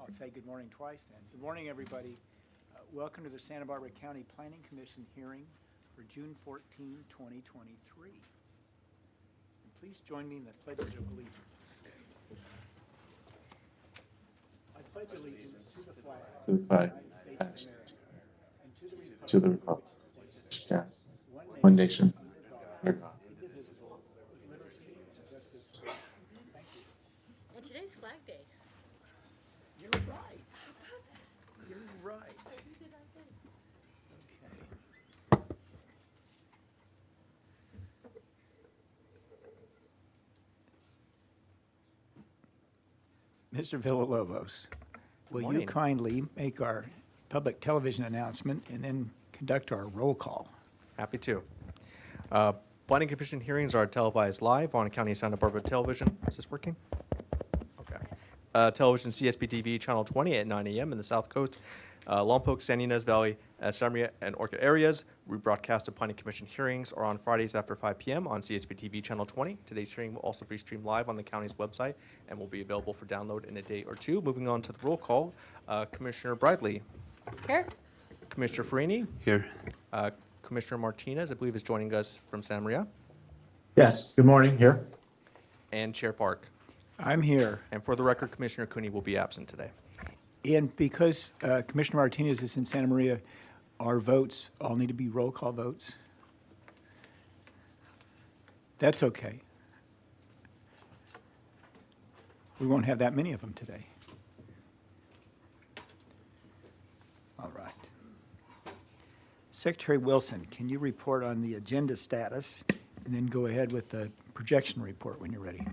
I'll say good morning twice then. Good morning, everybody. Welcome to the Santa Barbara County Planning Commission hearing for June 14, 2023. And please join me in the Pledge of Allegiance. I pledge allegiance to the flag to the of the flag United States of America and to the republic which stands one nation under God. indivisible, with liberty and justice for all. Thank you. And today's Flag Day. You're right. You're right. Okay. Mr. Villalobos, will you morning. kindly make our public television announcement and then conduct our roll call? Happy to. Planning Commission hearings are televised live on County Santa Barbara Television. Is this working? Okay. Television CSB TV Channel 20 at 9 a.m. in the South Coast, Lompoc, San Ynez Valley, Santa Maria, and Orchid areas. Rebroadcast of Planning Commission hearings are on Fridays after 5 p.m. on CSB TV Channel 20. Today's hearing will also be streamed live on the county's website and will be available for download in a day or two. Moving on to the roll call, Commissioner Bradley, Here. Commissioner Farini, Here. Commissioner Martinez, I believe, is joining us from Santa Maria, Yes, good morning, here. and Chair Park. I'm here. And for the record, Commissioner Cooney will be absent today. And because Commissioner Martinez is in Santa Maria, our votes all need to be roll call votes. That's okay. We won't have that many of them today. All right. Secretary Wilson, can you report on the agenda status and then go ahead with the projection report when you're ready?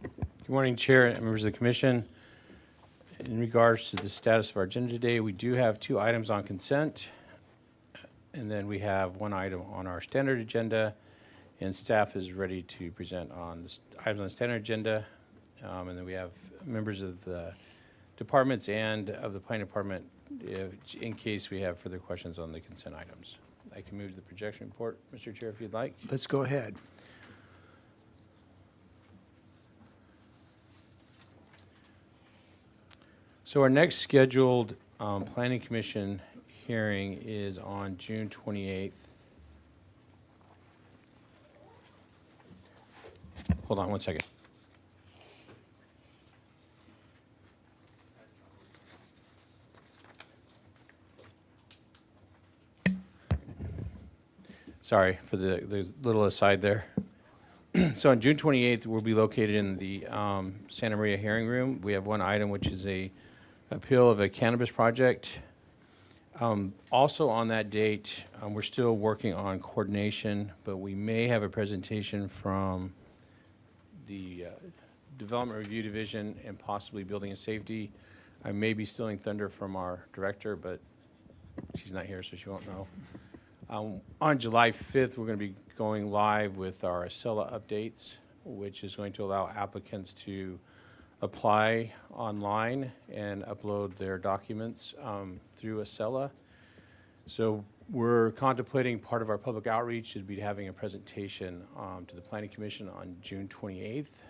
Good morning, Chair and members of the Commission. In regards to the status of our agenda today, we do have 2 items on consent, and then we have 1 item on our standard agenda, and staff is ready to present on the items on the standard agenda. And then we have members of the departments and of the planning department in case we have further questions on the consent items. I can move to the projection report, Mr. Chair, if you'd like. Let's go ahead. So our next scheduled Planning Commission hearing is on June 28th. Hold on one second. Sorry for the little aside there. So on June 28th, we'll be located in the Santa Maria hearing room. We have 1 item, which is a appeal of a cannabis project. Also on that date, we're still working on coordination, but we may have a presentation from the Development Review Division and possibly Building and Safety. I may be stealing thunder from our director, but she's not here, so she won't know. On July 5th, we're going to be going live with our Acela updates, which is going to allow applicants to apply online and upload their documents through Acela. So we're contemplating part of our public outreach should be having a presentation to the Planning Commission on June 28th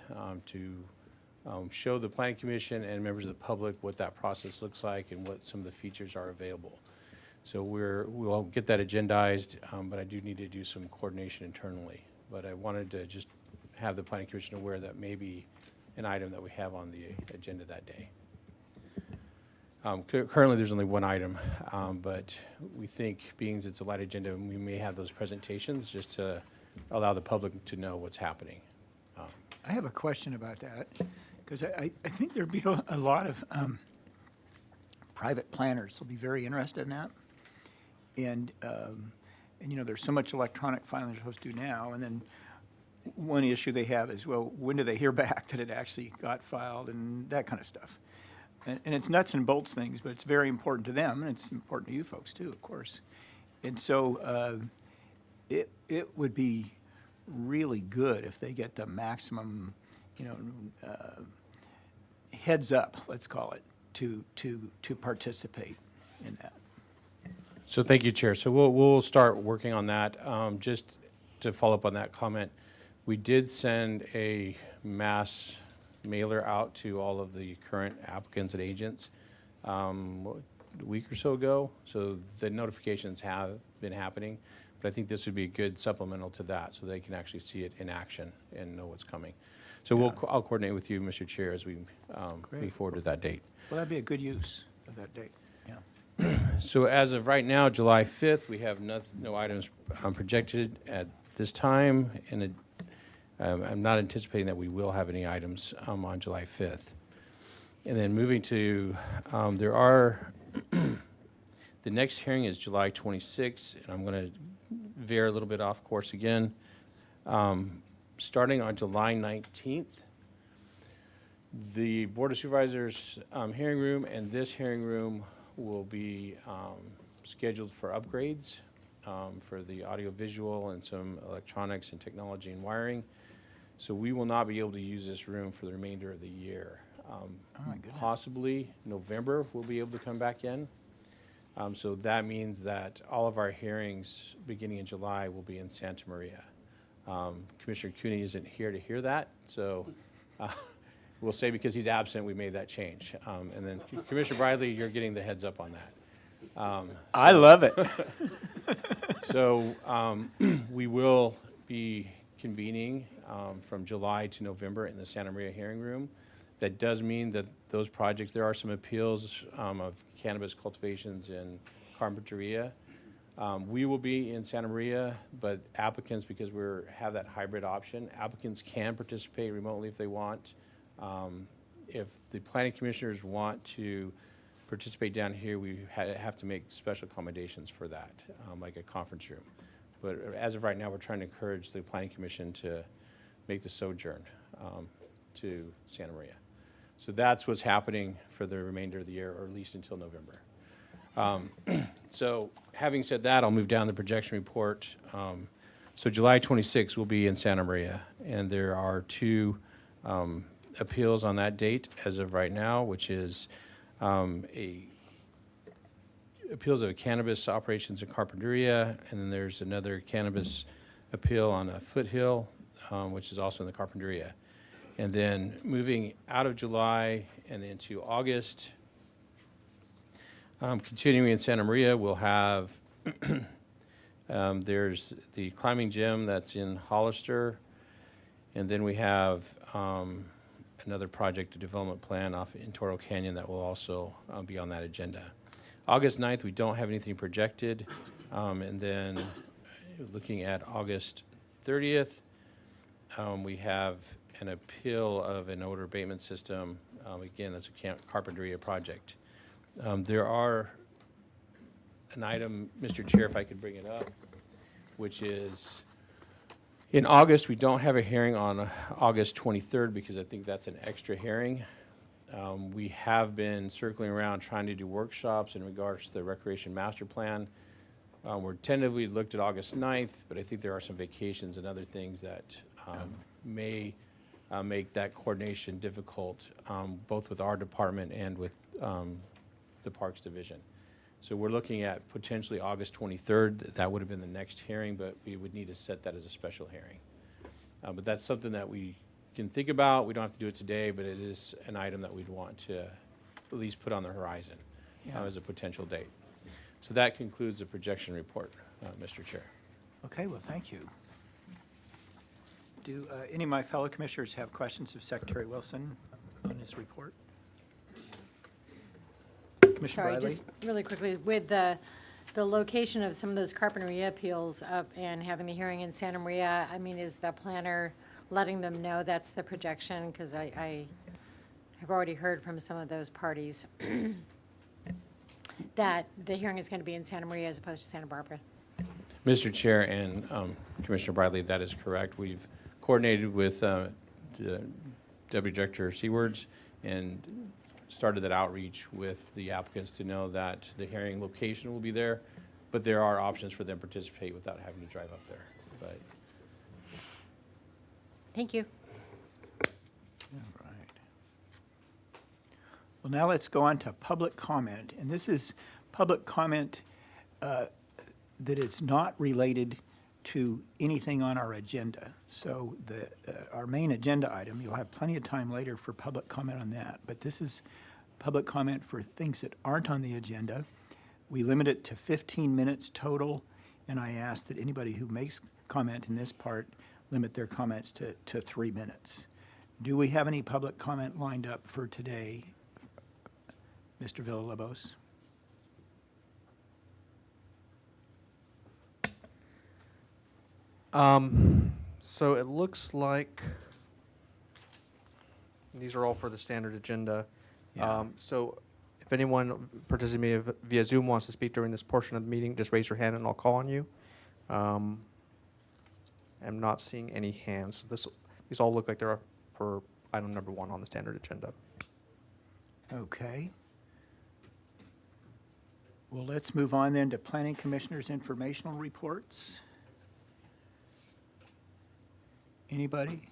to show the Planning Commission and members of the public what that process looks like and what some of the features are available. So we'll get that agendized, but I do need to do some coordination internally. But I wanted to just have the Planning Commission aware that maybe an item that we have on the agenda that day. Currently, there's only 1 item, but we think, being as it's a light agenda, we may have those presentations just to allow the public to know what's happening. I have a question about that, because I think there'd be a lot of private planners will be very interested in that. And you know, there's so much electronic filing they're supposed to do now, and then one issue they have is, well, when do they hear back that it actually got filed and that kind of stuff. And it's nuts and bolts things, but it's very important to them, and it's important to you folks too, of course. And so it would be really good if they get the maximum, you know, heads up, let's call it, to participate in that. So thank you, Chair. So we'll start working on that. Just to follow up on that comment, we did send a mass mailer out to all of the current applicants and agents a week or so ago, so the notifications have been happening. But I think this would be a good supplemental to that, so they can actually see it in action and know what's coming. So I'll coordinate with you, Mr. Chair, as we Great. move forward with that date. Well, that'd be a good use of that date, yeah. So as of right now, July 5th, we have no items projected at this time, and I'm not anticipating that we will have any items on July 5th. And then moving to, the next hearing is July 26th, and I'm going to veer a little bit off course again. Starting on July 19th, the Board of Supervisors hearing room and this hearing room will be scheduled for upgrades for the audio-visual and some electronics and technology and wiring. So we will not be able to use this room for the remainder of the year. my goodness. Possibly November, we'll be able to come back in. So that means that all of our hearings beginning in July will be in Santa Maria. Commissioner Cooney isn't here to hear that, so we'll say because he's absent, we made that change. And then Commissioner Bradley, you're getting the heads up on that. I love it. So we will be convening from July to November in the Santa Maria hearing room. That does mean that those projects, there are some appeals of cannabis cultivations in Carpinteria. We will be in Santa Maria, but applicants, because we have that hybrid option, applicants can participate remotely if they want. If the planning commissioners want to participate down here, we have to make special accommodations for that, like a conference room. But as of right now, we're trying to encourage the planning commission to make the sojourn to Santa Maria. So that's what's happening for the remainder of the year, or at least until November. So having said that, I'll move down the projection report. So July 26th will be in Santa Maria, and there are two appeals on that date as of right now, which is appeals of cannabis operations in Carpinteria, and then there's another cannabis appeal on a foothill, which is also in the Carpinteria. And then moving out of July and into August, continuing in Santa Maria, we'll have, there's the climbing gym that's in Hollister, and then we have another project, a development plan off in Toro Canyon that will also be on that agenda. August 9th, we don't have anything projected, and then looking at August 30th, we have an appeal of an odor abatement system. Again, that's a Carpinteria project. There are an item, Mr. Chair, if I could bring it up, which is in August, we don't have a hearing on August 23rd because I think that's an extra hearing. We have been circling around trying to do workshops in regards to the Recreation Master Plan. We're tentatively looked at August 9th, but I think there are some vacations and other things that may make that coordination difficult, both with our department and with the Parks Division. So we're looking at potentially August 23rd. That would have been the next hearing, but we would need to set that as a special hearing. But that's something that we can think about. We don't have to do it today, but it is an item that we'd want to at least put on the horizon as a potential date. So that concludes the projection report, Mr. Chair. Okay, well, thank you. Do any of my fellow commissioners have questions of Secretary Wilson on his report? Commissioner Sorry, Bradley? just really quickly, with the location of some of those Carpinteria appeals up and having the hearing in Santa Maria, I mean, is the planner letting them know that's the projection? Because I have already heard from some of those parties that the hearing is going to be in Santa Maria as opposed to Santa Barbara. Mr. Chair and Commissioner Bradley, that is correct. We've coordinated with the Deputy Director Seawards and started that outreach with the applicants to know that the hearing location will be there, but there are options for them to participate without having to drive up there. But Thank you. All right. Well, now let's go on to public comment. And this is public comment that is not related to anything on our agenda. So our main agenda item, you'll have plenty of time later for public comment on that. But this is public comment for things that aren't on the agenda. We limit it to 15 minutes total, and I ask that anybody who makes comment in this part limit their comments to 3 minutes. Do we have any public comment lined up for today, Mr. Villalobos? So it looks like these are all for the standard agenda. Yeah. So if anyone participating via Zoom wants to speak during this portion of the meeting, just raise your hand and I'll call on you. I'm not seeing any hands. These all look like they're for item number 1 on the standard agenda. Okay. Well, let's move on then to Planning Commissioner's informational reports. Anybody?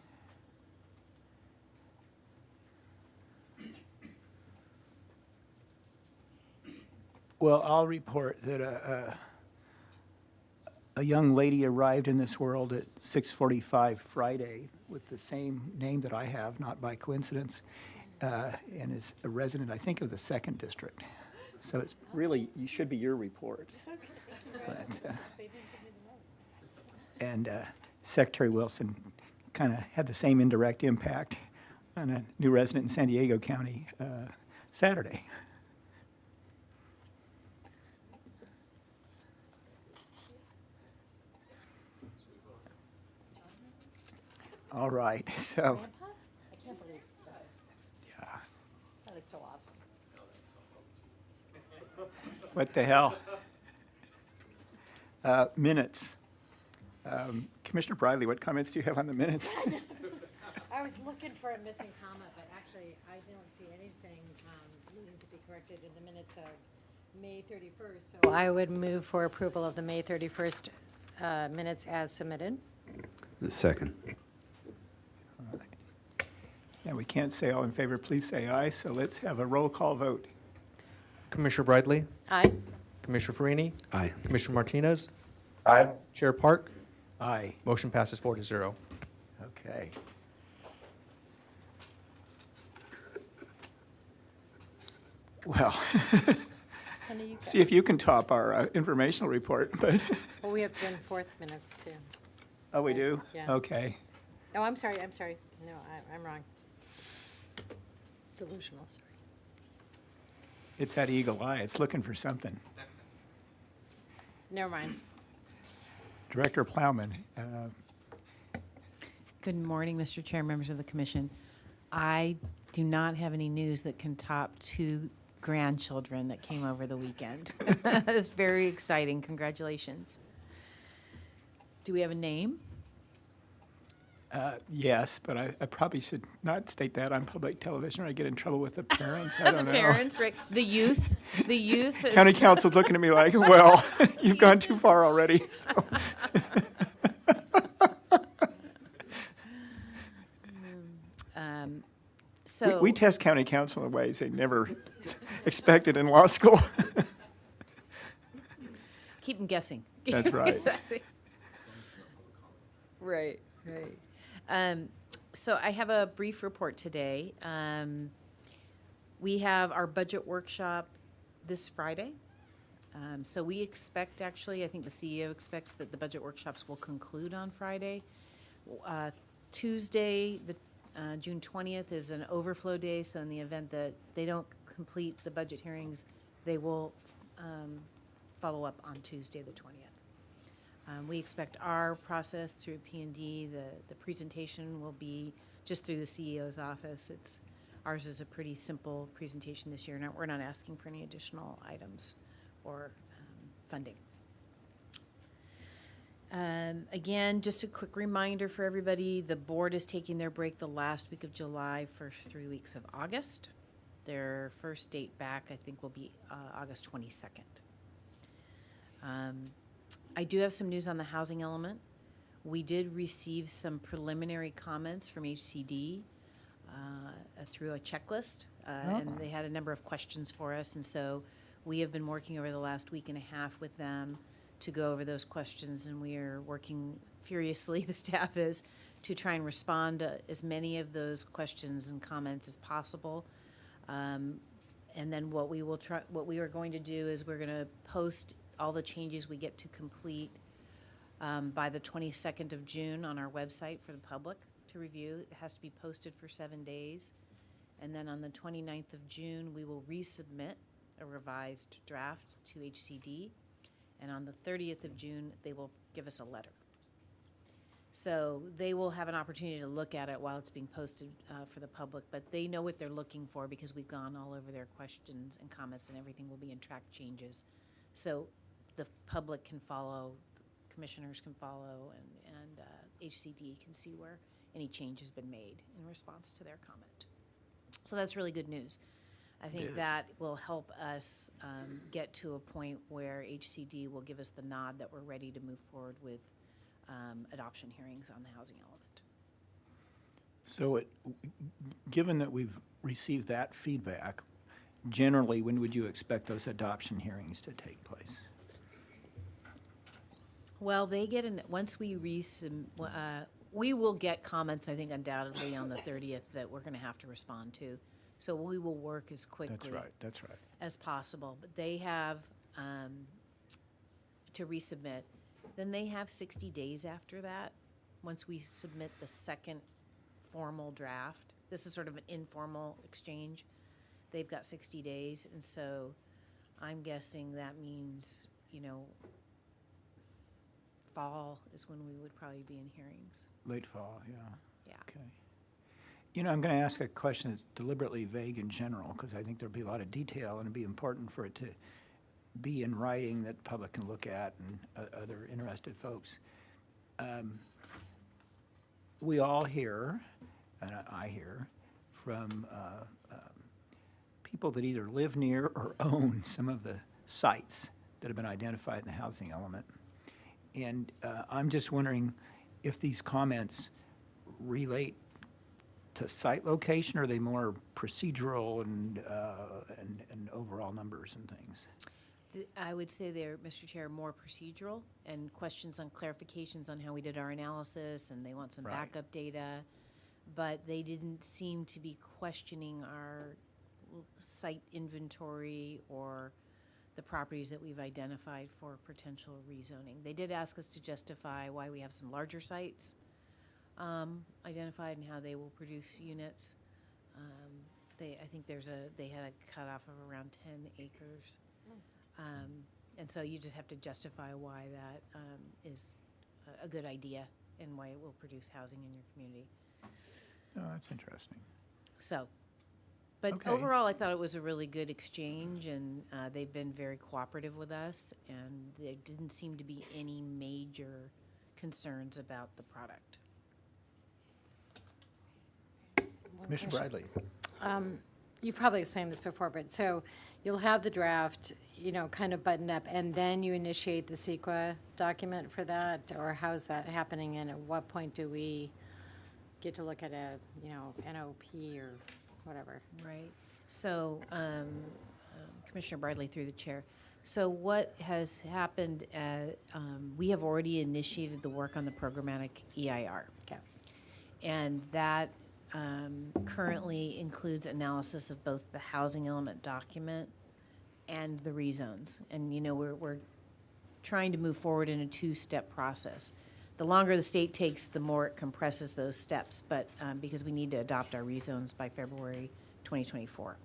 Well, I'll report that a young lady arrived in this world at 6:45 Friday with the same name that I have, not by coincidence, and is a resident, I think, of the 2nd District. So it's really, you should be your report. But, and Secretary Wilson kind of had the same indirect impact on a new resident in San Diego County Saturday. All right, so, Grandpas? I can't believe that. yeah, That is so awesome. what the hell? Minutes. Commissioner Briley, what comments do you have on the minutes? I was looking for a missing comma, but actually, I don't see anything needing to be corrected in the minutes of May 31st. So I would move for approval of the May 31st minutes as submitted. The second. And we can't say all in favor, please say aye, so let's have a roll call vote. Commissioner Bradley, Aye. Commissioner Farini, Aye. Commissioner Martinez, Aye. Chair Park, Aye. motion passes 4-0. Okay. Well, Honey, you see if you can top our informational report, but, Well, we have June 4th minutes too. oh, we do? Yeah. Okay. Oh, I'm sorry. No, I'm wrong. Delusional, sorry. It's that eagle eye, it's looking for something. Never mind. Director Plowman, Good morning, Mr. Chair, members of the commission. I do not have any news that can top 2 grandchildren that came over the weekend. It's very exciting. Congratulations. Do we have a name? yes, but I probably should not state that on public television or I get in trouble with the parents, I The don't know. parents, right? The youth. is- County council's looking at me like, well, you've gone too far already, so. So. We test county council in ways they never expected in law school. Keep them guessing. That's right. Right. So I have a brief report today. We have our budget workshop this Friday. So we expect, actually, I think the CEO expects that the budget workshops will conclude on Friday. Tuesday, June 20th is an overflow day, so in the event that they don't complete the budget hearings, they will follow up on Tuesday, the 20th. We expect our process through P&D, the presentation will be just through the CEO's office. Ours is a pretty simple presentation this year. We're not asking for any additional items or funding. Again, just a quick reminder for everybody, the board is taking their break the last week of July, first 3 weeks of August. Their first date back, I think, will be August 22nd. I do have some news on the housing element. We did receive some preliminary comments from HCD through a checklist, and they had a number of questions for us, and so we have been working over the last week and a half with them to go over those questions, and we are working furiously, the staff is, to try and respond to as many of those questions and comments as possible. And then what we are going to do is we're gonna post all the changes we get to complete by the 22nd of June on our website for the public to review. It has to be posted for 7 days. And then on the 29th of June, we will resubmit a revised draft to HCD. And on the 30th of June, they will give us a letter. So they will have an opportunity to look at it while it's being posted for the public, but they know what they're looking for because we've gone all over their questions and comments, and everything will be in track changes. So the public can follow, commissioners can follow, and HCD can see where any change has been made in response to their comment. So that's really good news. I think that will help us get to a point where HCD will give us the nod that we're ready to move forward with adoption hearings on the housing element. So given that we've received that feedback, generally, when would you expect those adoption hearings to take place? Well, they get once we we will get comments, I think undoubtedly on the 30th that we're gonna have to respond to. So we will work as quickly That's right. as possible, but they have to resubmit. Then they have 60 days after that, once we submit the second formal draft. This is sort of an informal exchange. They've got 60 days, and so I'm guessing that means, fall is when we would probably be in hearings. Late fall, yeah. Yeah. Okay. I'm going to ask a question that's deliberately vague in general, because I think there'll be a lot of detail, and it'd be important for it to be in writing that the public can look at and other interested folks. We all hear, and I hear, from people that either live near or own some of the sites that have been identified in the housing element. And I'm just wondering if these comments relate to site location, or are they more procedural and overall numbers and things? I would say they're, Mr. Chair, more procedural and questions on clarifications on how we did our analysis, and they want some Right. backup data. But they didn't seem to be questioning our site inventory or the properties that we've identified for potential rezoning. They did ask us to justify why we have some larger sites identified and how they will produce units. I think they had a cutoff of around 10 acres. And so you just have to justify why that is a good idea and why it will produce housing in your community. Oh, that's interesting. So, but Okay. overall, I thought it was a really good exchange, and they've been very cooperative with us, and there didn't seem to be any major concerns about the product. Commissioner Bradley? You've probably explained this before, but so you'll have the draft, kind of buttoned up, and then you initiate the CEQA document for that, or how's that happening, and at what point do we get to look at a, NOP or whatever? Right. So, Commissioner Bradley through the chair. So what has happened, we have already initiated the work on the programmatic EIR. Okay. And that currently includes analysis of both the housing element document and the rezones. And, we're trying to move forward in a two-step process. The longer the state takes, the more it compresses those steps, but because we need to adopt our rezones by February 2024.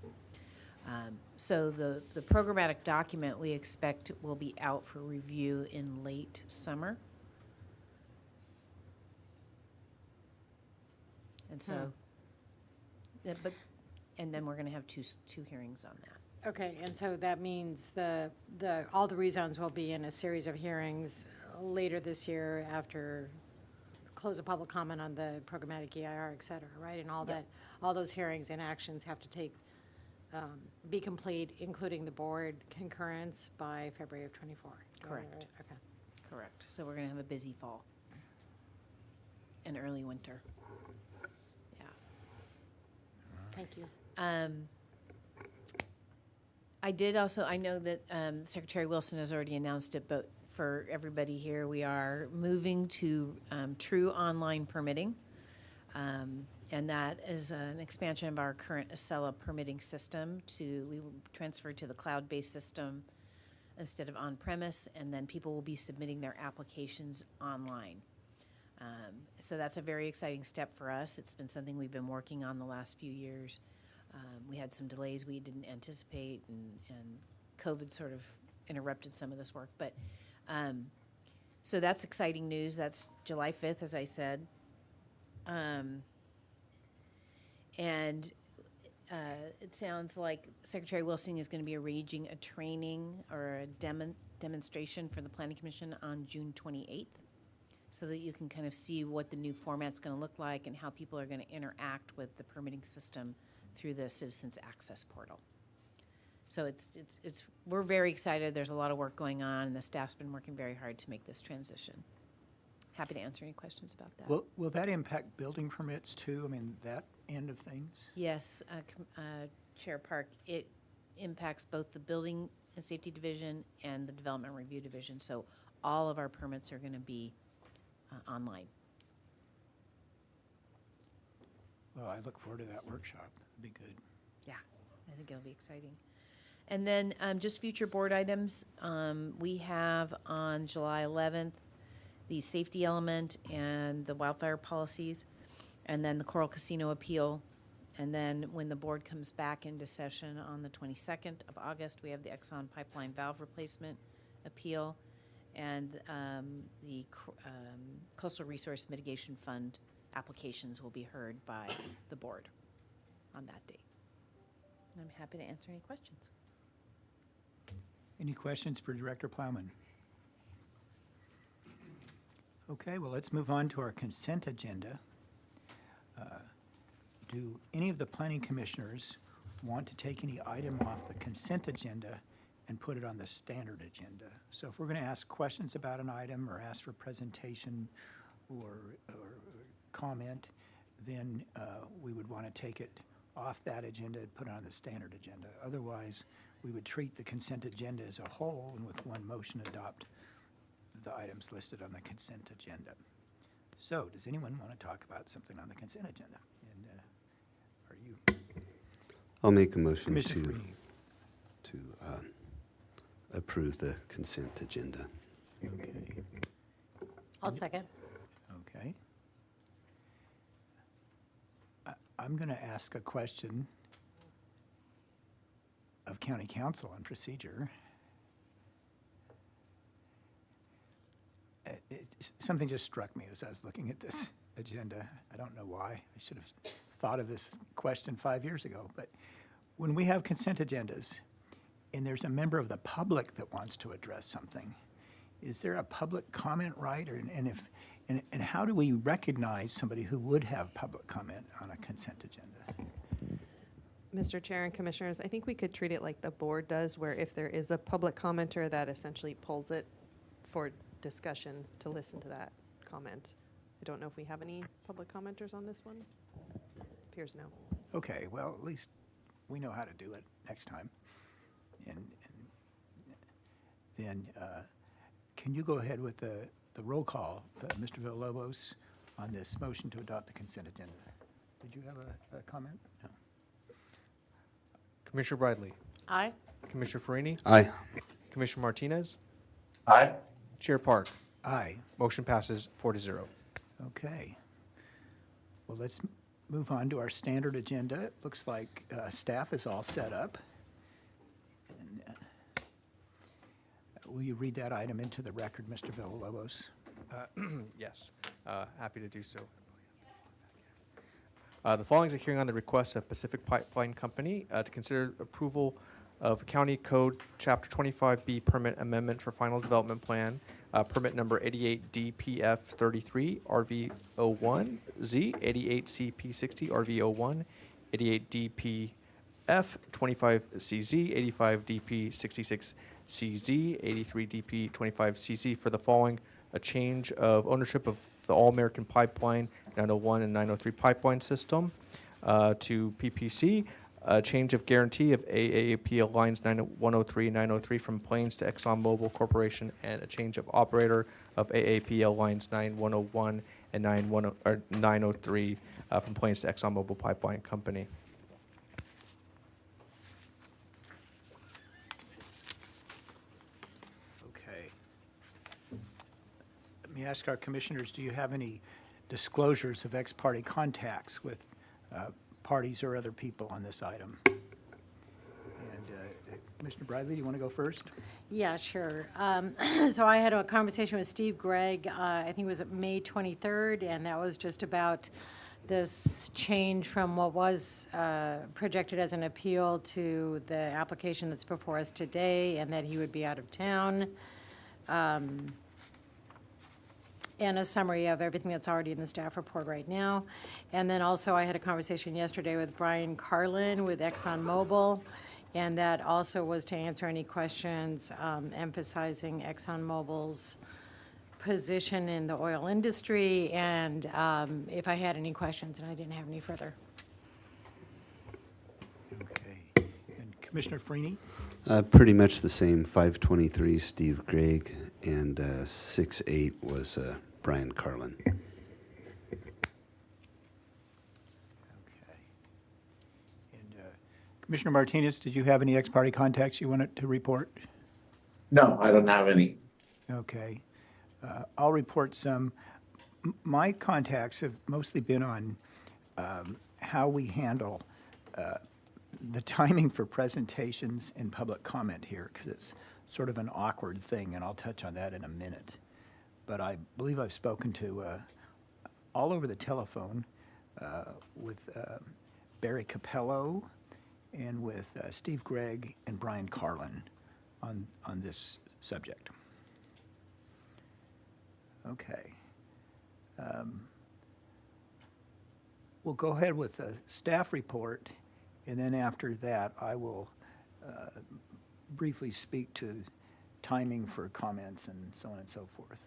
So the programmatic document we expect will be out for review in late summer. And so, and then we're gonna have two hearings on that. Okay, and so that means all the rezones will be in a series of hearings later this year after close of public comment on the programmatic EIR, et cetera, right? And all those hearings and actions have to be complete, including the board concurrence by February of '24. Correct. Okay. Correct. So we're gonna have a busy fall and early winter. Yeah. Thank you. I know that Secretary Wilson has already announced it, but for everybody here, we are moving to true online permitting. And And that is an expansion of our current Acela permitting system we will transfer to the cloud-based system instead of on-premise, and then people will be submitting their applications online. So that's a very exciting step for us. It's been something we've been working on the last few years. We had some delays we didn't anticipate, and COVID sort of interrupted some of this work. But so that's exciting news. That's July 5th, as I said. And it sounds like Secretary Wilson is going to be arranging a training or a demonstration for the Planning Commission on June 28th, so that you can kind of see what the new format's going to look like and how people are going to interact with the permitting system through the Citizens Access Portal. So we're very excited. There's a lot of work going on, and the staff's been working very hard to make this transition. Happy to answer any questions about that. Will that impact building permits too? I mean, that end of things? Yes, Chair Park, it impacts both the Building and Safety Division and the Development Review Division. So all of our permits are going to be online. Well, I look forward to that workshop. That'd be good. Yeah, I think it'll be exciting. And then just future board items. We have on July 11th, the safety element and the wildfire policies, and then the Coral Casino appeal. And then when the board comes back into session on the 22nd of August, we have the Exxon pipeline valve replacement appeal, and the Coastal Resource Mitigation Fund applications will be heard by the board on that date. I'm happy to answer any questions. Any questions for Director Plowman? Okay, well, let's move on to our consent agenda. Do any of the planning commissioners want to take any item off the consent agenda and put it on the standard agenda? So if we're going to ask questions about an item or ask for presentation or comment, then we would want to take it off that agenda and put it on the standard agenda. Otherwise, we would treat the consent agenda as a whole and with one motion adopt the items listed on the consent agenda. So, does anyone want to talk about something on the consent agenda? And are you, I'll make a motion Commissioner to Freeney? approve the consent agenda. Okay. I'll second. Okay. I'm going to ask a question of County Council on procedure. Something just struck me as I was looking at this agenda. I don't know why. I should have thought of this question 5 years ago. But when we have consent agendas and there's a member of the public that wants to address something, is there a public comment right? And how do we recognize somebody who would have public comment on a consent agenda? Mr. Chair and Commissioners, I think we could treat it like the board does, where if there is a public commenter, that essentially pulls it for discussion to listen to that comment. I don't know if we have any public commenters on this one. Appears no. Okay, well, at least we know how to do it next time. And then, can you go ahead with the roll call, Mr. Villalobos, on this motion to adopt the consent agenda? Did you have a comment? No. Commissioner Bradley, Aye. Commissioner Farini, Aye. Commissioner Martinez, Aye. Chair Park. Aye. Motion passes 4-0. Okay. Well, let's move on to our standard agenda. It looks like staff is all set up. And, will you read that item into the record, Mr. Villalobos? Yes, happy to do so. The following is a hearing on the request of Pacific Pipeline Company to consider approval of County Code Chapter 25B permit amendment for final development plan, permit number 88DPF33 RV01Z, 88CP60 RV01, 88DPF25CZ, 85DP66CZ, 83DP25CZ for the following: a change of ownership of the All-American Pipeline 901 and 903 pipeline system to PPC, a change of guarantee of AAPL lines 103 and 903 from Plains to ExxonMobil Corporation, and a change of operator of AAPL lines 9101 and 903 from Plains to ExxonMobil Pipeline Company. Okay. Let me ask our commissioners, do you have any disclosures of ex parte contacts with parties or other people on this item? And Commissioner Bradley, do you want to go first? Yeah, sure. So I had a conversation with Steve Gregg, I think it was May 23rd, and that was just about this change from what was projected as an appeal to the application that's before us today, and that he would be out of town. And a summary of everything that's already in the staff report right now. And then also I had a conversation yesterday with Brian Carlin with ExxonMobil, and that also was to answer any questions emphasizing ExxonMobil's position in the oil industry, and if I had any questions, and I didn't have any further. Okay. And Commissioner Freeney? Pretty much the same. 523, Steve Gregg, and 68 was Brian Carlin. Okay. And Commissioner Martinez, did you have any ex parte contacts you wanted to report? No, I don't have any. Okay. I'll report some. My contacts have mostly been on how we handle the timing for presentations and public comment here, because it's sort of an awkward thing, and I'll touch on that in a minute. But I believe I've spoken to all over the telephone with Barry Capello and with Steve Gregg and Brian Carlin on this subject. Okay. We'll go ahead with the staff report, and then after that, I will briefly speak to timing for comments and so on and so forth.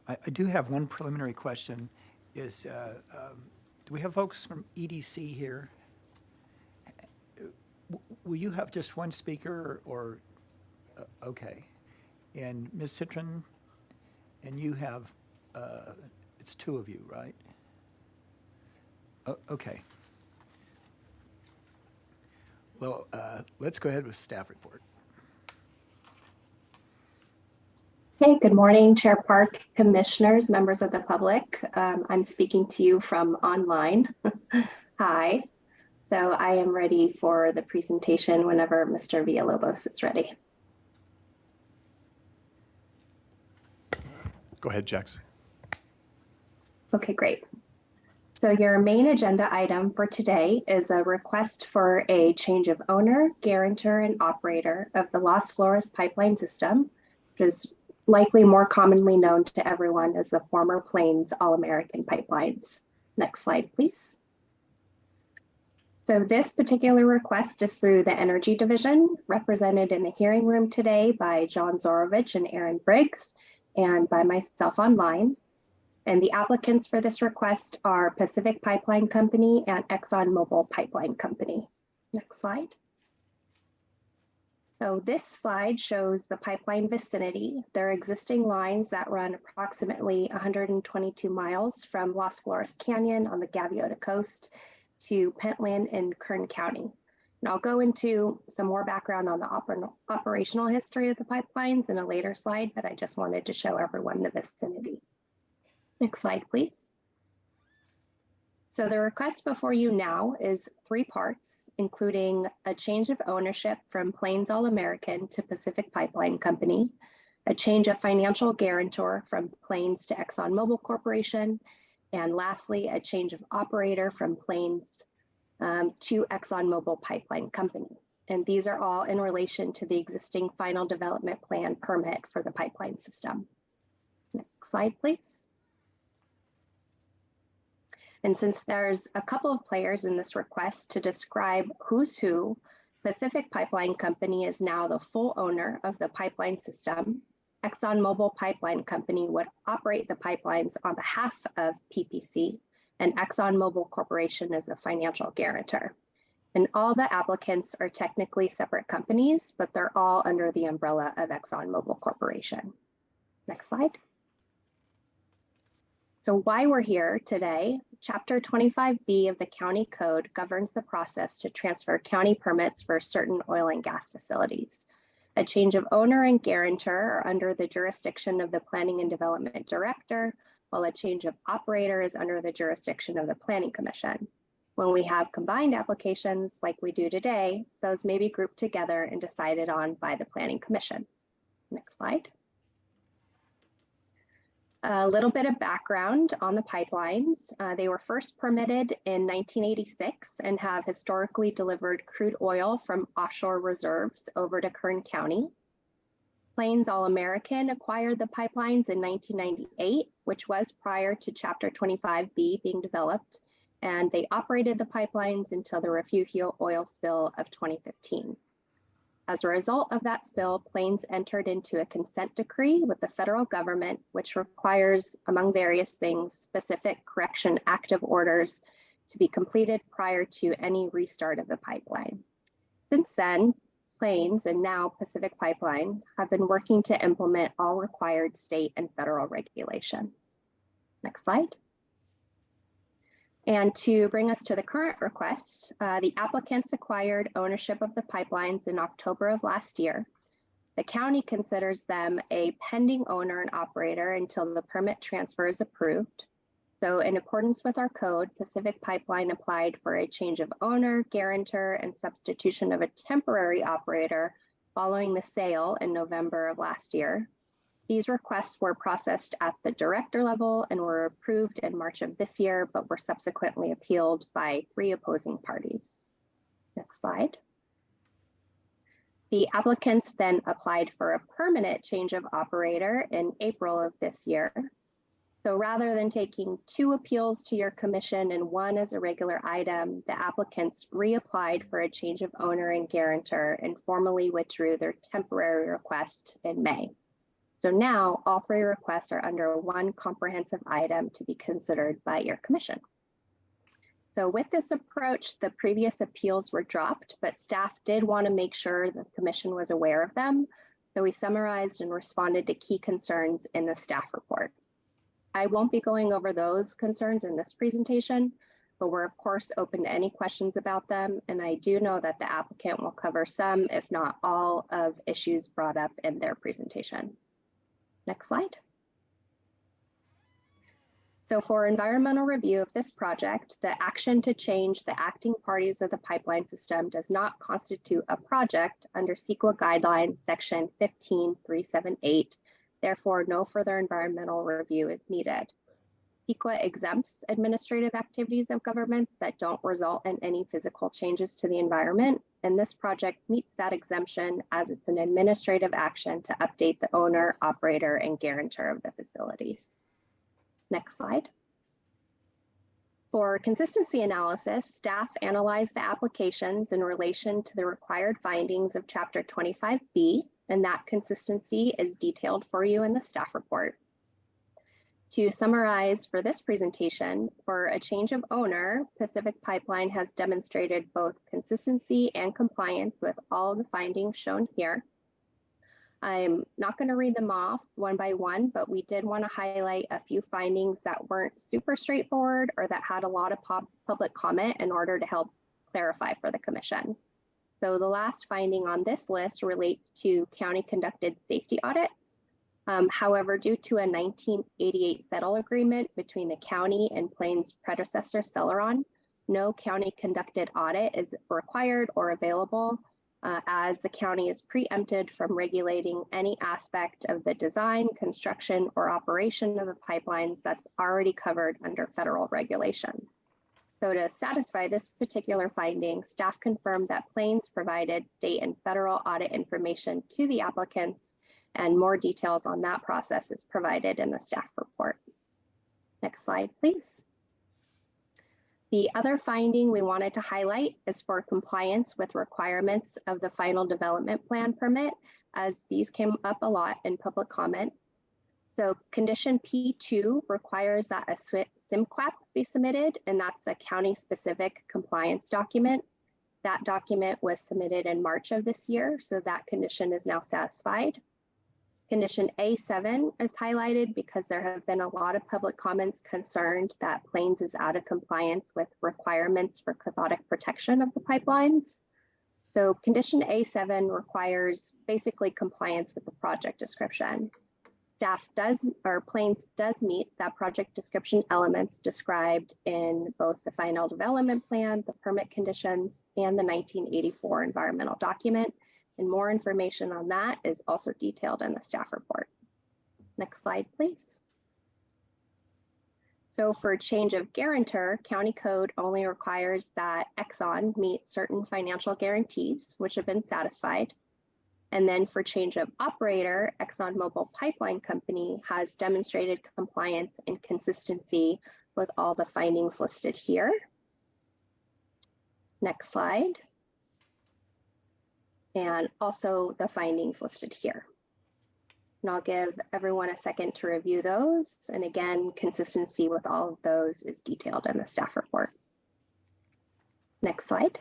I do have one preliminary question. Do we have folks from EDC here? Will you have just one speaker, or okay. And Ms. Citron, and you have, it's two of you, right? Okay. Well, let's go ahead with staff report. Hey, good morning, Chair Park, commissioners, members of the public. I'm speaking to you from online. Hi. So I am ready for the presentation whenever Mr. Villalobos is ready. Go ahead, Jax. Okay, great. So your main agenda item for today is a request for a change of owner, guarantor, and operator of the Las Flores pipeline system, which is likely more commonly known to everyone as the former Plains All-American Pipelines. Next slide, please. So this particular request is through the Energy Division, represented in the hearing room today by John Zorovich and Aaron Briggs, and by myself online. And the applicants for this request are Pacific Pipeline Company and ExxonMobil Pipeline Company. Next slide. So this slide shows the pipeline vicinity. There are existing lines that run approximately 122 miles from Las Flores Canyon on the Gaviota Coast to Pentland in Kern County. And I'll go into some more background on the operational history of the pipelines in a later slide, but I just wanted to show everyone the vicinity. Next slide, please. So the request before you now is 3 parts, including a change of ownership from Plains All-American to Pacific Pipeline Company, a change of financial guarantor from Plains to ExxonMobil Corporation, and lastly, a change of operator from Plains to ExxonMobil Pipeline Company. And these are all in relation to the existing final development plan permit for the pipeline system. Next slide, please. And since there's a couple of players in this request to describe who's who, Pacific Pipeline Company is now the full owner of the pipeline system. ExxonMobil Pipeline Company would operate the pipelines on behalf of PPC, and ExxonMobil Corporation is the financial guarantor. And all the applicants are technically separate companies, but they're all under the umbrella of ExxonMobil Corporation. Next slide. So why we're here today, Chapter 25B of the County Code governs the process to transfer county permits for certain oil and gas facilities. A change of owner and guarantor are under the jurisdiction of the Planning and Development Director, while a change of operator is under the jurisdiction of the Planning Commission. When we have combined applications like we do today, those may be grouped together and decided on by the Planning Commission. Next slide. A little bit of background on the pipelines. They were first permitted in 1986 and have historically delivered crude oil from offshore reserves over to Kern County. Plains All American acquired the pipelines in 1998, which was prior to Chapter 25B being developed, and they operated the pipelines until the Refugio oil spill of 2015. As a result of that spill, Plains entered into a consent decree with the federal government, which requires, among various things, specific correction active orders to be completed prior to any restart of the pipeline. Since then, Plains and now Pacific Pipeline have been working to implement all required state and federal regulations. Next slide. And to bring us to the current request, the applicants acquired ownership of the pipelines in October of last year. The county considers them a pending owner and operator until the permit transfer is approved. So in accordance with our code, Pacific Pipeline applied for a change of owner, guarantor, and substitution of a temporary operator following the sale in November of last year. These requests were processed at the director level and were approved in March of this year, but were subsequently appealed by 3 opposing parties. Next slide. The applicants then applied for a permanent change of operator in April of this year. So rather than taking 2 appeals to your commission and 1 as a regular item, the applicants reapplied for a change of owner and guarantor and formally withdrew their temporary request in May. So now all 3 requests are under 1 comprehensive item to be considered by your commission. So with this approach, the previous appeals were dropped, but staff did want to make sure the commission was aware of them. So we summarized and responded to key concerns in the staff report. I won't be going over those concerns in this presentation, but we're of course open to any questions about them. And I do know that the applicant will cover some, if not all, of issues brought up in their presentation. Next slide. So for environmental review of this project, the action to change the acting parties of the pipeline system does not constitute a project under CEQA guidelines section 15378. Therefore, no further environmental review is needed. CEQA exempts administrative activities of governments that don't result in any physical changes to the environment, and this project meets that exemption as it's an administrative action to update the owner, operator, and guarantor of the facilities. Next slide. For consistency analysis, staff analyzed the applications in relation to the required findings of Chapter 25B, and that consistency is detailed for you in the staff report. To summarize for this presentation, for a change of owner, Pacific Pipeline has demonstrated both consistency and compliance with all of the findings shown here. I'm not going to read them off one by one, but we did want to highlight a few findings that weren't super straightforward or that had a lot of public comment in order to help clarify for the commission. So the last finding on this list relates to county conducted safety audits. However, due to a 1988 settle agreement between the county and Plains' predecessor, Celeron, no county conducted audit is required or available as the county is preempted from regulating any aspect of the design, construction, or operation of the pipelines that's already covered under federal regulations. So to satisfy this particular finding, staff confirmed that Plains provided state and federal audit information to the applicants, and more details on that process is provided in the staff report. Next slide, please. The other finding we wanted to highlight is for compliance with requirements of the final development plan permit, as these came up a lot in public comment. So condition P2 requires that a SIMQAP be submitted, and that's a county-specific compliance document. That document was submitted in March of this year, so that condition is now satisfied. Condition A7 is highlighted because there have been a lot of public comments concerned that Plains is out of compliance with requirements for cathodic protection of the pipelines. So condition A7 requires basically compliance with the project description. Staff does, or Plains does meet that project description elements described in both the final development plan, the permit conditions, and the 1984 environmental document. And more information on that is also detailed in the staff report. Next slide, please. So for change of guarantor, county code only requires that Exxon meet certain financial guarantees, which have been satisfied. And then for change of operator, ExxonMobil Pipeline Company has demonstrated compliance and consistency with all the findings listed here. Next slide. And also the findings listed here. And I'll give everyone a second to review those. And again, consistency with all of those is detailed in the staff report. Next slide.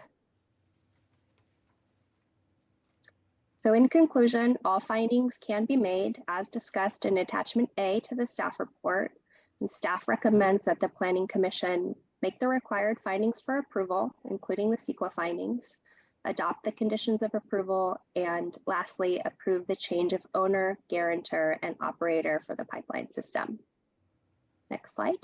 So in conclusion, all findings can be made as discussed in attachment A to the staff report. And staff recommends that the Planning Commission make the required findings for approval, including the CEQA findings, adopt the conditions of approval, and lastly, approve the change of owner, guarantor, and operator for the pipeline system. Next slide.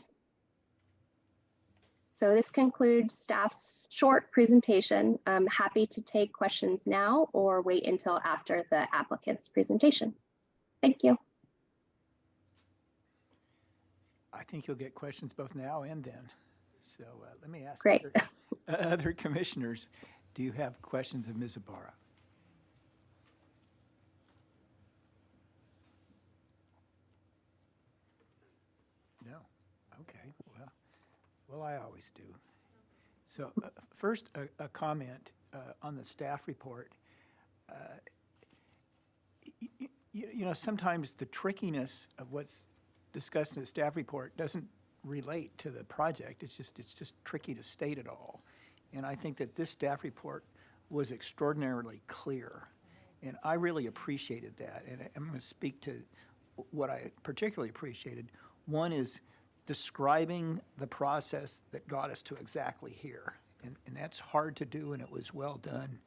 So this concludes staff's short presentation. I'm happy to take questions now or wait until after the applicant's presentation. Thank you. I think you'll get questions both now and then. So let me ask Great. other commissioners, do you have questions of Ms. Ibarra? No? Okay, well, I always do. So first, a comment on the staff report. You know, sometimes the trickiness of what's discussed in the staff report doesn't relate to the project. It's just tricky to state it all. And I think that this staff report was extraordinarily clear. And I really appreciated that. And I'm going to speak to what I particularly appreciated. One is describing the process that got us to exactly here. And that's hard to do, and it was well done.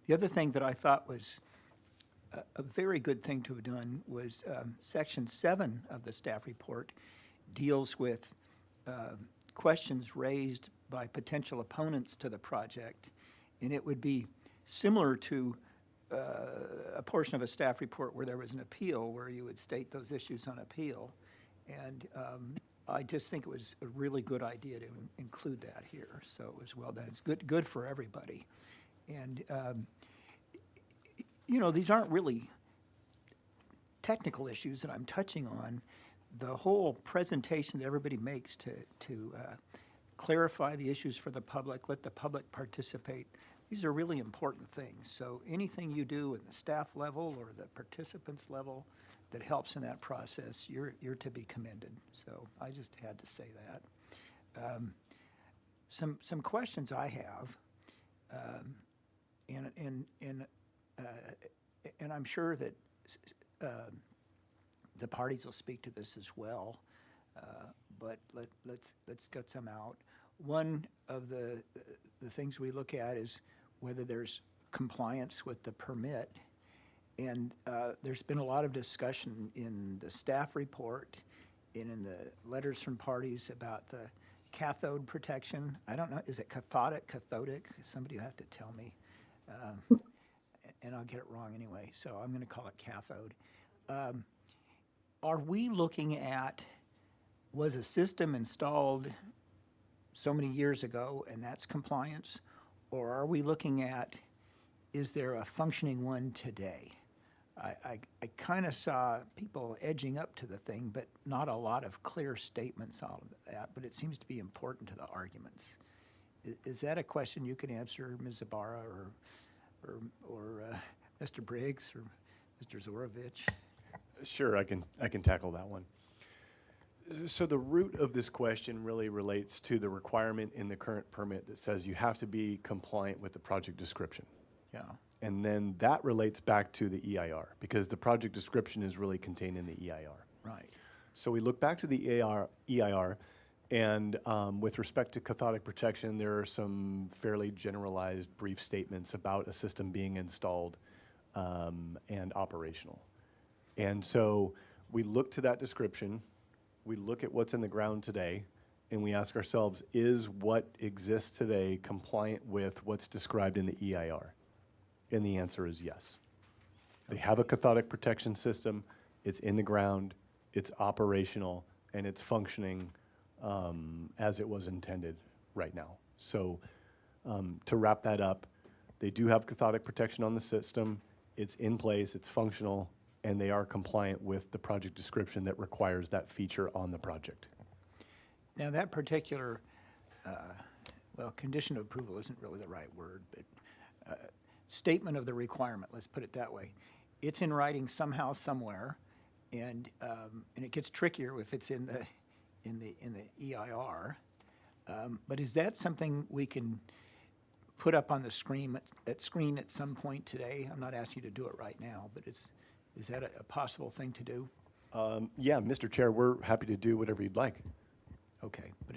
The other thing that I thought was a very good thing to have done was Section 7 of the staff report deals with questions raised by potential opponents to the project, and it would be similar to a portion of a staff report where there was an appeal, where you would state those issues on appeal. And I just think it was a really good idea to include that here, so it was well done. It's good for everybody. And, you know, these aren't really technical issues that I'm touching on. The whole presentation that everybody makes to clarify the issues for the public, let the public participate, these are really important things. So anything you do at the staff level or the participants level that helps in that process, you're to be commended. So I just had to say that. Some questions I have, and I'm sure that the parties will speak to this as well, but let's get some out. One of the things we look at is whether there's compliance with the permit. And there's been a lot of discussion in the staff report and in the letters from parties about the cathode protection. I don't know, is it cathodic? Somebody will have to tell me. And I'll get it wrong anyway, so I'm going to call it cathode. Are we looking at, was a system installed so many years ago and that's compliance? Or are we looking at, is there a functioning one today? I kind of saw people edging up to the thing, but not a lot of clear statements on that, but it seems to be important to the arguments. Is that a question you can answer, Ms. Ibarra, or Mr. Briggs, or Mr. Zorovich? Sure, I can tackle that one. So the root of this question really relates to the requirement in the current permit that says you have to be compliant with the project description. Yeah. And then that relates back to the EIR, because the project description is really contained in the EIR. Right. So we look back to the EIR, and with respect to cathodic protection, there are some fairly generalized brief statements about a system being installed and operational. And so we look to that description, we look at what's in the ground today, and we ask ourselves, is what exists today compliant with what's described in the EIR? And the answer is yes. They have a cathodic protection system, it's in the ground, it's operational, and it's functioning as it was intended right now. So to wrap that up, they do have cathodic protection on the system, it's in place, it's functional, and they are compliant with the project description that requires that feature on the project. Now, that particular, well, condition of approval isn't really the right word, but statement of the requirement, let's put it that way. It's in writing somehow, somewhere, and it gets trickier if it's in the EIR. But is that something we can put up on the screen at some point today? I'm not asking you to do it right now, but is that a possible thing to do? Yeah, Mr. Chair, we're happy to do whatever you'd like. Okay, but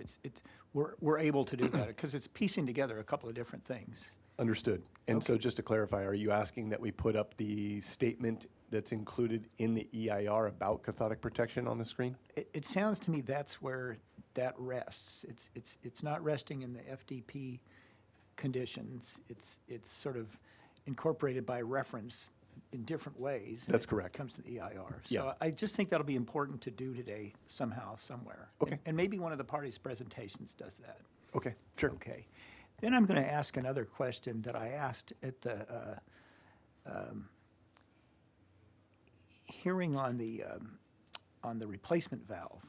we're able to do that because it's piecing together a couple of different things. Understood. And so just to clarify, are you asking that we put up the statement that's included in the EIR about cathodic protection on the screen? It sounds to me that's where that rests. It's not resting in the FDP conditions. It's sort of incorporated by reference in different ways. That's correct. When it comes to the EIR. Yeah. So I just think that'll be important to do today somehow, somewhere. Okay. And maybe one of the parties' presentations does that. Okay, sure. Okay. Then I'm going to ask another question that I asked at the hearing on the replacement valve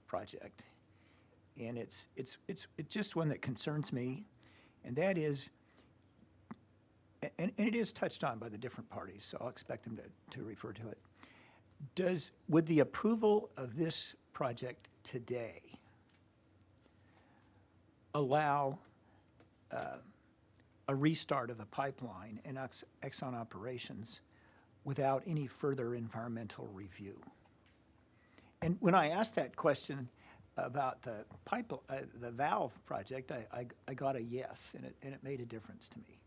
project. And it's just one that concerns me, and that is, and it is touched on by the different parties, so I'll expect them to refer to it. Would the approval of this project today allow a restart of the pipeline and Exxon operations without any further environmental review? And when I asked that question about the valve project, I got a yes, and it made a difference to me.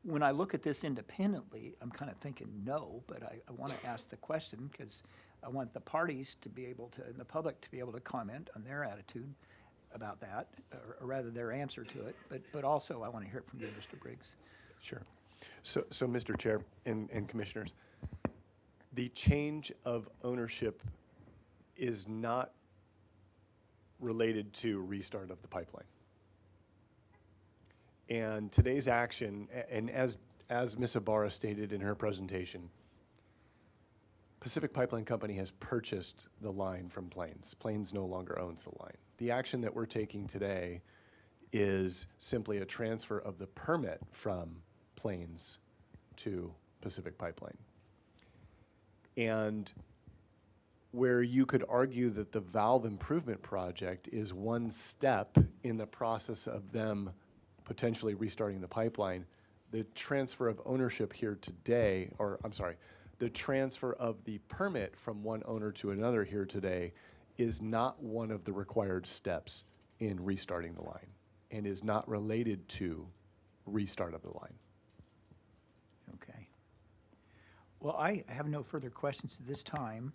When I look at this independently, I'm kind of thinking no, but I want to ask the question because I want the parties to be able to, and the public to be able to comment on their attitude about that, or rather their answer to it, but also I want to hear it from you, Mr. Briggs. Sure. So Mr. Chair and Commissioners, the change of ownership is not related to restart of the pipeline. And today's action, and as Ms. Ibarra stated in her presentation, Pacific Pipeline Company has purchased the line from Plains. Plains no longer owns the line. The action that we're taking today is simply a transfer of the permit from Plains to Pacific Pipeline. And where you could argue that the valve improvement project is one step in the process of them potentially restarting the pipeline, the transfer of ownership here today, or I'm sorry, the transfer of the permit from one owner to another here today is not one of the required steps in restarting the line and is not related to restart of the line. Okay. Well, I have no further questions at this time.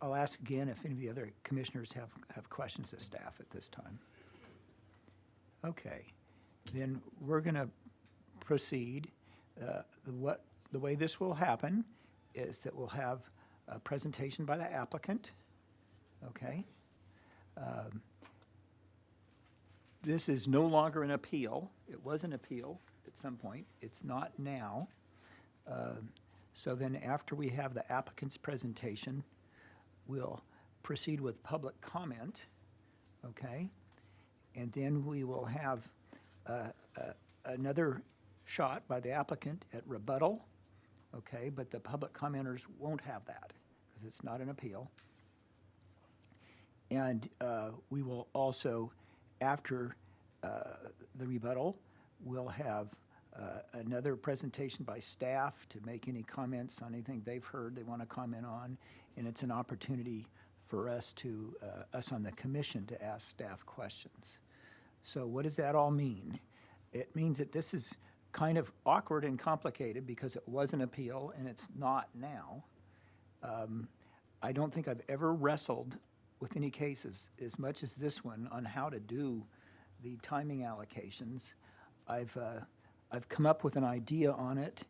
I'll ask again if any of the other commissioners have questions of staff at this time. Okay, then we're going to proceed. The way this will happen is that we'll have a presentation by the applicant, okay? This is no longer an appeal. It was an appeal at some point. It's not now. So then after we have the applicant's presentation, we'll proceed with public comment, okay? And then we will have another shot by the applicant at rebuttal, okay? But the public commenters won't have that because it's not an appeal. And we will also, after the rebuttal, we'll have another presentation by staff to make any comments on anything they've heard they want to comment on, and it's an opportunity for us on the commission to ask staff questions. So what does that all mean? It means that this is kind of awkward and complicated because it was an appeal and it's not now. I don't think I've ever wrestled with any cases as much as this one on how to do the timing allocations. I've come up with an idea on it.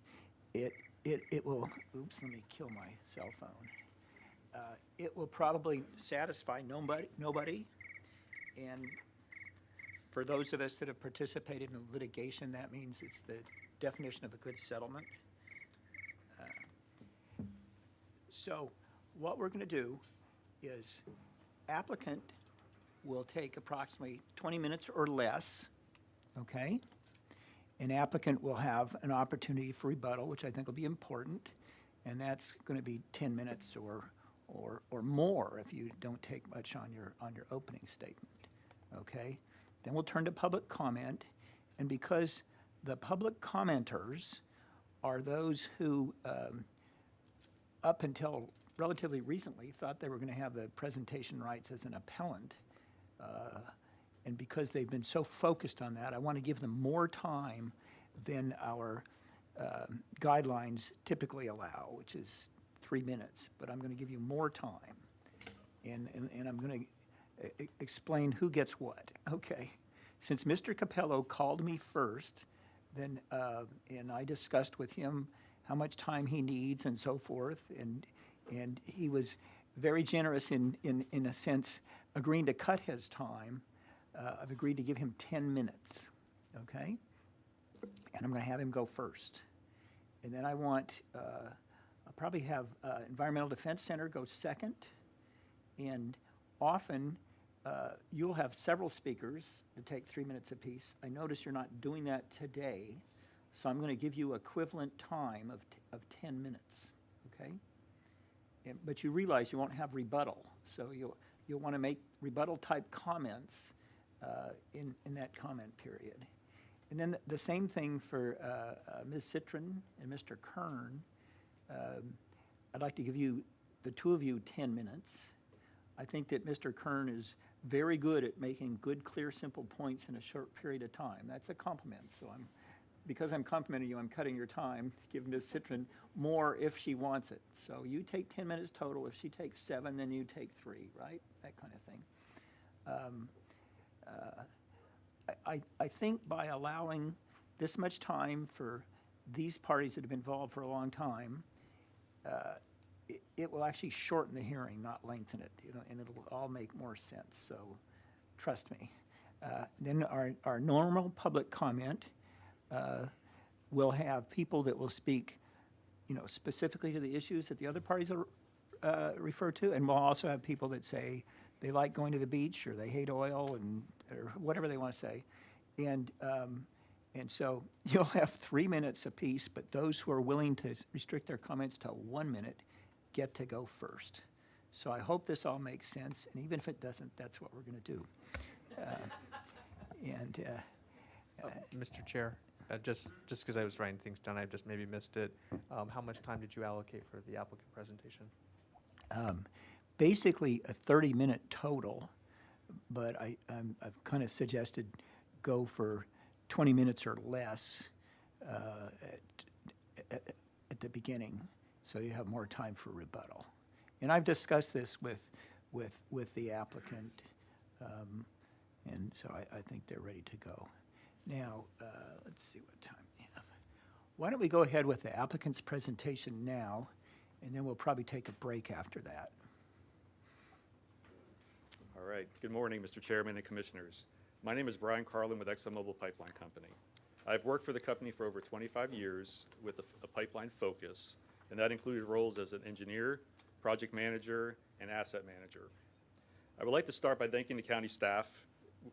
It will, oops, let me kill my cell phone. It will probably satisfy nobody. And for those of us that have participated in litigation, that means it's the definition of a good settlement. So what we're going to do is applicant will take approximately 20 minutes or less, okay? An applicant will have an opportunity for rebuttal, which I think will be important, and that's going to be 10 minutes or more if you don't take much on your opening statement, okay? Then we'll turn to public comment, and because the public commenters are those who, up until relatively recently, thought they were going to have the presentation rights as an appellant, and because they've been so focused on that, I want to give them more time than our guidelines typically allow, which is 3 minutes, but I'm going to give you more time, and I'm going to explain who gets what. Okay. Since Mr. Capello called me first, then, and I discussed with him how much time he needs and so forth, and he was very generous in a sense, agreeing to cut his time. I've agreed to give him 10 minutes, okay? And I'm going to have him go first. And then I want, I'll probably have Environmental Defense Center go second. And often, you'll have several speakers to take 3 minutes apiece. I notice you're not doing that today, so I'm going to give you equivalent time of 10 minutes, okay? But you realize you won't have rebuttal, so you'll want to make rebuttal-type comments in that comment period. And then the same thing for Ms. Citron and Mr. Kern. I'd like to give you, the two of you, 10 minutes. I think that Mr. Kern is very good at making good, clear, simple points in a short period of time. That's a compliment, so because I'm complimenting you, I'm cutting your time. Give Ms. Citron more if she wants it. So you take 10 minutes total. If she takes 7, then you take 3, right? That kind of thing. I think by allowing this much time for these parties that have been involved for a long time, it will actually shorten the hearing, not lengthen it, and it'll all make more sense. So trust me. Then our normal public comment will have people that will speak, specifically to the issues that the other parties are refer to, and we'll also have people that say they like going to the beach or they hate oil or whatever they want to say, and so you'll have 3 minutes apiece, but those who are willing to restrict their comments to 1 minute get to go first. So I hope this all makes sense, and even if it doesn't, that's what we're going to do. Mr. Chair, just because I was writing things down, I just maybe missed it. How much time did you allocate for the applicant presentation? Basically a 30-minute total, but I've kind of suggested go for 20 minutes or less at the beginning, so you have more time for rebuttal. And I've discussed this with the applicant, and so I think they're ready to go. Now, let's see what time we have. Why don't we go ahead with the applicant's presentation now, and then we'll probably take a break after that. All right. Good morning, Mr. Chairman and Commissioners. My name is Brian Carlin with ExxonMobil Pipeline Company. I've worked for the company for over 25 years with a pipeline focus, and that included roles as an engineer, project manager, and asset manager. I would like to start by thanking the county staff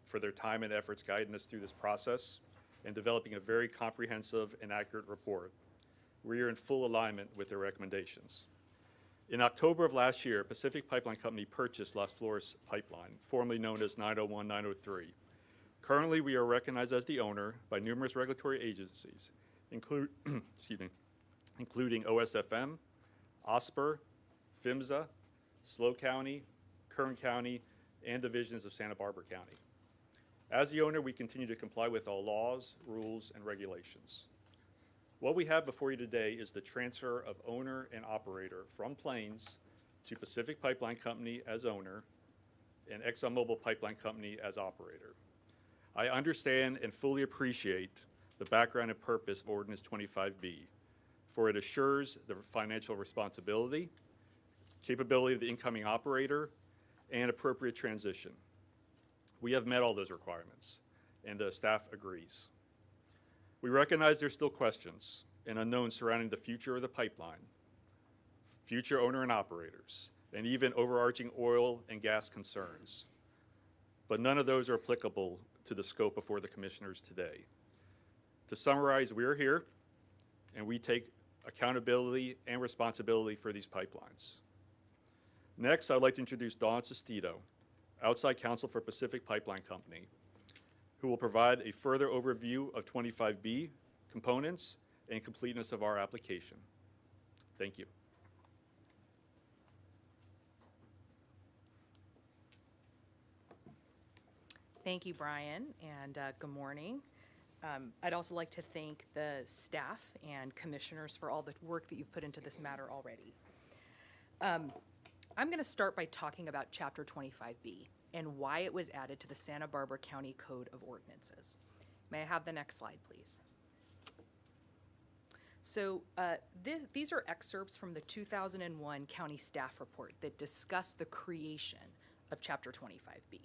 for their time and efforts guiding us through this process and developing a very comprehensive and accurate report. We are in full alignment with their recommendations. In October of last year, Pacific Pipeline Company purchased Las Flores Pipeline, formerly known as 901-903. Currently, we are recognized as the owner by numerous regulatory agencies, excuse me, including OSFM, OSPR, PHMSA, SLO County, Kern County, and divisions of Santa Barbara County. As the owner, we continue to comply with all laws, rules, and regulations. What we have before you today is the transfer of owner and operator from Plains to Pacific Pipeline Company as owner and ExxonMobil Pipeline Company as operator. I understand and fully appreciate the background and purpose of Ordinance 25B, for it assures the financial responsibility, capability of the incoming operator, and appropriate transition. We have met all those requirements, and the staff agrees. We recognize there's still questions and unknowns surrounding the future of the pipeline, future owner and operators, and even overarching oil and gas concerns. But none of those are applicable to the scope before the commissioners today. To summarize, we are here, and we take accountability and responsibility for these pipelines. Next, I'd like to introduce Dawn Sestito, outside counsel for Pacific Pipeline Company, who will provide a further overview of 25B components and completeness of our application. Thank you. Thank you, Brian, and good morning. I'd also like to thank the staff and commissioners for all the work that you've put into this matter already. I'm going to start by talking about Chapter 25B and why it was added to the Santa Barbara County Code of Ordinances. May I have the next slide, please? So these are excerpts from the 2001 county staff report that discuss the creation of Chapter 25B.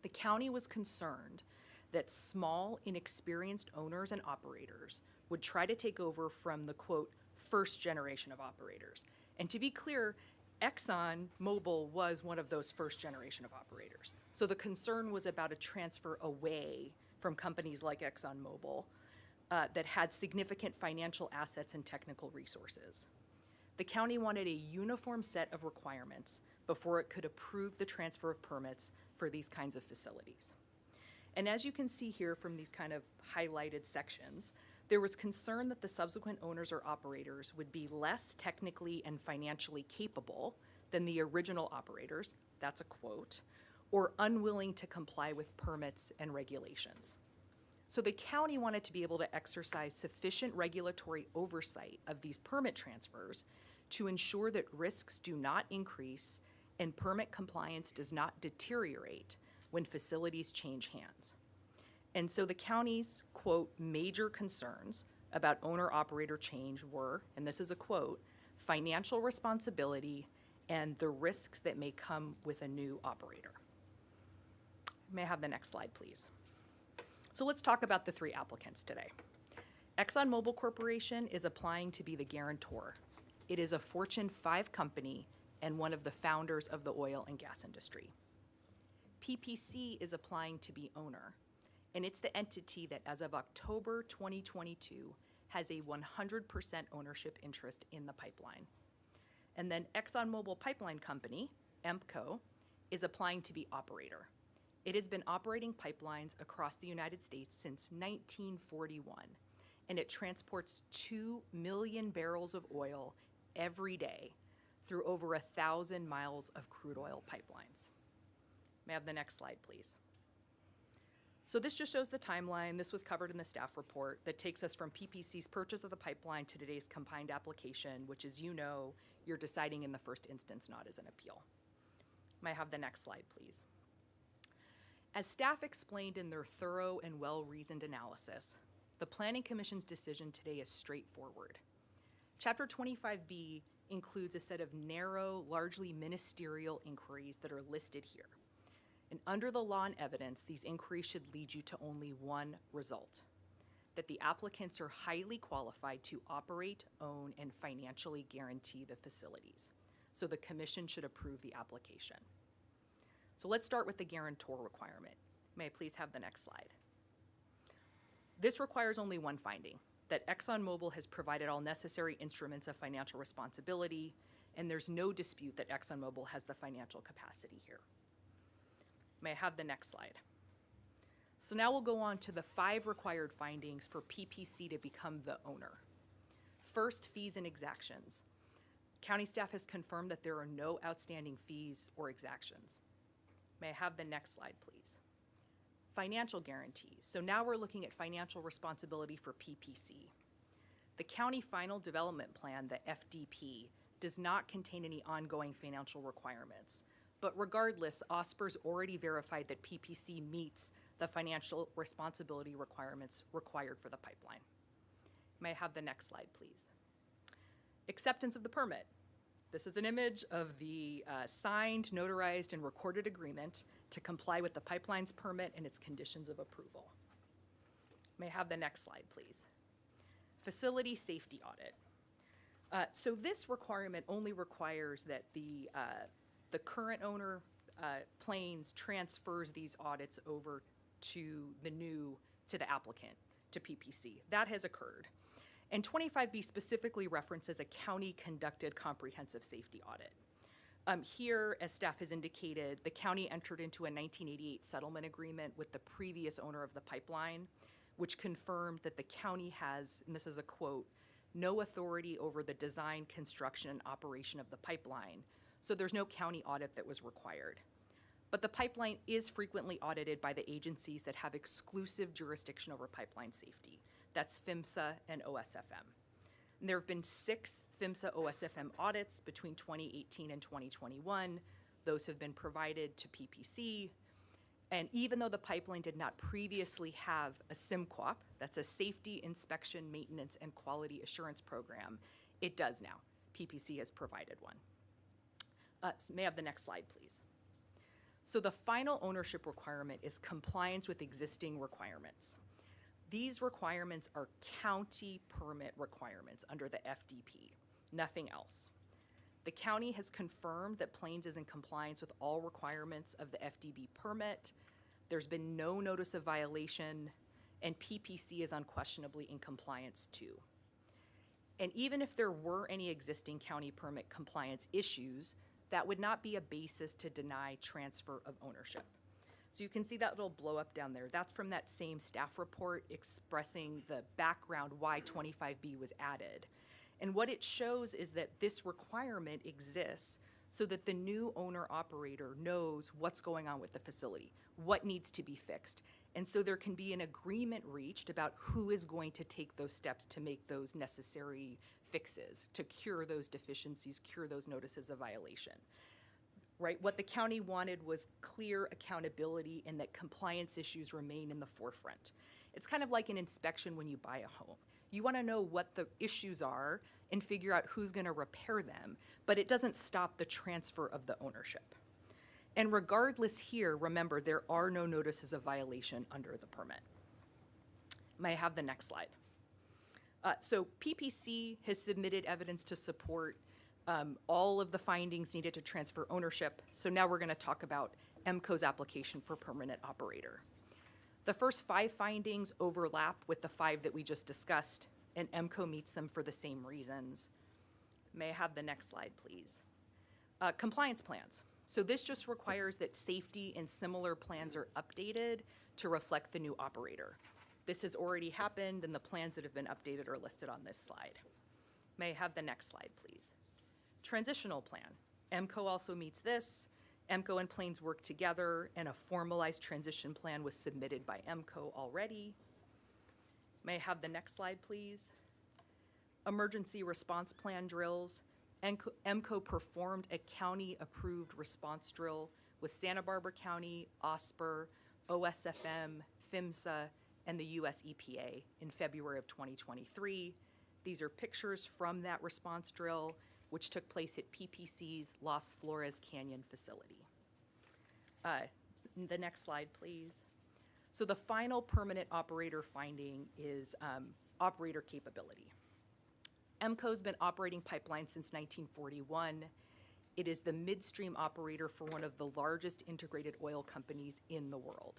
The county was concerned that small, inexperienced owners and operators would try to take over from the, quote, first generation of operators. And to be clear, ExxonMobil was one of those first generation of operators. So the concern was about a transfer away from companies like ExxonMobil that had significant financial assets and technical resources. The county wanted a uniform set of requirements before it could approve the transfer of permits for these kinds of facilities. And as you can see here from these kind of highlighted sections, there was concern that the subsequent owners or operators would be less technically and financially capable than the original operators, that's a quote, or unwilling to comply with permits and regulations. So the county wanted to be able to exercise sufficient regulatory oversight of these permit transfers to ensure that risks do not increase and permit compliance does not deteriorate when facilities change hands. And so the county's, quote, major concerns about owner-operator change were, and this is a quote, financial responsibility and the risks that may come with a new operator. May I have the next slide, please? So let's talk about the three applicants today. ExxonMobil Corporation is applying to be the guarantor. It is a Fortune 5 company and one of the founders of the oil and gas industry. PPC is applying to be owner, and it's the entity that as of October 2022 has a 100% ownership interest in the pipeline. And then ExxonMobil Pipeline Company, EMPCO, is applying to be operator. It has been operating pipelines across the United States since 1941, and it transports 2 million barrels of oil every day through over 1,000 miles of crude oil pipelines. May I have the next slide, please? So this just shows the timeline. This was covered in the staff report that takes us from PPC's purchase of the pipeline to today's combined application, which, as you know, you're deciding in the first instance, not as an appeal. May I have the next slide, please? As staff explained in their thorough and well-reasoned analysis, the Planning Commission's decision today is straightforward. Chapter 25B includes a set of narrow, largely ministerial inquiries that are listed here. And under the law and evidence, these inquiries should lead you to only one result: that the applicants are highly qualified to operate, own, and financially guarantee the facilities. So the commission should approve the application. So let's start with the guarantor requirement. May I please have the next slide? This requires only one finding: that ExxonMobil has provided all necessary instruments of financial responsibility, and there's no dispute that ExxonMobil has the financial capacity here. May I have the next slide? So now we'll go on to the 5 required findings for PPC to become the owner. First, fees and exactions. County staff has confirmed that there are no outstanding fees or exactions. May I have the next slide, please? Financial guarantees. So now we're looking at financial responsibility for PPC. The county final development plan, the FDP, does not contain any ongoing financial requirements. But regardless, OSPR's already verified that PPC meets the financial responsibility requirements required for the pipeline. May I have the next slide, please? Acceptance of the permit. This is an image of the signed, notarized, and recorded agreement to comply with the pipeline's permit and its conditions of approval. May I have the next slide, please? Facility safety audit. So this requirement only requires that the current owner, Plains, transfers these audits over to the applicant, to PPC. That has occurred. And 25B specifically references a county-conducted comprehensive safety audit. Here, as staff has indicated, the county entered into a 1988 settlement agreement with the previous owner of the pipeline, which confirmed that the county has, and this is a quote, no authority over the design, construction, and operation of the pipeline. So there's no county audit that was required. But the pipeline is frequently audited by the agencies that have exclusive jurisdiction over pipeline safety. That's PHMSA and OSFM. And there have been 6 PHMSA OSFM audits between 2018 and 2021. Those have been provided to PPC. And even though the pipeline did not previously have a SIMQUAP, that's a Safety, Inspection, Maintenance, and Quality Assurance Program, it does now. PPC has provided one. So may I have the next slide, please? So the final ownership requirement is compliance with existing requirements. These requirements are county permit requirements under the FDP, nothing else. The county has confirmed that Plains is in compliance with all requirements of the FDB permit. There's been no notice of violation, and PPC is unquestionably in compliance too. And even if there were any existing county permit compliance issues, that would not be a basis to deny transfer of ownership. So you can see that little blow up down there. That's from that same staff report expressing the background why 25B was added. And what it shows is that this requirement exists so that the new owner-operator knows what's going on with the facility, what needs to be fixed. And so there can be an agreement reached about who is going to take those steps to make those necessary fixes, to cure those deficiencies, cure those notices of violation. Right? What the county wanted was clear accountability and that compliance issues remain in the forefront. It's kind of like an inspection when you buy a home. You want to know what the issues are and figure out who's going to repair them, but it doesn't stop the transfer of the ownership. And regardless here, remember, there are no notices of violation under the permit. May I have the next slide? So PPC has submitted evidence to support all of the findings needed to transfer ownership. So now we're going to talk about EMCO's application for permanent operator. The first 5 findings overlap with the 5 that we just discussed, and EMCO meets them for the same reasons. May I have the next slide, please? Compliance plans. So this just requires that safety and similar plans are updated to reflect the new operator. This has already happened, and the plans that have been updated are listed on this slide. May I have the next slide, please? Transitional plan. EMCO also meets this. EMCO and Plains work together, and a formalized transition plan was submitted by EMCO already. May I have the next slide, please? Emergency response plan drills. EMCO performed a county-approved response drill with Santa Barbara County, OSPR, OSFM, PHMSA, and the US EPA in February of 2023. These are pictures from that response drill, which took place at PPC's Las Flores Canyon facility. The next slide, please. So the final permanent operator finding is operator capability. EMCO's been operating pipelines since 1941. It is the midstream operator for one of the largest integrated oil companies in the world.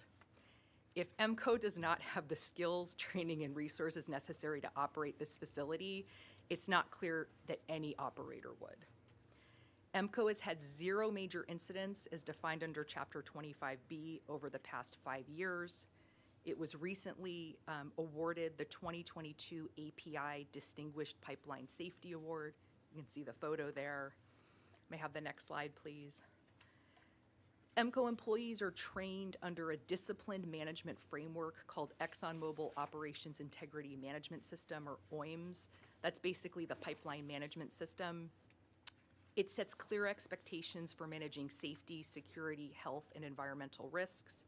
If EMCO does not have the skills, training, and resources necessary to operate this facility, it's not clear that any operator would. EMCO has had 0 major incidents as defined under Chapter 25B over the past 5 years. It was recently awarded the 2022 API Distinguished Pipeline Safety Award. You can see the photo there. May I have the next slide, please? EMCO employees are trained under a disciplined management framework called ExxonMobil Operations Integrity Management System, or OIMS. That's basically the pipeline management system. It sets clear expectations for managing safety, security, health, and environmental risks.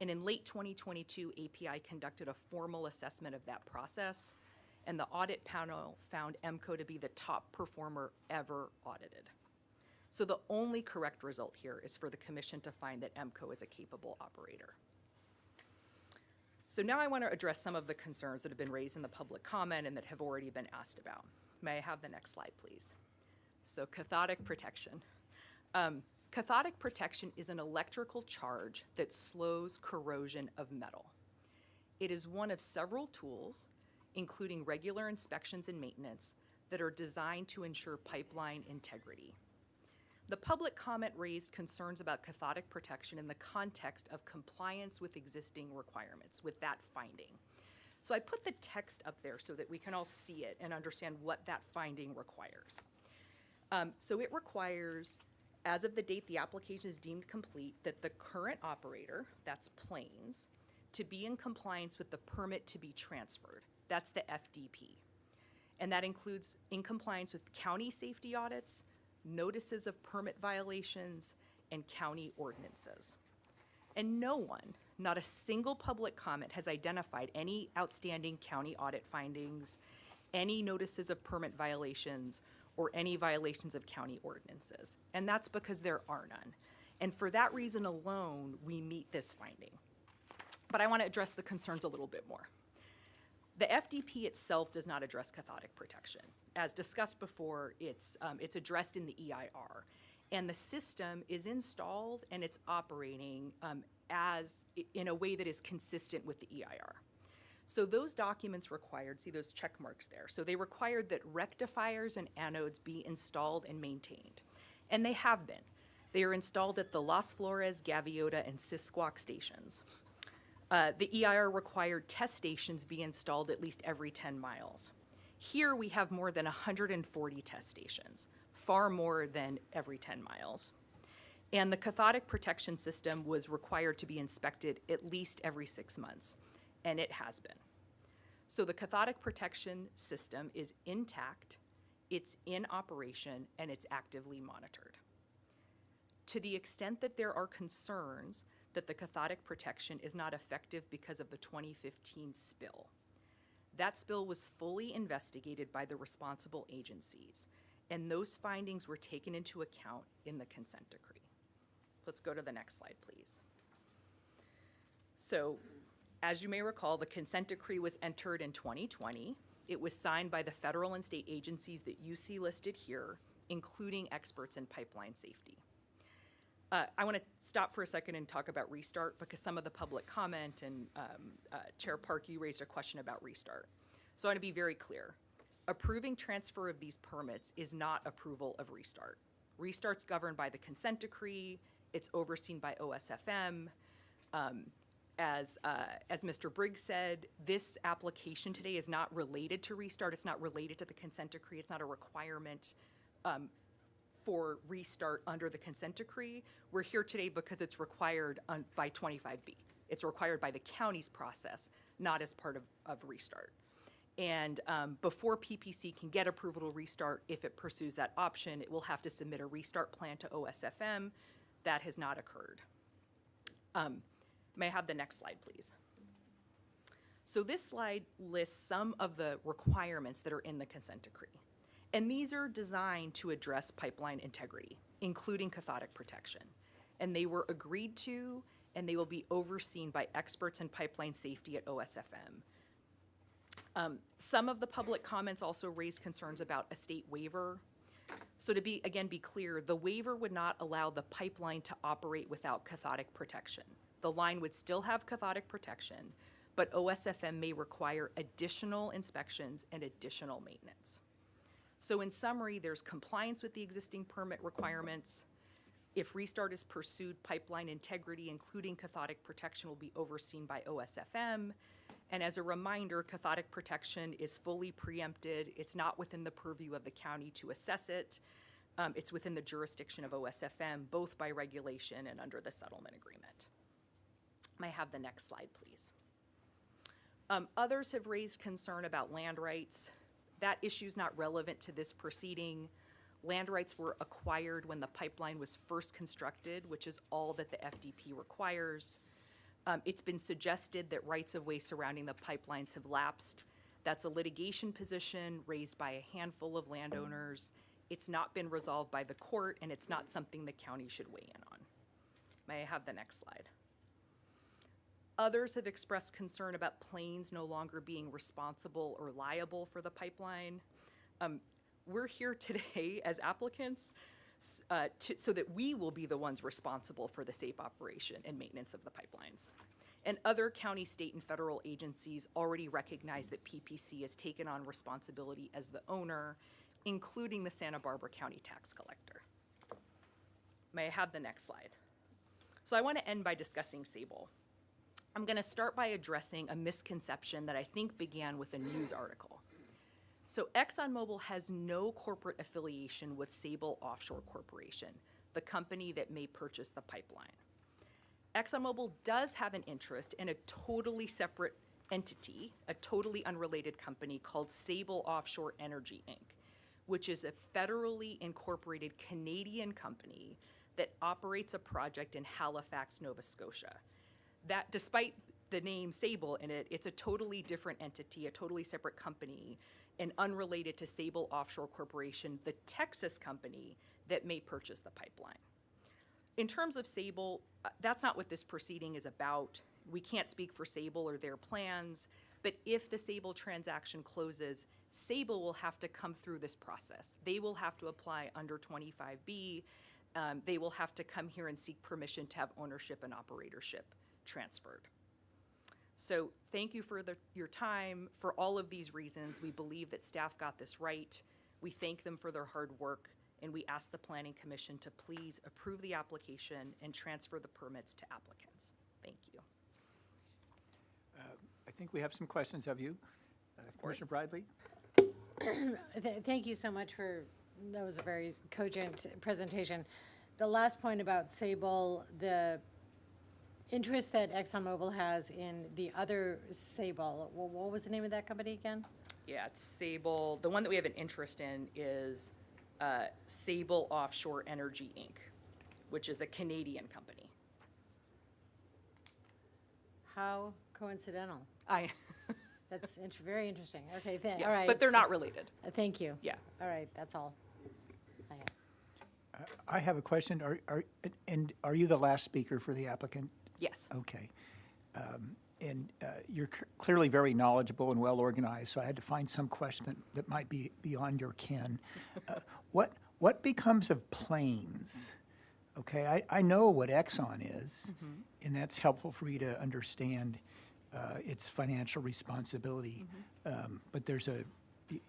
And in late 2022, API conducted a formal assessment of that process, and the audit panel found EMCO to be the top performer ever audited. So the only correct result here is for the commission to find that EMCO is a capable operator. So now I want to address some of the concerns that have been raised in the public comment and that have already been asked about. May I have the next slide, please? So cathodic protection. Cathodic protection is an electrical charge that slows corrosion of metal. It is one of several tools, including regular inspections and maintenance, that are designed to ensure pipeline integrity. The public comment raised concerns about cathodic protection in the context of compliance with existing requirements, with that finding. So I put the text up there so that we can all see it and understand what that finding requires. So it requires, as of the date the application is deemed complete, that the current operator, that's Plains, to be in compliance with the permit to be transferred. That's the FDP. And that includes in compliance with county safety audits, notices of permit violations, and county ordinances. And no one, not a single public comment, has identified any outstanding county audit findings, any notices of permit violations, or any violations of county ordinances. And that's because there are none. And for that reason alone, we meet this finding. But I want to address the concerns a little bit more. The FDP itself does not address cathodic protection. As discussed before, it's addressed in the EIR. And the system is installed and it's operating in a way that is consistent with the EIR. So those documents required, see those check marks there. So they required that rectifiers and anodes be installed and maintained. And they have been. They are installed at the Las Flores, Gaviota, and Sisquoc stations. The EIR required test stations be installed at least every 10 miles. Here we have more than 140 test stations, far more than every 10 miles. And the cathodic protection system was required to be inspected at least every 6 months, and it has been. So the cathodic protection system is intact, it's in operation, and it's actively monitored. To the extent that there are concerns that the cathodic protection is not effective because of the 2015 spill, that spill was fully investigated by the responsible agencies, and those findings were taken into account in the consent decree. Let's go to the next slide, please. So, as you may recall, the consent decree was entered in 2020. It was signed by the federal and state agencies that you see listed here, including experts in pipeline safety. I want to stop for a second and talk about restart because some of the public comment and Chair Park, you raised a question about restart. So I want to be very clear. Approving transfer of these permits is not approval of restart. Restart's governed by the consent decree. It's overseen by OSFM. As Mr. Briggs said, this application today is not related to restart. It's not related to the consent decree. It's not a requirement for restart under the consent decree. We're here today because it's required by 25B. It's required by the county's process, not as part of restart. And before PPC can get approval to restart, if it pursues that option, it will have to submit a restart plan to OSFM. That has not occurred. May I have the next slide, please? So this slide lists some of the requirements that are in the consent decree. And these are designed to address pipeline integrity, including cathodic protection. And they were agreed to, and they will be overseen by experts in pipeline safety at OSFM. Some of the public comments also raised concerns about a state waiver. So to be clear, the waiver would not allow the pipeline to operate without cathodic protection. The line would still have cathodic protection, but OSFM may require additional inspections and additional maintenance. So in summary, there's compliance with the existing permit requirements. If restart is pursued, pipeline integrity, including cathodic protection, will be overseen by OSFM. And as a reminder, cathodic protection is fully preempted. It's not within the purview of the county to assess it. It's within the jurisdiction of OSFM, both by regulation and under the settlement agreement. May I have the next slide, please? Others have raised concern about land rights. That issue is not relevant to this proceeding. Land rights were acquired when the pipeline was first constructed, which is all that the FDP requires. It's been suggested that rights-of-way surrounding the pipelines have lapsed. That's a litigation position raised by a handful of landowners. It's not been resolved by the court, and it's not something the county should weigh in on. May I have the next slide? Others have expressed concern about Plains no longer being responsible or liable for the pipeline. We're here today as applicants so that we will be the ones responsible for the safe operation and maintenance of the pipelines. And other county, state, and federal agencies already recognize that PPC has taken on responsibility as the owner, including the Santa Barbara County tax collector. May I have the next slide? So I want to end by discussing Sable. I'm going to start by addressing a misconception that I think began with a news article. So ExxonMobil has no corporate affiliation with Sable Offshore Corporation, the company that may purchase the pipeline. ExxonMobil does have an interest in a totally separate entity, a totally unrelated company called Sable Offshore Energy, Inc., which is a federally incorporated Canadian company that operates a project in Halifax, Nova Scotia. That, despite the name Sable in it, it's a totally different entity, a totally separate company, and unrelated to Sable Offshore Corporation, the Texas company that may purchase the pipeline. In terms of Sable, that's not what this proceeding is about. We can't speak for Sable or their plans, but if the Sable transaction closes, Sable will have to come through this process. They will have to apply under 25B. They will have to come here and seek permission to have ownership and operatorship transferred. So thank you for your time. For all of these reasons, we believe that staff got this right. We thank them for their hard work, and we ask the Planning Commission to please approve the application and transfer the permits to applicants. Thank you. I think we have some questions of you. Commissioner Bradley? Thank you so much that was a very cogent presentation. The last point about Sable, the interest that ExxonMobil has in the other Sable, what was the name of that company again? Yeah, it's Sable. The one that we have an interest in is Sable Offshore Energy, Inc., which is a Canadian company. How coincidental. That's very interesting. Okay, Yeah, all right. but they're not related. Thank you. Yeah. All right, that's all I have. I have a question. Are you the last speaker for the applicant? Yes. Okay. You're clearly very knowledgeable and well-organized, so I had to find some question that might be beyond your ken. What becomes of Plains? Okay, I know what Exxon is, and that's helpful for me to understand its financial responsibility. But there's a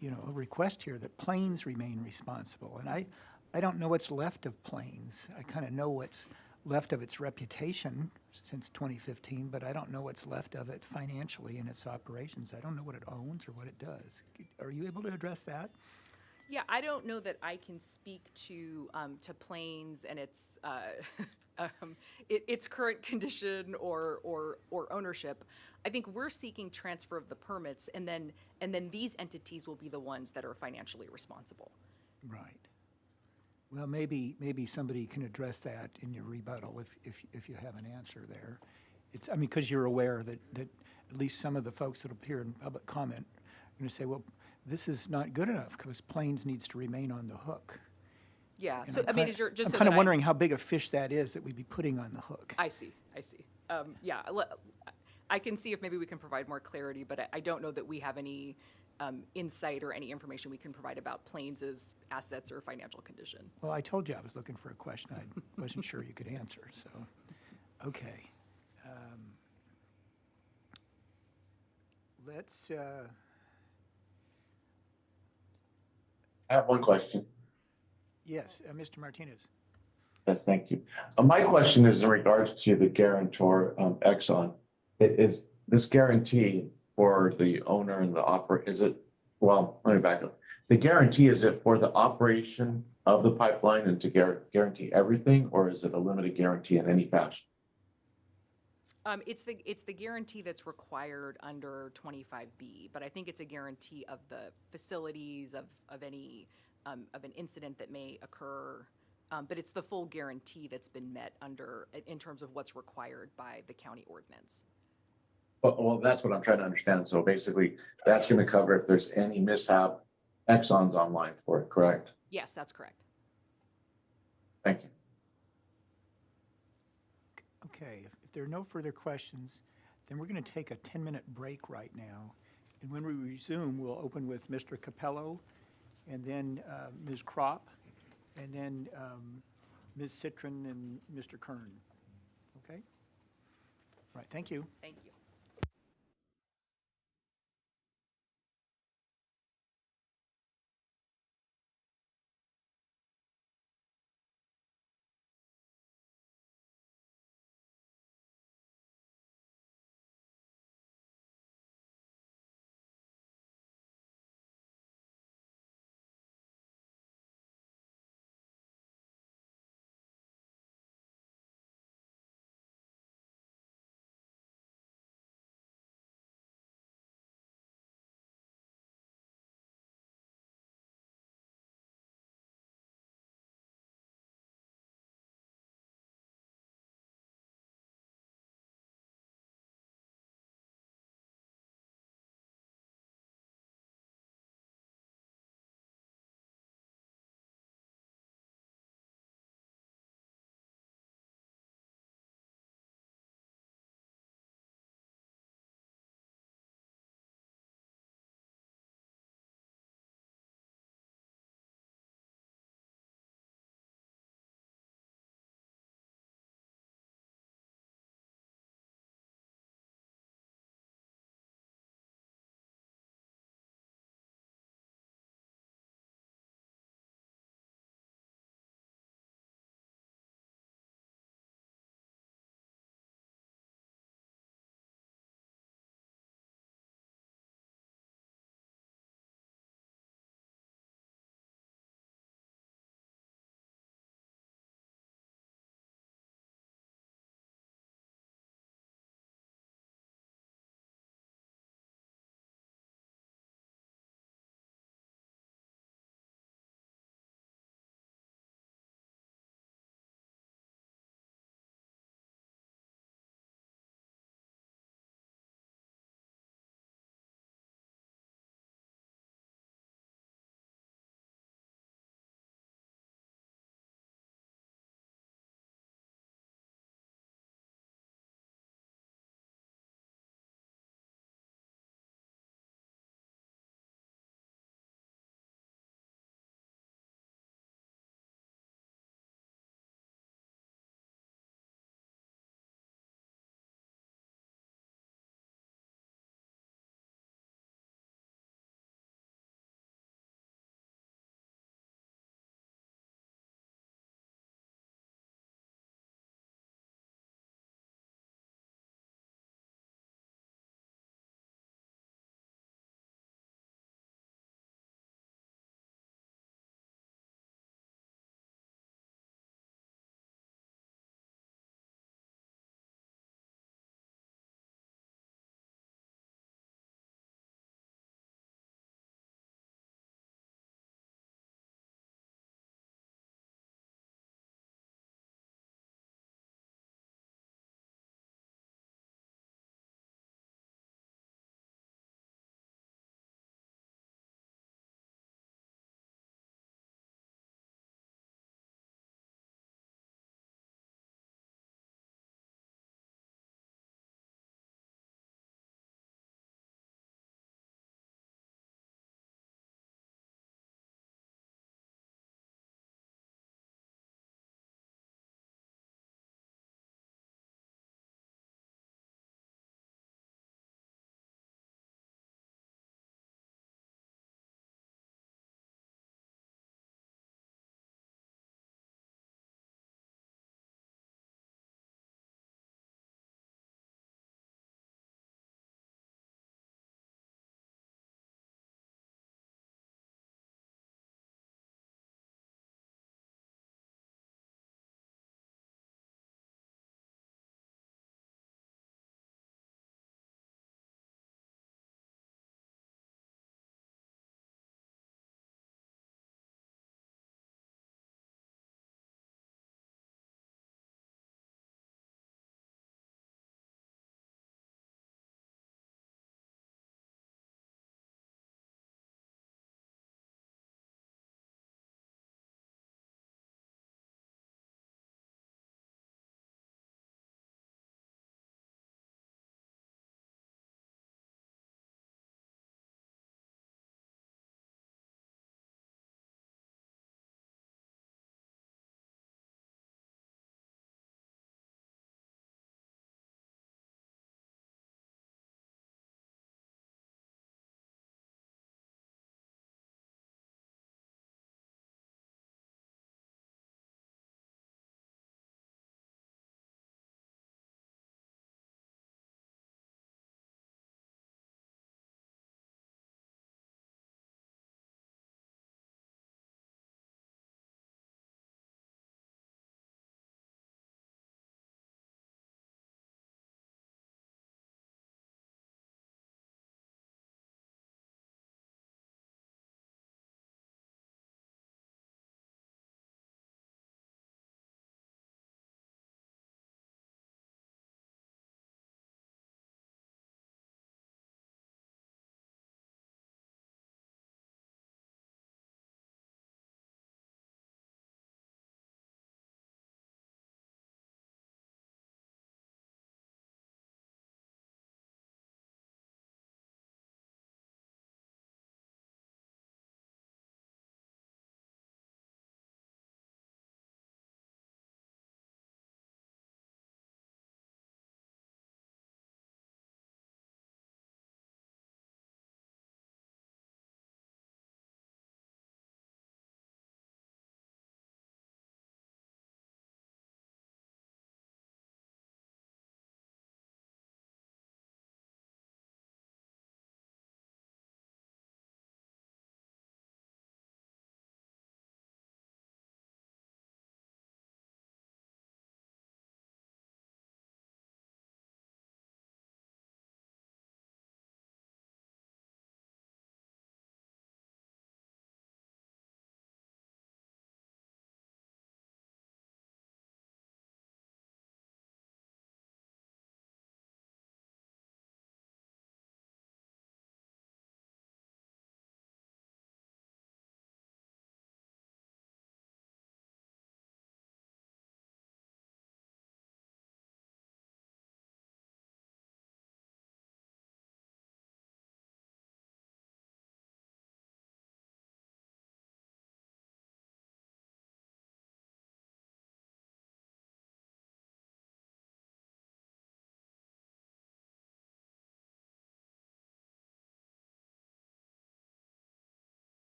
request here that Plains remain responsible, and I don't know what's left of Plains. I kind of know what's left of its reputation since 2015, but I don't know what's left of it financially in its operations. I don't know what it owns or what it does. Are you able to address that? Yeah, I don't know that I can speak to Plains and its current condition or ownership. I think we're seeking transfer of the permits, and then these entities will be the ones that are financially responsible. Right. Well, maybe somebody can address that in your rebuttal if you have an answer there. Because you're aware that at least some of the folks that appear in public comment are going to say, well, this is not good enough because Plains needs to remain on the hook. Yeah. And So I'm is your just I'm so kind of that wondering how big a fish that is that we'd be putting on the hook. I see. Yeah. I can see if maybe we can provide more clarity, but I don't know that we have any insight or any information we can provide about Plains's assets or financial condition. Well, I told you I was looking for a question I wasn't sure you could answer, so, okay. Let's, I have one question. yes, Mr. Martinez. Yes, thank you. My question is in regards to the guarantor, Exxon. Is this guarantee for the owner and the is it, well, let me back up. The guarantee, is it for the operation of the pipeline and to guarantee everything, or is it a limited guarantee in any fashion? It's the guarantee that's required under 25B, but I think it's a guarantee of the facilities, of any, of an incident that may occur. But it's the full guarantee that's been met in terms of what's required by the county ordinance. Well, that's what I'm trying to understand. So basically, that's gonna cover if there's any mishap, Exxon's online for it, correct? Yes, that's correct. Thank you. Okay, if there are no further questions, then we're going to take a 10-minute break right now. And when we resume, we'll open with Mr. Capello, and then Ms. Kropp, and then Ms. Citron and Mr. Kern. Okay? All right, thank you. Thank you.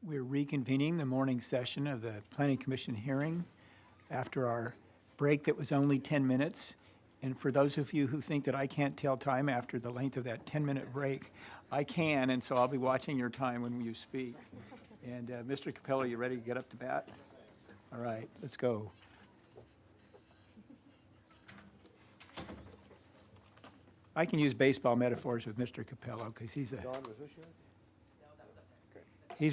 We're reconvening the morning session of the Planning Commission hearing after our break that was only 10 minutes. And for those of you who think that I can't tell time after the length of that 10-minute break, I can, and so I'll be watching your time when you speak. And Mr. Capello, you ready to get up to bat? All right, let's go. I can use baseball metaphors with Mr. Capello because he's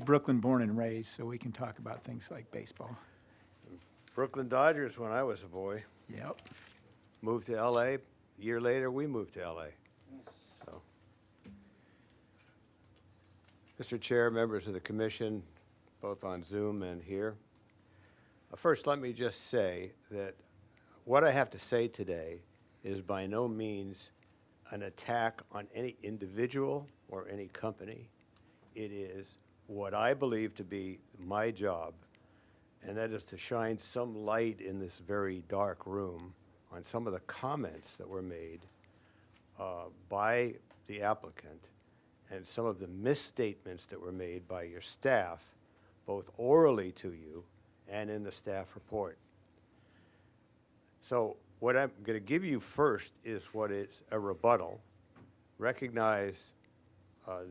Brooklyn born and raised, so we can talk about things like baseball. Brooklyn Dodgers when I was a boy. Yep. Moved to LA. A year later, we moved to LA. So, Mr. Chair, members of the commission, both on Zoom and here. First, let me just say that what I have to say today is by no means an attack on any individual or any company. It is what I believe to be my job, and that is to shine some light in this very dark room on some of the comments that were made by the applicant and some of the misstatements that were made by your staff, both orally to you and in the staff report. So what I'm going to give you first is what is a rebuttal. Recognize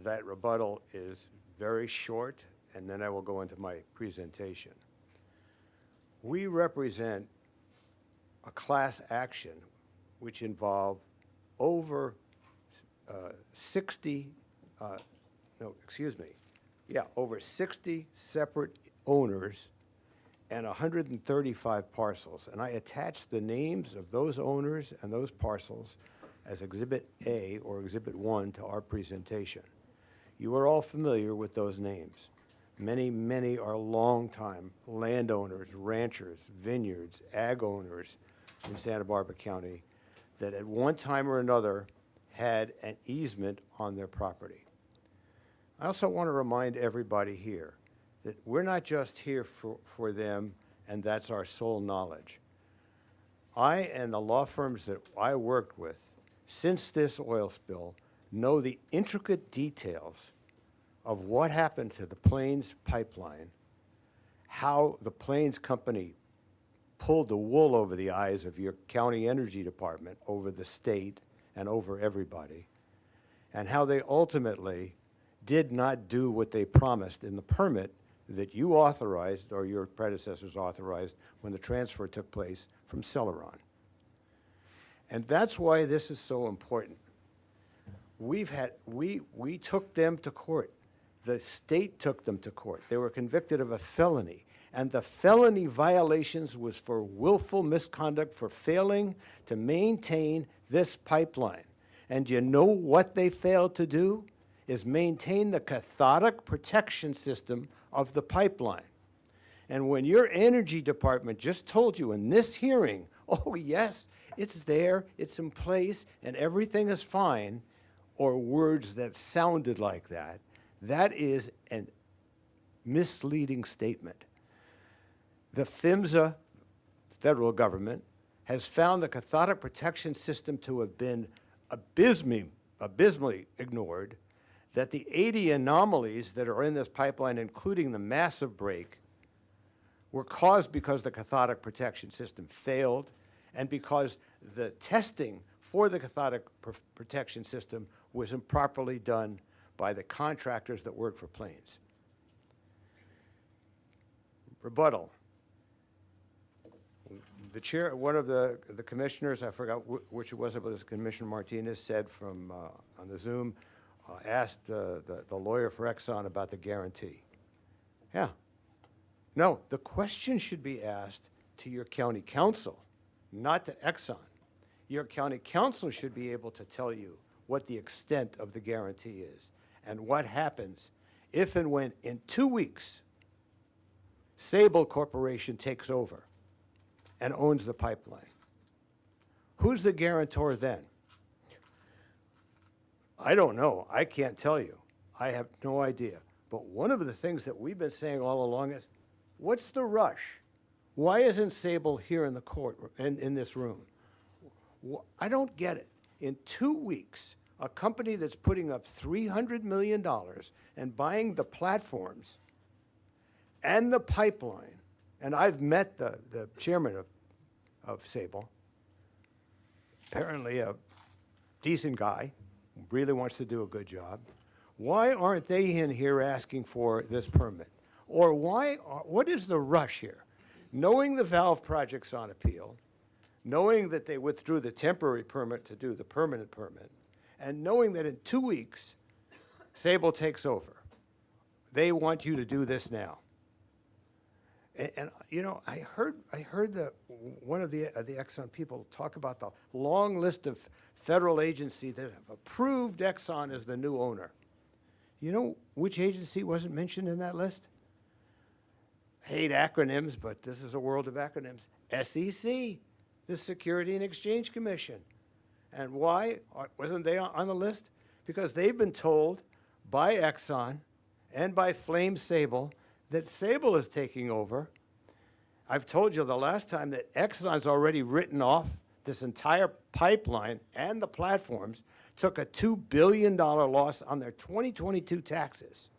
that rebuttal is very short, and then I will go into my presentation. We represent a class action which involved over 60 separate owners and 135 parcels. And I attached the names of those owners and those parcels as Exhibit A or Exhibit 1 to our presentation. You are all familiar with those names. Many, many are longtime landowners, ranchers, vineyards, ag owners in Santa Barbara County that at one time or another had an easement on their property. I also want to remind everybody here that we're not just here for them and that's our sole knowledge. I and the law firms that I worked with since this oil spill know the intricate details of what happened to the Plains pipeline, how the Plains company pulled the wool over the eyes of your county energy department, over the state, and over everybody, and how they ultimately did not do what they promised in the permit that you authorized or your predecessors authorized when the transfer took place from Celeron. And that's why this is so important. We took them to court. The state took them to court. They were convicted of a felony. And the felony violations was for willful misconduct for failing to maintain this pipeline. And you know what they failed to do? Is maintain the cathodic protection system of the pipeline. And when your energy department just told you in this hearing, oh yes, it's there, it's in place, and everything is fine, or words that sounded like that, that is a misleading statement. The PHMSA, federal government, has found the cathodic protection system to have been abysmally ignored, that the 80 anomalies that are in this pipeline, including the massive break, were caused because the cathodic protection system failed and because the testing for the cathodic protection system was improperly done by the contractors that work for Plains. Rebuttal. The chair, one of the commissioners, I forgot which it was, but it was Commissioner Martinez, said from on the Zoom, asked the lawyer for Exxon about the guarantee. Yeah. No, the question should be asked to your county council, not to Exxon. Your county council should be able to tell you what the extent of the guarantee is and what happens if and when in 2 weeks Sable Corporation takes over and owns the pipeline. Who's the guarantor then? I don't know. I can't tell you. I have no idea. But one of the things that we've been saying all along is, what's the rush? Why isn't Sable here in the court, in this room? I don't get it. In 2 weeks, a company that's putting up $300 million and buying the platforms and the pipeline, and I've met the chairman of Sable, apparently a decent guy, really wants to do a good job. Why aren't they in here asking for this permit? Or what is the rush here? Knowing the valve project's on appeal, knowing that they withdrew the temporary permit to do the permanent permit, and knowing that in 2 weeks, Sable takes over. They want you to do this now. And you know, I heard one of the Exxon people talk about the long list of federal agencies that have approved Exxon as the new owner. You know which agency wasn't mentioned in that list? I hate acronyms, but this is a world of acronyms. SEC, the Security and Exchange Commission. And why wasn't they on the list? Because they've been told by Exxon and by Flame Sable that Sable is taking over. I've told you the last time that Exxon's already written off this entire pipeline and the platforms, took a $2 billion loss on their 2022 taxes.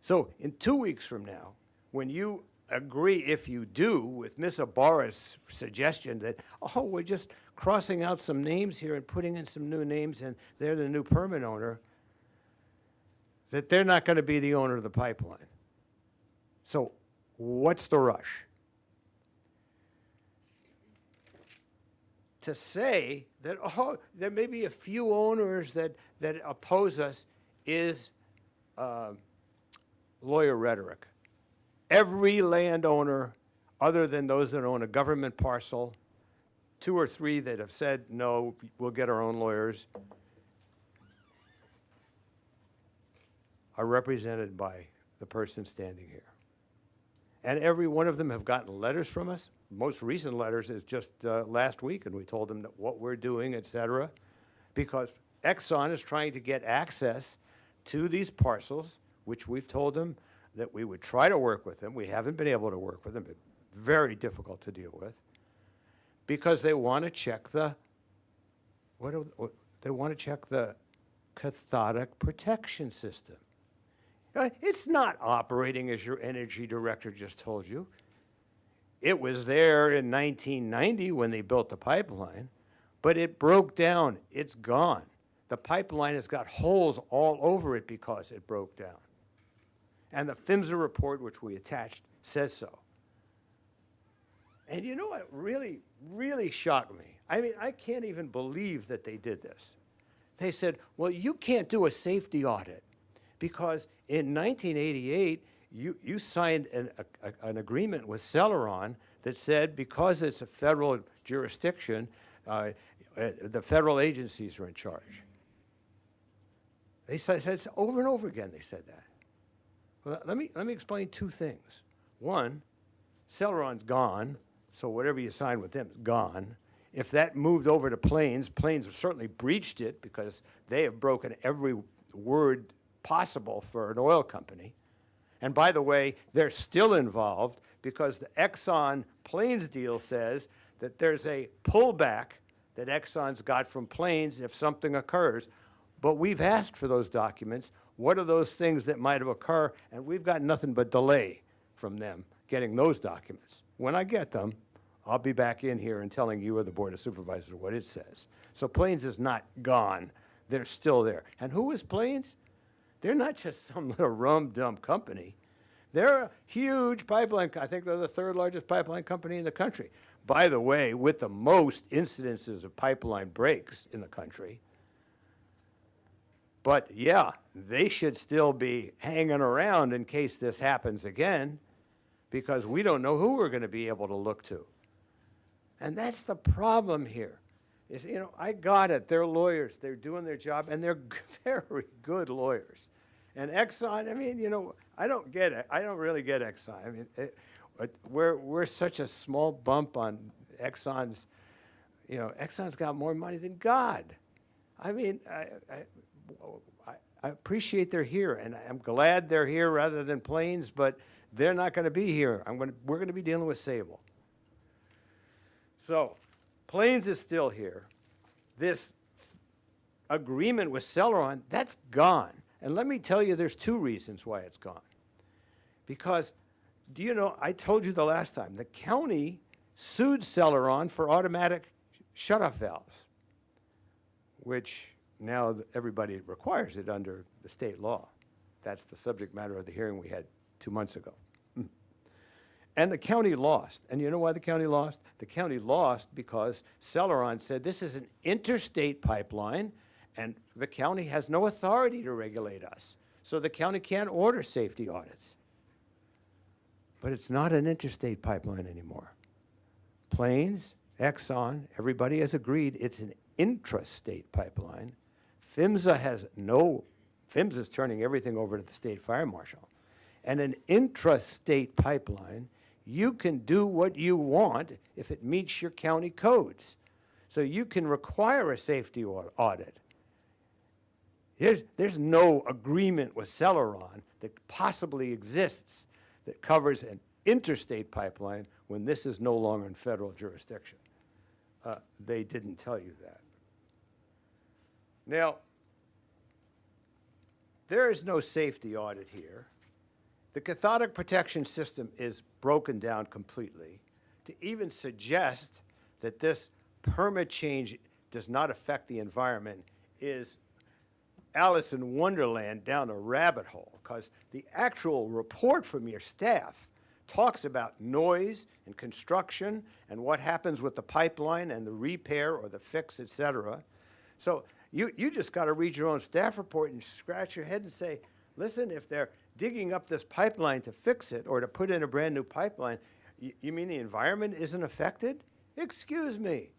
So in 2 weeks from now, when you agree, if you do, with Ms. Ibarra's suggestion that, oh, we're just crossing out some names here and putting in some new names and they're the new permit owner, that they're not going to be the owner of the pipeline. So what's the rush? To say that, oh, there may be a few owners that oppose us is lawyer rhetoric. Every landowner, other than those that own a government parcel, 2 or 3 that have said, no, we'll get our own lawyers, are represented by the person standing here. And every one of them have gotten letters from us. Most recent letters is just last week, and we told them that what we're doing, et cetera, because Exxon is trying to get access to these parcels, which we've told them that we would try to work with them. We haven't been able to work with them, but very difficult to deal with, because they want to check the, they want to check the cathodic protection system. It's not operating as your energy director just told you. It was there in 1990 when they built the pipeline, but it broke down. It's gone. The pipeline has got holes all over it because it broke down. And the PHMSA report, which we attached, says so. And you know what really, really shocked me? I mean, I can't even believe that they did this. They said, well, you can't do a safety audit because in 1988, you signed an agreement with Celeron that said because it's a federal jurisdiction, the federal agencies are in charge. They said over and over again, they said that. Well, let me explain 2 things. One, Celeron's gone, so whatever you sign with them is gone. If that moved over to Plains, Plains have certainly breached it because they have broken every word possible for an oil company. And by the way, they're still involved because the Exxon Plains deal says that there's a pullback that Exxon's got from Plains if something occurs. But we've asked for those documents. What are those things that might have occurred? And we've got nothing but delay from them getting those documents. When I get them, I'll be back in here and telling you or the Board of Supervisors what it says. So Plains is not gone. They're still there. And who is Plains? They're not just some little rum-dump company. They're a huge pipeline. I think they're the 3rd largest pipeline company in the country. By the way, with the most incidences of pipeline breaks in the country. But yeah, they should still be hanging around in case this happens again, because we don't know who we're going to be able to look to. And that's the problem here. Is, you know, I got it. They're lawyers. They're doing their job, and they're very good lawyers. And Exxon, I mean, you know, I don't get it. I don't really get Exxon. I mean, we're such a small bump on Exxon's, you know, Exxon's got more money than God. I mean, I appreciate they're here, and I'm glad they're here rather than Plains, but they're not going to be here. We're going to be dealing with Sable. So Plains is still here. This agreement with Celeron, that's gone. And let me tell you, there's 2 reasons why it's gone. Because, do you know, I told you the last time, the county sued Celeron for automatic shut-off valves, which now everybody requires it under the state law. That's the subject matter of the hearing we had 2 months ago. And the county lost. And you know why the county lost? The county lost because Celeron said this is an interstate pipeline and the county has no authority to regulate us. So the county can't order safety audits. But it's not an interstate pipeline anymore. Plains, Exxon, everybody has agreed it's an intrastate pipeline. PHMSA's turning everything over to the state fire marshal. And an intrastate pipeline, you can do what you want if it meets your county codes. So you can require a safety audit. There's no agreement with Celeron that possibly exists that covers an interstate pipeline when this is no longer in federal jurisdiction. They didn't tell you that. Now, there is no safety audit here. The cathodic protection system is broken down completely. To even suggest that this permit change does not affect the environment is Alice in Wonderland down a rabbit hole, because the actual report from your staff talks about noise and construction and what happens with the pipeline and the repair or the fix, et cetera. So you just got to read your own staff report and scratch your head and say, listen, if they're digging up this pipeline to fix it or to put in a brand new pipeline, you mean the environment isn't affected? Excuse me.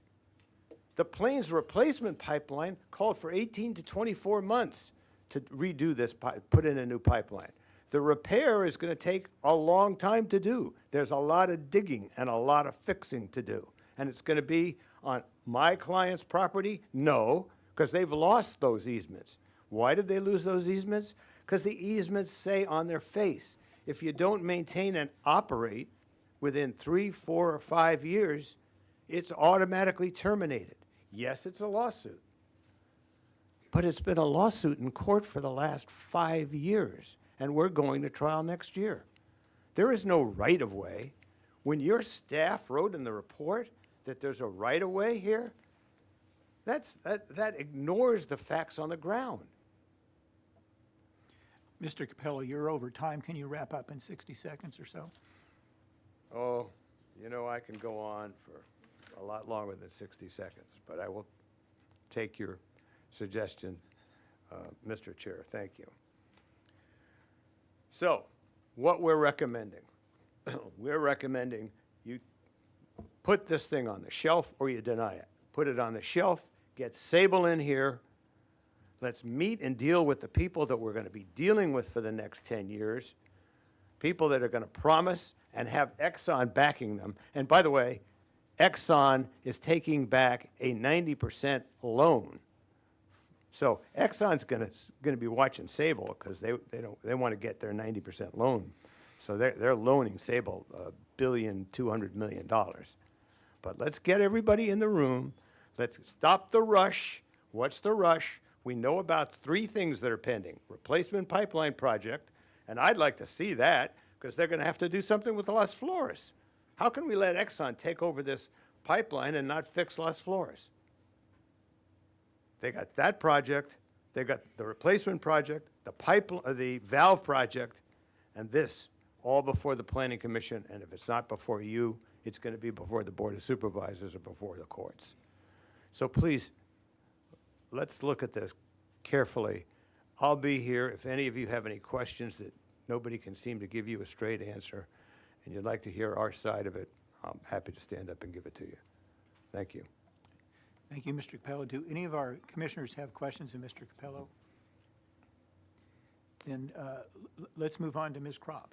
The Plains replacement pipeline called for 18 to 24 months to redo this, put in a new pipeline. The repair is going to take a long time to do. There's a lot of digging and a lot of fixing to do. And it's going to be on my client's property? No, because they've lost those easements. Why did they lose those easements? Because the easements say on their face, if you don't maintain and operate within 3, 4, or 5 years, it's automatically terminated. Yes, it's a lawsuit. But it's been a lawsuit in court for the last 5 years, and we're going to trial next year. There is no right-of-way. When your staff wrote in the report that there's a right-of-way here, that ignores the facts on the ground. Mr. Capello, you're over time. Can you wrap up in 60 seconds or so? Oh, you know, I can go on for a lot longer than 60 seconds, but I will take your suggestion, Mr. Chair. Thank you. So, what we're recommending, we're recommending you put this thing on the shelf or you deny it. Put it on the shelf, get Sable in here. Let's meet and deal with the people that we're going to be dealing with for the next 10 years, people that are going to promise and have Exxon backing them. And by the way, Exxon is taking back a 90% loan. So Exxon's going to be watching Sable because they want to get their 90% loan. So they're loaning Sable $1.2 billion. But let's get everybody in the room. Let's stop the rush. What's the rush? We know about 3 things that are pending. Replacement pipeline project, and I'd like to see that because they're going to have to do something with Las Flores. How can we let Exxon take over this pipeline and not fix Las Flores? They got that project, they got the replacement project, the valve project, and this, all before the Planning Commission, and if it's not before you, it's going to be before the Board of Supervisors or before the courts. So please, let's look at this carefully. I'll be here if any of you have any questions that nobody can seem to give you a straight answer, and you'd like to hear our side of it, I'm happy to stand up and give it to you. Thank you. Thank you, Mr. Capello. Do any of our commissioners have questions of Mr. Capello? Then let's move on to Ms. Kropp.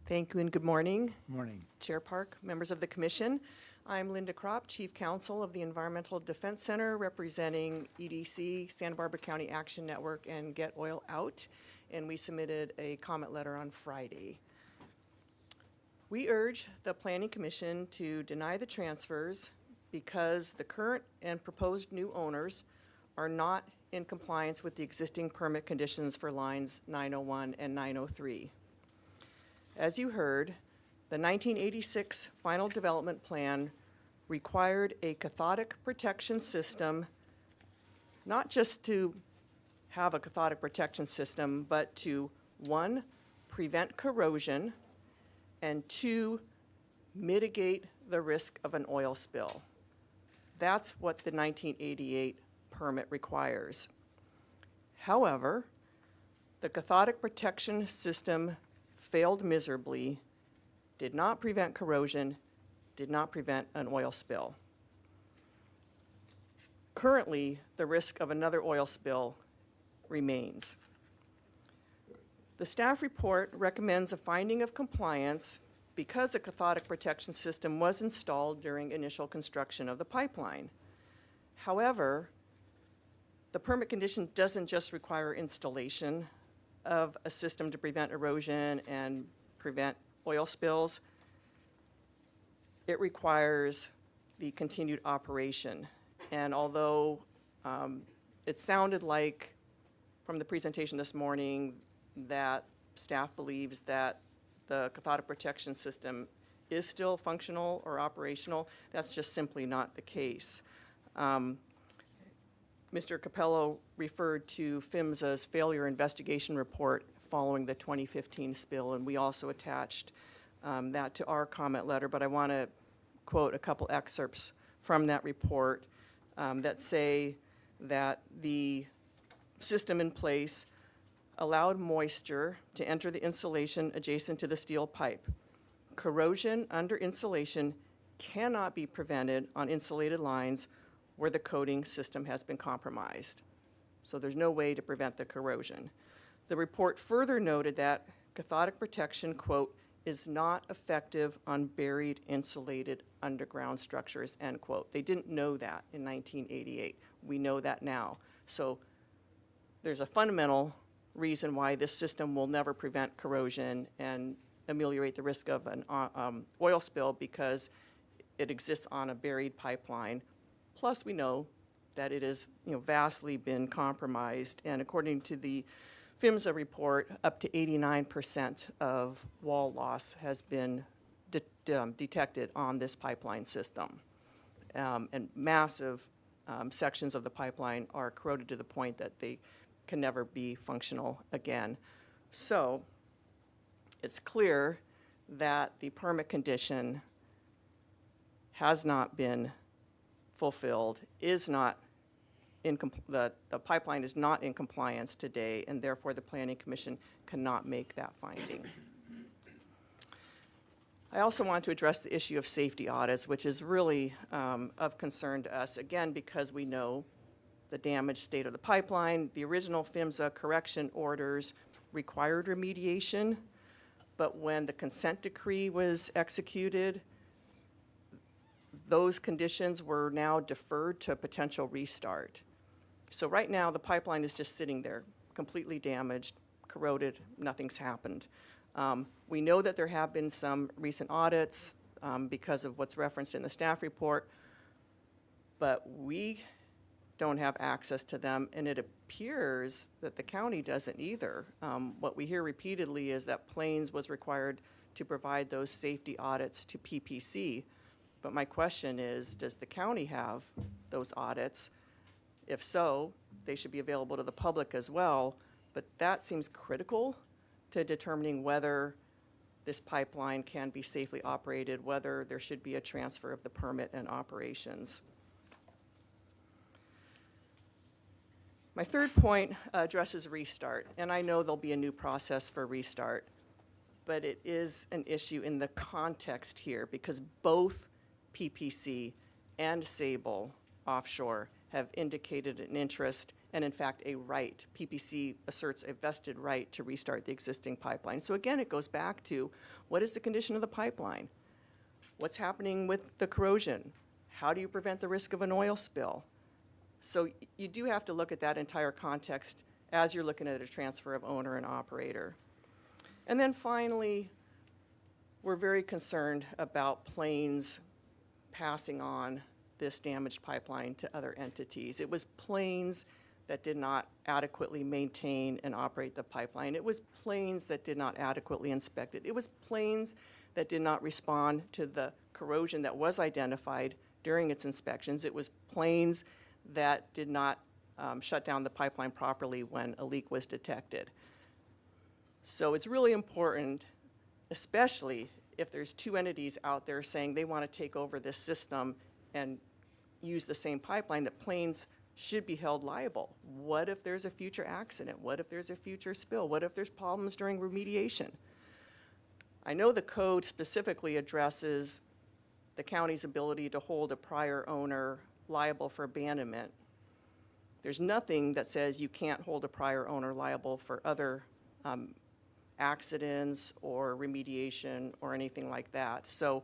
Thank you and good morning. Morning. Chair Park, members of the commission. I'm Linda Kropp, Chief Counsel of the Environmental Defense Center, representing EDC, Santa Barbara County Action Network, and Get Oil Out, and we submitted a comment letter on Friday. We urge the Planning Commission to deny the transfers because the current and proposed new owners are not in compliance with the existing permit conditions for lines 901 and 903. As you heard, the 1986 final development plan required a cathodic protection system, not just to have a cathodic protection system, but to, 1, prevent corrosion, and 2, mitigate the risk of an oil spill. That's what the 1988 permit requires. However, the cathodic protection system failed miserably, did not prevent corrosion, did not prevent an oil spill. Currently, the risk of another oil spill remains. The staff report recommends a finding of compliance because a cathodic protection system was installed during initial construction of the pipeline. However, the permit condition doesn't just require installation of a system to prevent erosion and prevent oil spills. It requires the continued operation. And although it sounded like from the presentation this morning that staff believes that the cathodic protection system is still functional or operational, that's just simply not the case. Mr. Capello referred to PHMSA's failure investigation report following the 2015 spill, and we also attached that to our comment letter, but I want to quote a couple excerpts from that report that say that the system in place allowed moisture to enter the insulation adjacent to the steel pipe. Corrosion under insulation cannot be prevented on insulated lines where the coating system has been compromised. So there's no way to prevent the corrosion. The report further noted that cathodic protection, quote, is not effective on buried insulated underground structures, end quote. They didn't know that in 1988. We know that now. So there's a fundamental reason why this system will never prevent corrosion and ameliorate the risk of an oil spill, because it exists on a buried pipeline. Plus, we know that it has vastly been compromised, and according to the PHMSA report, up to 89% of wall loss has been detected on this pipeline system. And massive sections of the pipeline are corroded to the point that they can never be functional again. So it's clear that the permit condition has not been fulfilled, is not the pipeline is not in compliance today, and therefore the Planning Commission cannot make that finding. I also want to address the issue of safety audits, which is really of concern to us, again, because we know the damaged state of the pipeline. The original PHMSA correction orders required remediation, but when the consent decree was executed, those conditions were now deferred to a potential restart. So right now, the pipeline is just sitting there, completely damaged, corroded, nothing's happened. We know that there have been some recent audits because of what's referenced in the staff report, but we don't have access to them, and it appears that the county doesn't either. What we hear repeatedly is that Plains was required to provide those safety audits to PPC. But my question is, does the county have those audits? If so, they should be available to the public as well. But that seems critical to determining whether this pipeline can be safely operated, whether there should be a transfer of the permit and operations. My third point addresses restart, and I know there'll be a new process for restart, but it is an issue in the context here because both PPC and Sable Offshore have indicated an interest and in fact a right. PPC asserts a vested right to restart the existing pipeline. So again, it goes back to what is the condition of the pipeline? What's happening with the corrosion? How do you prevent the risk of an oil spill? So you do have to look at that entire context as you're looking at a transfer of owner and operator. And then finally, we're very concerned about Plains passing on this damaged pipeline to other entities. It was Plains that did not adequately maintain and operate the pipeline. It was Plains that did not adequately inspect it. It was Plains that did not respond to the corrosion that was identified during its inspections. It was Plains that did not shut down the pipeline properly when a leak was detected. So it's really important, especially if there's two entities out there saying they want to take over this system and use the same pipeline, that Plains should be held liable. What if there's a future accident? What if there's a future spill? What if there's problems during remediation? I know the code specifically addresses the county's ability to hold a prior owner liable for abandonment. There's nothing that says you can't hold a prior owner liable for other accidents or remediation or anything like that. So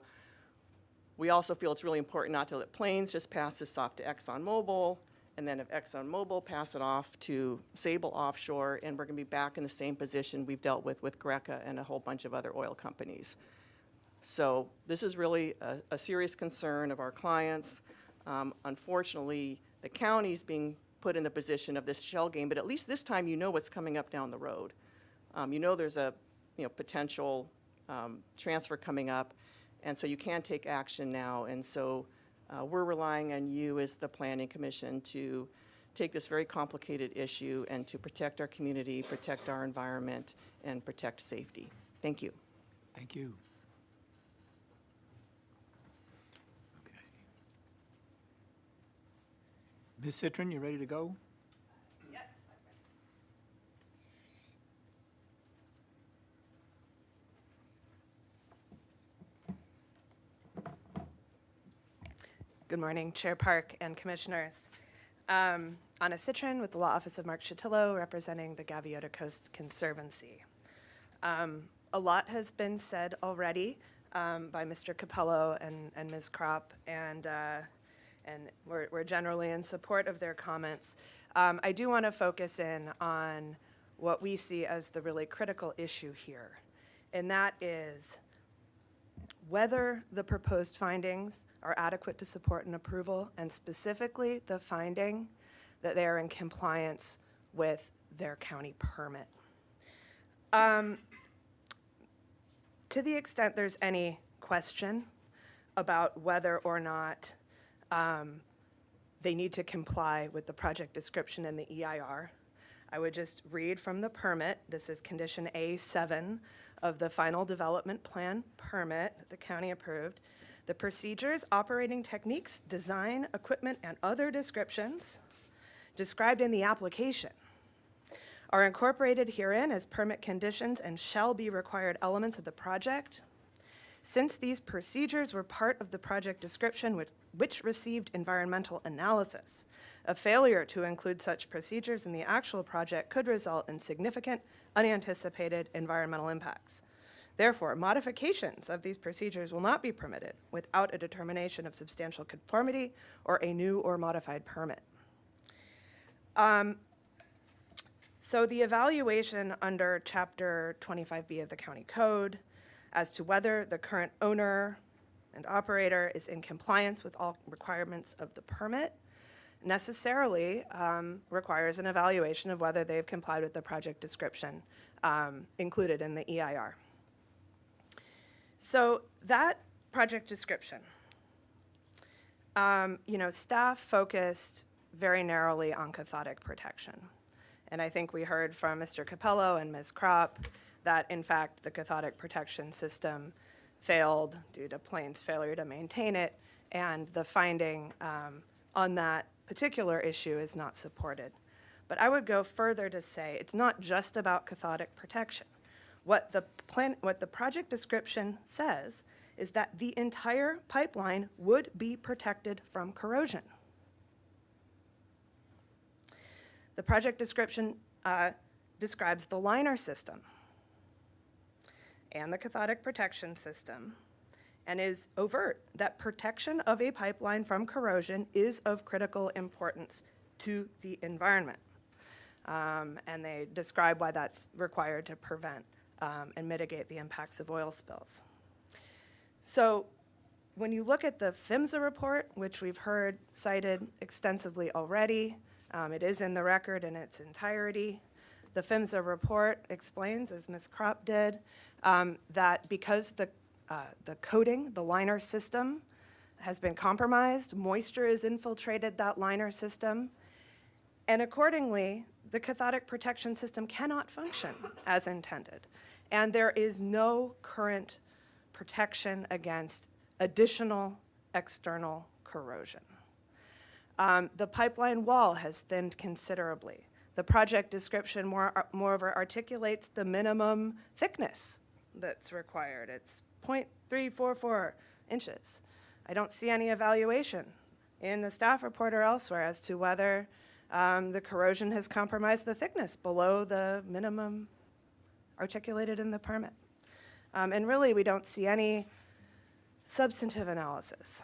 we also feel it's really important not to let Plains just pass this off to ExxonMobil, and then if ExxonMobil pass it off to Sable Offshore, and we're going to be back in the same position we've dealt with Greca and a whole bunch of other oil companies. So this is really a serious concern of our clients. Unfortunately, the county's being put in the position of this shell game, but at least this time you know what's coming up down the road. You know there's a potential transfer coming up, and so you can take action now. And so we're relying on you as the Planning Commission to take this very complicated issue and to protect our community, protect our environment, and protect safety. Thank you. Thank you. Okay. Ms. Citron, you ready to go? Good morning, Chair Park and Commissioners. Anna Citron with the Law Office of Mark Chatillo, representing the Gaviota Coast Conservancy. A lot has been said already by Mr. Capello and Ms. Kropp, and we're generally in support of their comments. I do want to focus in on what we see as the really critical issue here, and that is whether the proposed findings are adequate to support an approval, and specifically the finding that they are in compliance with their county permit. To the extent there's any question about whether or not they need to comply with the project description in the EIR, I would just read from the permit. This is condition A7 of the final development plan permit that the county approved. The procedures, operating techniques, design, equipment, and other descriptions described in the application are incorporated herein as permit conditions and shall be required elements of the project. Since these procedures were part of the project description which received environmental analysis, a failure to include such procedures in the actual project could result in significant unanticipated environmental impacts. Therefore, modifications of these procedures will not be permitted without a determination of substantial conformity or a new or modified permit. So the evaluation under Chapter 25B of the County Code as to whether the current owner and operator is in compliance with all requirements of the permit necessarily requires an evaluation of whether they've complied with the project description included in the EIR. So that project description, staff focused very narrowly on cathodic protection. And I think we heard from Mr. Capello and Ms. Kropp that, in fact, the cathodic protection system failed due to Plains' failure to maintain it, and the finding on that particular issue is not supported. But I would go further to say it's not just about cathodic protection. What the project description says is that the entire pipeline would be protected from corrosion. The project description describes the liner system and the cathodic protection system, and is overt that protection of a pipeline from corrosion is of critical importance to the environment. And they describe why that's required to prevent and mitigate the impacts of oil spills. So when you look at the PHMSA report, which we've heard cited extensively already, it is in the record in its entirety. The PHMSA report explains, as Ms. Kropp did, that because the coating, the liner system, has been compromised, moisture has infiltrated that liner system, and accordingly, the cathodic protection system cannot function as intended. And there is no current protection against additional external corrosion. The pipeline wall has thinned considerably. The project description moreover articulates the minimum thickness that's required. It's 0.344 inches. I don't see any evaluation in the staff report or elsewhere as to whether the corrosion has compromised the thickness below the minimum articulated in the permit. And really, we don't see any substantive analysis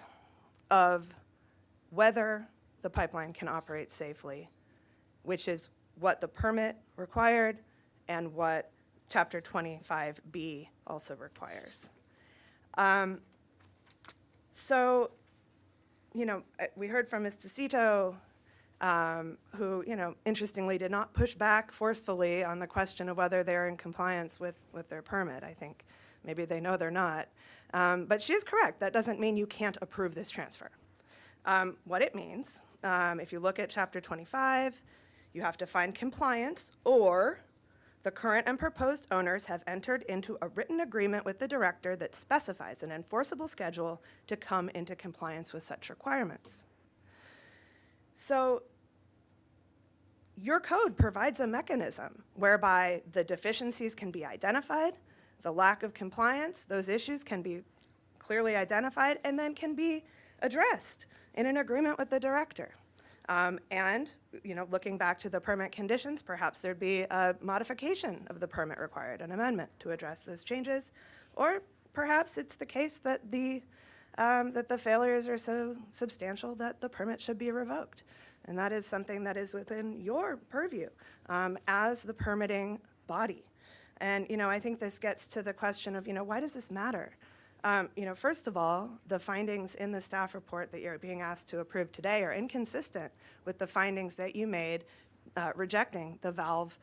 of whether the pipeline can operate safely, which is what the permit required and what Chapter 25B also requires. So, we heard from Ms. DeCito, who, interestingly did not push back forcefully on the question of whether they're in compliance with their permit. I think maybe they know they're not. But she is correct. That doesn't mean you can't approve this transfer. What it means, if you look at Chapter 25, you have to find compliance, or the current and proposed owners have entered into a written agreement with the director that specifies an enforceable schedule to come into compliance with such requirements. So your code provides a mechanism whereby the deficiencies can be identified, the lack of compliance, those issues can be clearly identified and then can be addressed in an agreement with the director. And, looking back to the permit conditions, perhaps there'd be a modification of the permit required, an amendment to address those changes. Or perhaps it's the case that the failures are so substantial that the permit should be revoked. And that is something that is within your purview as the permitting body. And, I think this gets to the question of, why does this matter? First of all, the findings in the staff report that you're being asked to approve today are inconsistent with the findings that you made rejecting the valve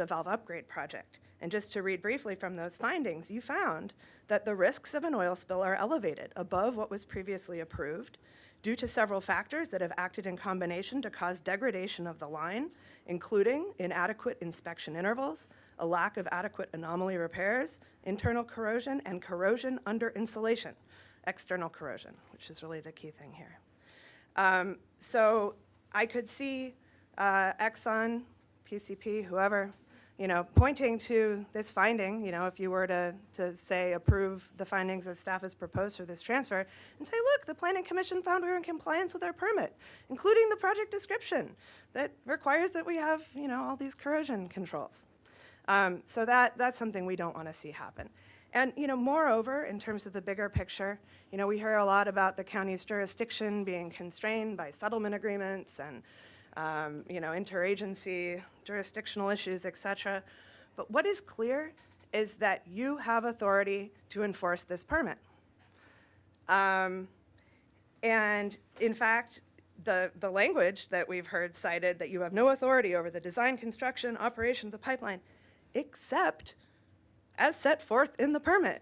upgrade project. And just to read briefly from those findings, you found that the risks of an oil spill are elevated above what was previously approved due to several factors that have acted in combination to cause degradation of the line, including inadequate inspection intervals, a lack of adequate anomaly repairs, internal corrosion, and corrosion under insulation, external corrosion, which is really the key thing here. So I could see Exxon, PCP, whoever, pointing to this finding, if you were to say approve the findings that staff has proposed for this transfer, and say, look, the Planning Commission found we were in compliance with our permit, including the project description that requires that we have, all these corrosion controls. So that's something we don't want to see happen. And, moreover, in terms of the bigger picture, we hear a lot about the county's jurisdiction being constrained by settlement agreements and, interagency, jurisdictional issues, et cetera. But what is clear is that you have authority to enforce this permit. And in fact, the language that we've heard cited, that you have no authority over the design, construction, operation of the pipeline, except as set forth in the permit,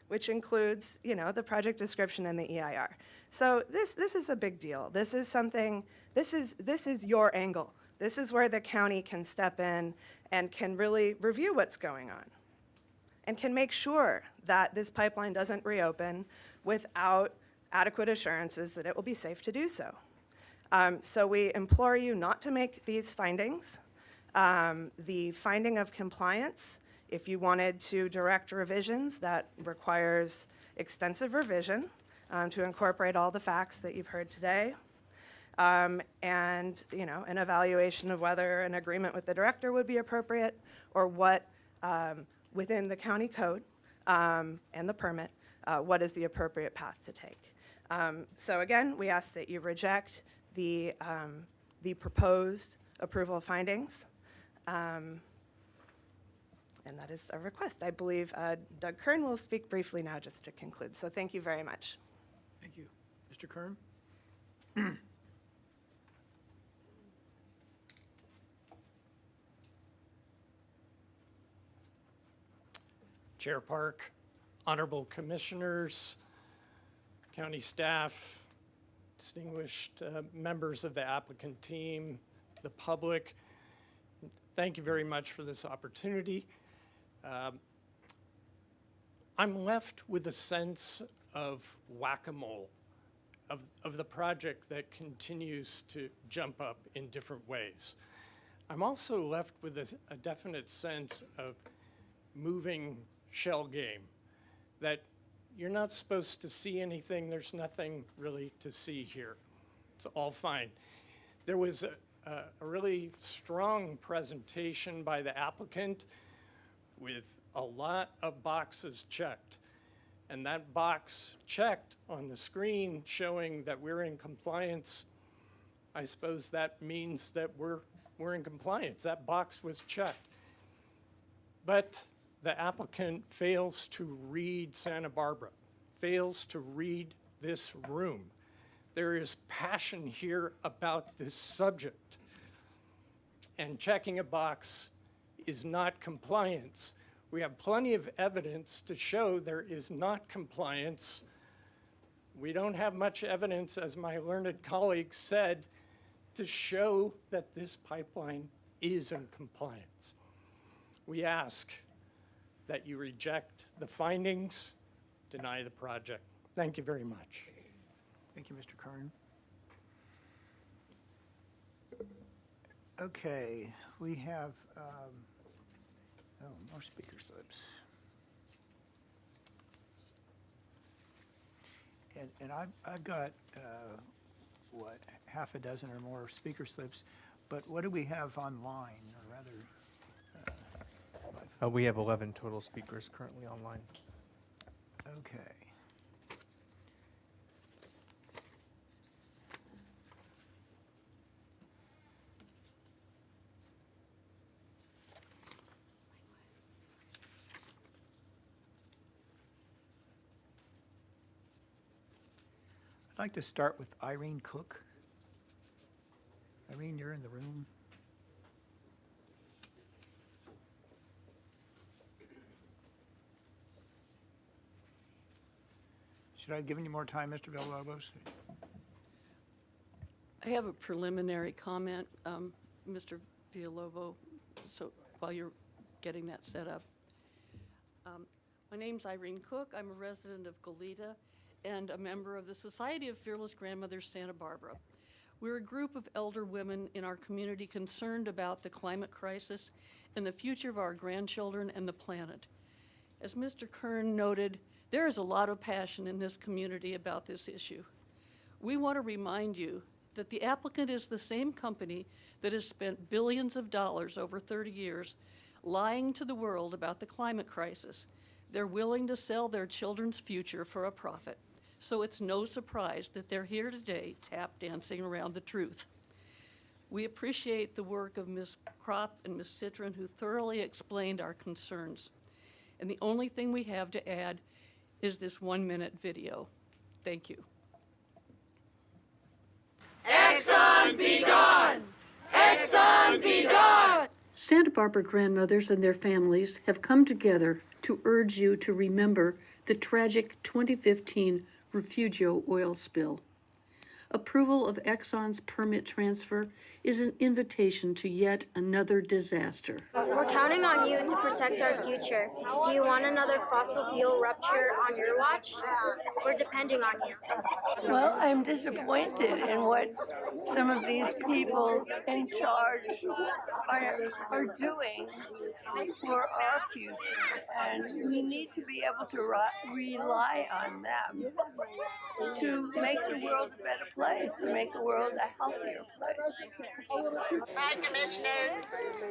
which includes, the project description and the EIR. So this is a big deal. This is something, this is your angle. This is where the county can step in and can really review what's going on and can make sure that this pipeline doesn't reopen without adequate assurances that it will be safe to do so. So we implore you not to make these findings. The finding of compliance, if you wanted to direct revisions, that requires extensive revision to incorporate all the facts that you've heard today. And, an evaluation of whether an agreement with the director would be appropriate or what, within the county code and the permit, what is the appropriate path to take. So again, we ask that you reject the proposed approval findings. And that is a request. I believe Doug Kern will speak briefly now just to conclude. So thank you very much. Thank you. Mr. Kern? Chair Park, honorable commissioners, county staff, distinguished members of the applicant team, the public, thank you very much for this opportunity. I'm left with a sense of whack-a-mole, of the project that continues to jump up in different ways. I'm also left with a definite sense of moving shell game, that you're not supposed to see anything, there's nothing really to see here. It's all fine. There was a really strong presentation by the applicant with a lot of boxes checked. And that box checked on the screen showing that we're in compliance, I suppose that means that we're in compliance. That box was checked. But the applicant fails to read Santa Barbara, fails to read this room. There is passion here about this subject. And checking a box is not compliance. We have plenty of evidence to show there is not compliance. We don't have much evidence, as my learned colleague said, to show that this pipeline is in compliance. We ask that you reject the findings, deny the project. Thank you very much. Thank you, Mr. Kern. Okay, we have, more speaker slips. And I've got, half a dozen or more speaker slips, but what do we have online, or rather? We have 11 total speakers currently online. Okay. I'd like to start with Irene Cook. Irene, you're in the room. Should I have given you more time, Mr. Villalobos? I have a preliminary comment, Mr. Villalobos, so while you're getting that set up. My name's Irene Cook. I'm a resident of Goleta and a member of the Society of Fearless Grandmothers Santa Barbara. We're a group of elder women in our community concerned about the climate crisis and the future of our grandchildren and the planet. As Mr. Kern noted, there is a lot of passion in this community about this issue. We want to remind you that the applicant is the same company that has spent billions of dollars over 30 years lying to the world about the climate crisis. They're willing to sell their children's future for a profit. So it's no surprise that they're here today tap dancing around the truth. We appreciate the work of Ms. Kropp and Ms. Citron, who thoroughly explained our concerns. And the only thing we have to add is this 1-minute video. Thank you. Exxon be gone! Exxon be gone! Santa Barbara grandmothers and their families have come together to urge you to remember the tragic 2015 Refugio oil spill. Approval of Exxon's permit transfer is an invitation to yet another disaster. We're counting on you to protect our future. Do you want another fossil fuel rupture on your watch? We're depending on you. Well, I'm disappointed in what some of these people in charge are doing for our future. And we need to be able to rely on them to make the world a better place, to make the world a healthier place. Hi, commissioners.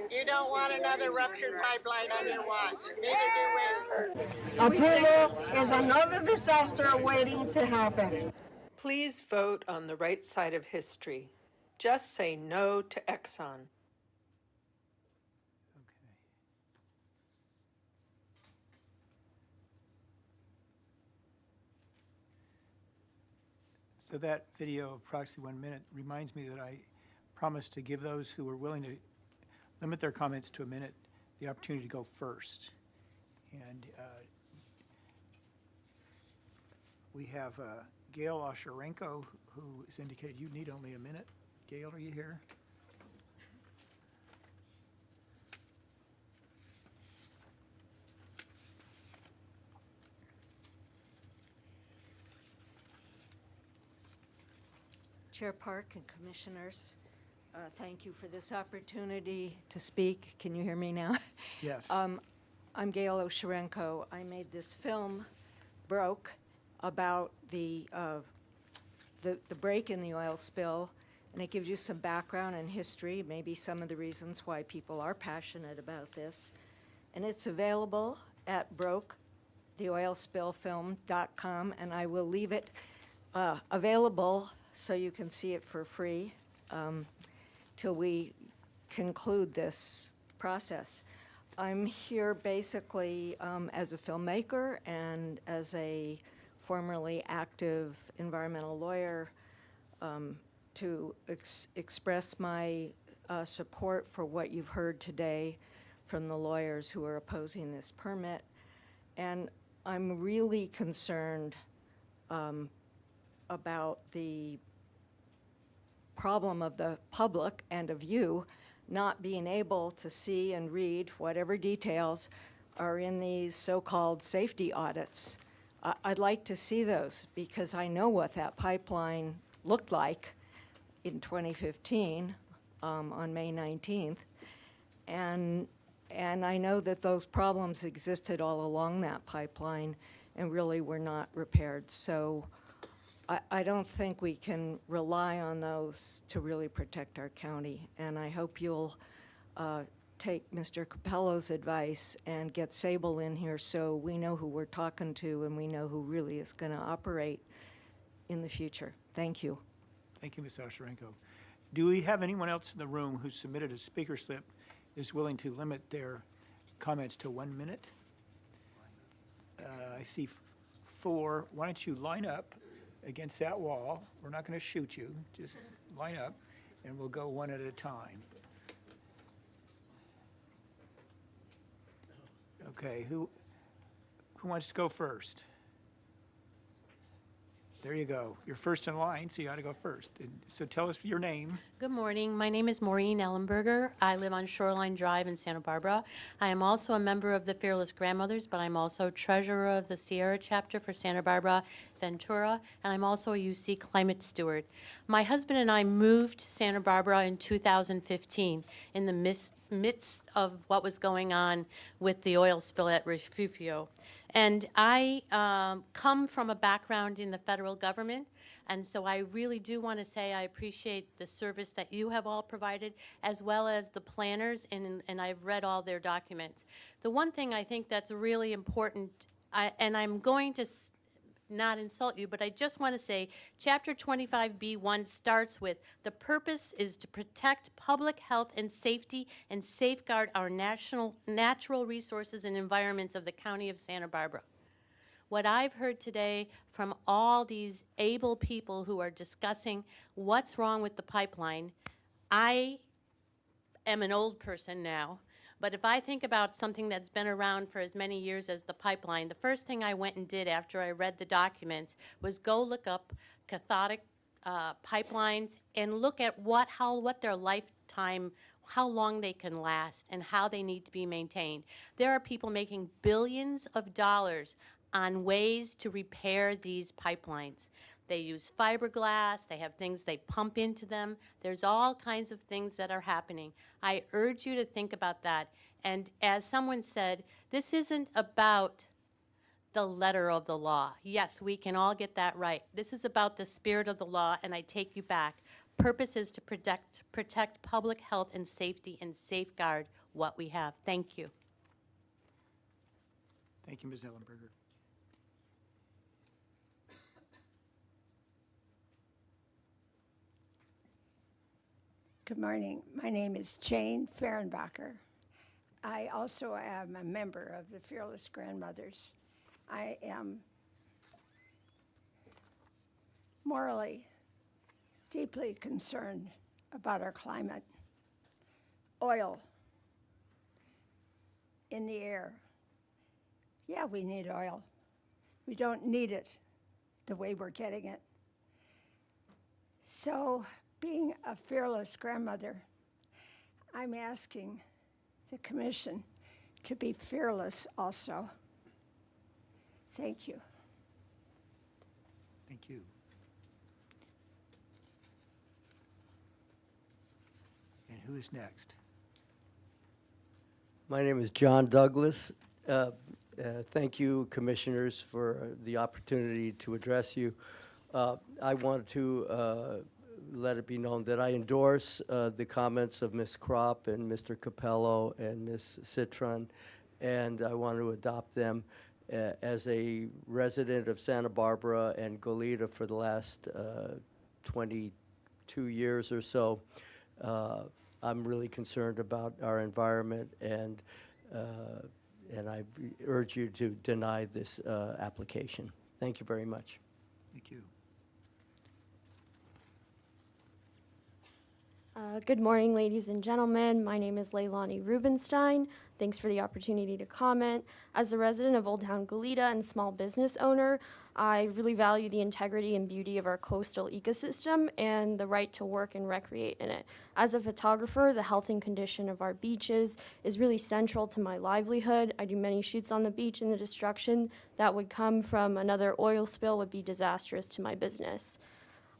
You don't want another ruptured pipeline on your watch. Neither do we. Approval is another disaster waiting to happen. Please vote on the right side of history. Just say no to Exxon. So that video of approximately 1 minute reminds me that I promised to give those who were willing to limit their comments to a minute the opportunity to go first. And we have Gail Osharenko, who has indicated you need only a minute. Gail, are you here? Chair Park and Commissioners, thank you for this opportunity to speak. Can you hear me now? Yes. I'm Gail Osharenko. I made this film, Broke, about the break in the oil spill, and it gives you some background and history, maybe some of the reasons why people are passionate about this. And it's available at broketheoilspillfilm.com, and I will leave it available so you can see it for free till we conclude this process. I'm here basically as a filmmaker and as a formerly active environmental lawyer to express my support for what you've heard today from the lawyers who are opposing this permit. And I'm really concerned about the problem of the public and of you not being able to see and read whatever details are in these so-called safety audits. I'd like to see those because I know what that pipeline looked like in 2015 on May 19th. And I know that those problems existed all along that pipeline and really were not repaired. So I don't think we can rely on those to really protect our county. And I hope you'll take Mr. Capello's advice and get Sable in here so we know who we're talking to and we know who really is going to operate in the future. Thank you. Thank you, Ms. Osharenko. Do we have anyone else in the room who submitted a speaker slip is willing to limit their comments to 1 minute? I see 4. Why don't you line up against that wall? We're not going to shoot you. Just line up, and we'll go one at a time. Okay, who wants to go first? There you go. You're first in line, so you ought to go first. And so tell us your name. Good morning. My name is Maureen Ellenberger. I live on Shoreline Drive in Santa Barbara. I am also a member of the Fearless Grandmothers, but I'm also treasurer of the Sierra chapter for Santa Barbara, Ventura, and I'm also a UC climate steward. My husband and I moved to Santa Barbara in 2015 in the midst of what was going on with the oil spill at Refugio. And I come from a background in the federal government, and so I really do want to say I appreciate the service that you have all provided, as well as the planners, and I've read all their documents. The one thing I think that's really important, and I'm going to not insult you, but I just want to say Chapter 25B1 starts with, the purpose is to protect public health and safety and safeguard our natural resources and environments of the County of Santa Barbara. What I've heard today from all these able people who are discussing what's wrong with the pipeline, I am an old person now, but if I think about something that's been around for as many years as the pipeline, the first thing I went and did after I read the documents was go look up cathodic pipelines and look at what their lifetime, how long they can last, and how they need to be maintained. There are people making billions of dollars on ways to repair these pipelines. They use fiberglass, they have things they pump into them. There's all kinds of things that are happening. I urge you to think about that. And as someone said, this isn't about the letter of the law. Yes, we can all get that right. This is about the spirit of the law, and I take you back. Purpose is to protect public health and safety and safeguard what we have. Thank you. Thank you, Ms. Ellenberger. Good morning. My name is Jane Fehrenbacher. I also am a member of the Fearless Grandmothers. I am morally deeply concerned about our climate. Oil in the air. Yeah, we need oil. We don't need it the way we're getting it. So, being a fearless grandmother, I'm asking the commission to be fearless also. Thank you. Thank you. And who is next? My name is John Douglas. Thank you, commissioners, for the opportunity to address you. I want to let it be known that I endorse the comments of Ms. Kropp and Mr. Capello and Ms. Citron, and I want to adopt them. As a resident of Santa Barbara and Goleta for the last 22 years or so, I'm really concerned about our environment, and I urge you to deny this application. Thank you very much. Thank you. Good morning, ladies and gentlemen. My name is Leilani Rubenstein. Thanks for the opportunity to comment. As a resident of Old Town Goleta and small business owner, I really value the integrity and beauty of our coastal ecosystem and the right to work and recreate in it. As a photographer, the health and condition of our beaches is really central to my livelihood. I do many shoots on the beach, and the destruction that would come from another oil spill would be disastrous to my business.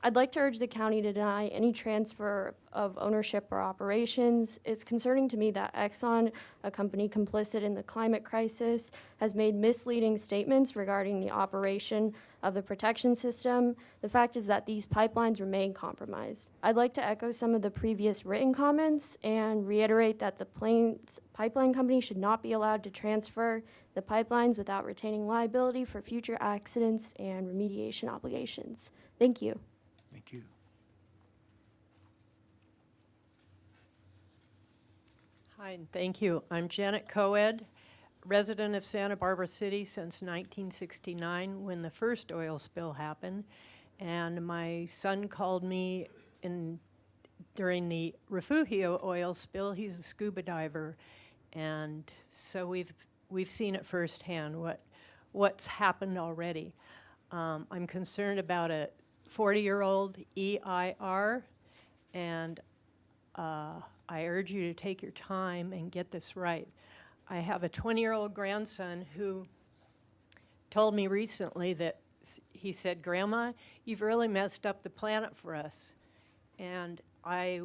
I'd like to urge the county to deny any transfer of ownership or operations. It's concerning to me that Exxon, a company complicit in the climate crisis, has made misleading statements regarding the operation of the protection system. The fact is that these pipelines remain compromised. I'd like to echo some of the previous written comments and reiterate that the pipeline company should not be allowed to transfer the pipelines without retaining liability for future accidents and remediation obligations. Thank you. Thank you. Hi, and thank you. I'm Janet Coed, resident of Santa Barbara City since 1969 when the first oil spill happened. And my son called me during the Refugio oil spill. He's a scuba diver. And so we've seen it firsthand, what's happened already. I'm concerned about a 40-year-old EIR, and I urge you to take your time and get this right. I have a 20-year-old grandson who told me recently that he said, "Grandma, you've really messed up the planet for us, and I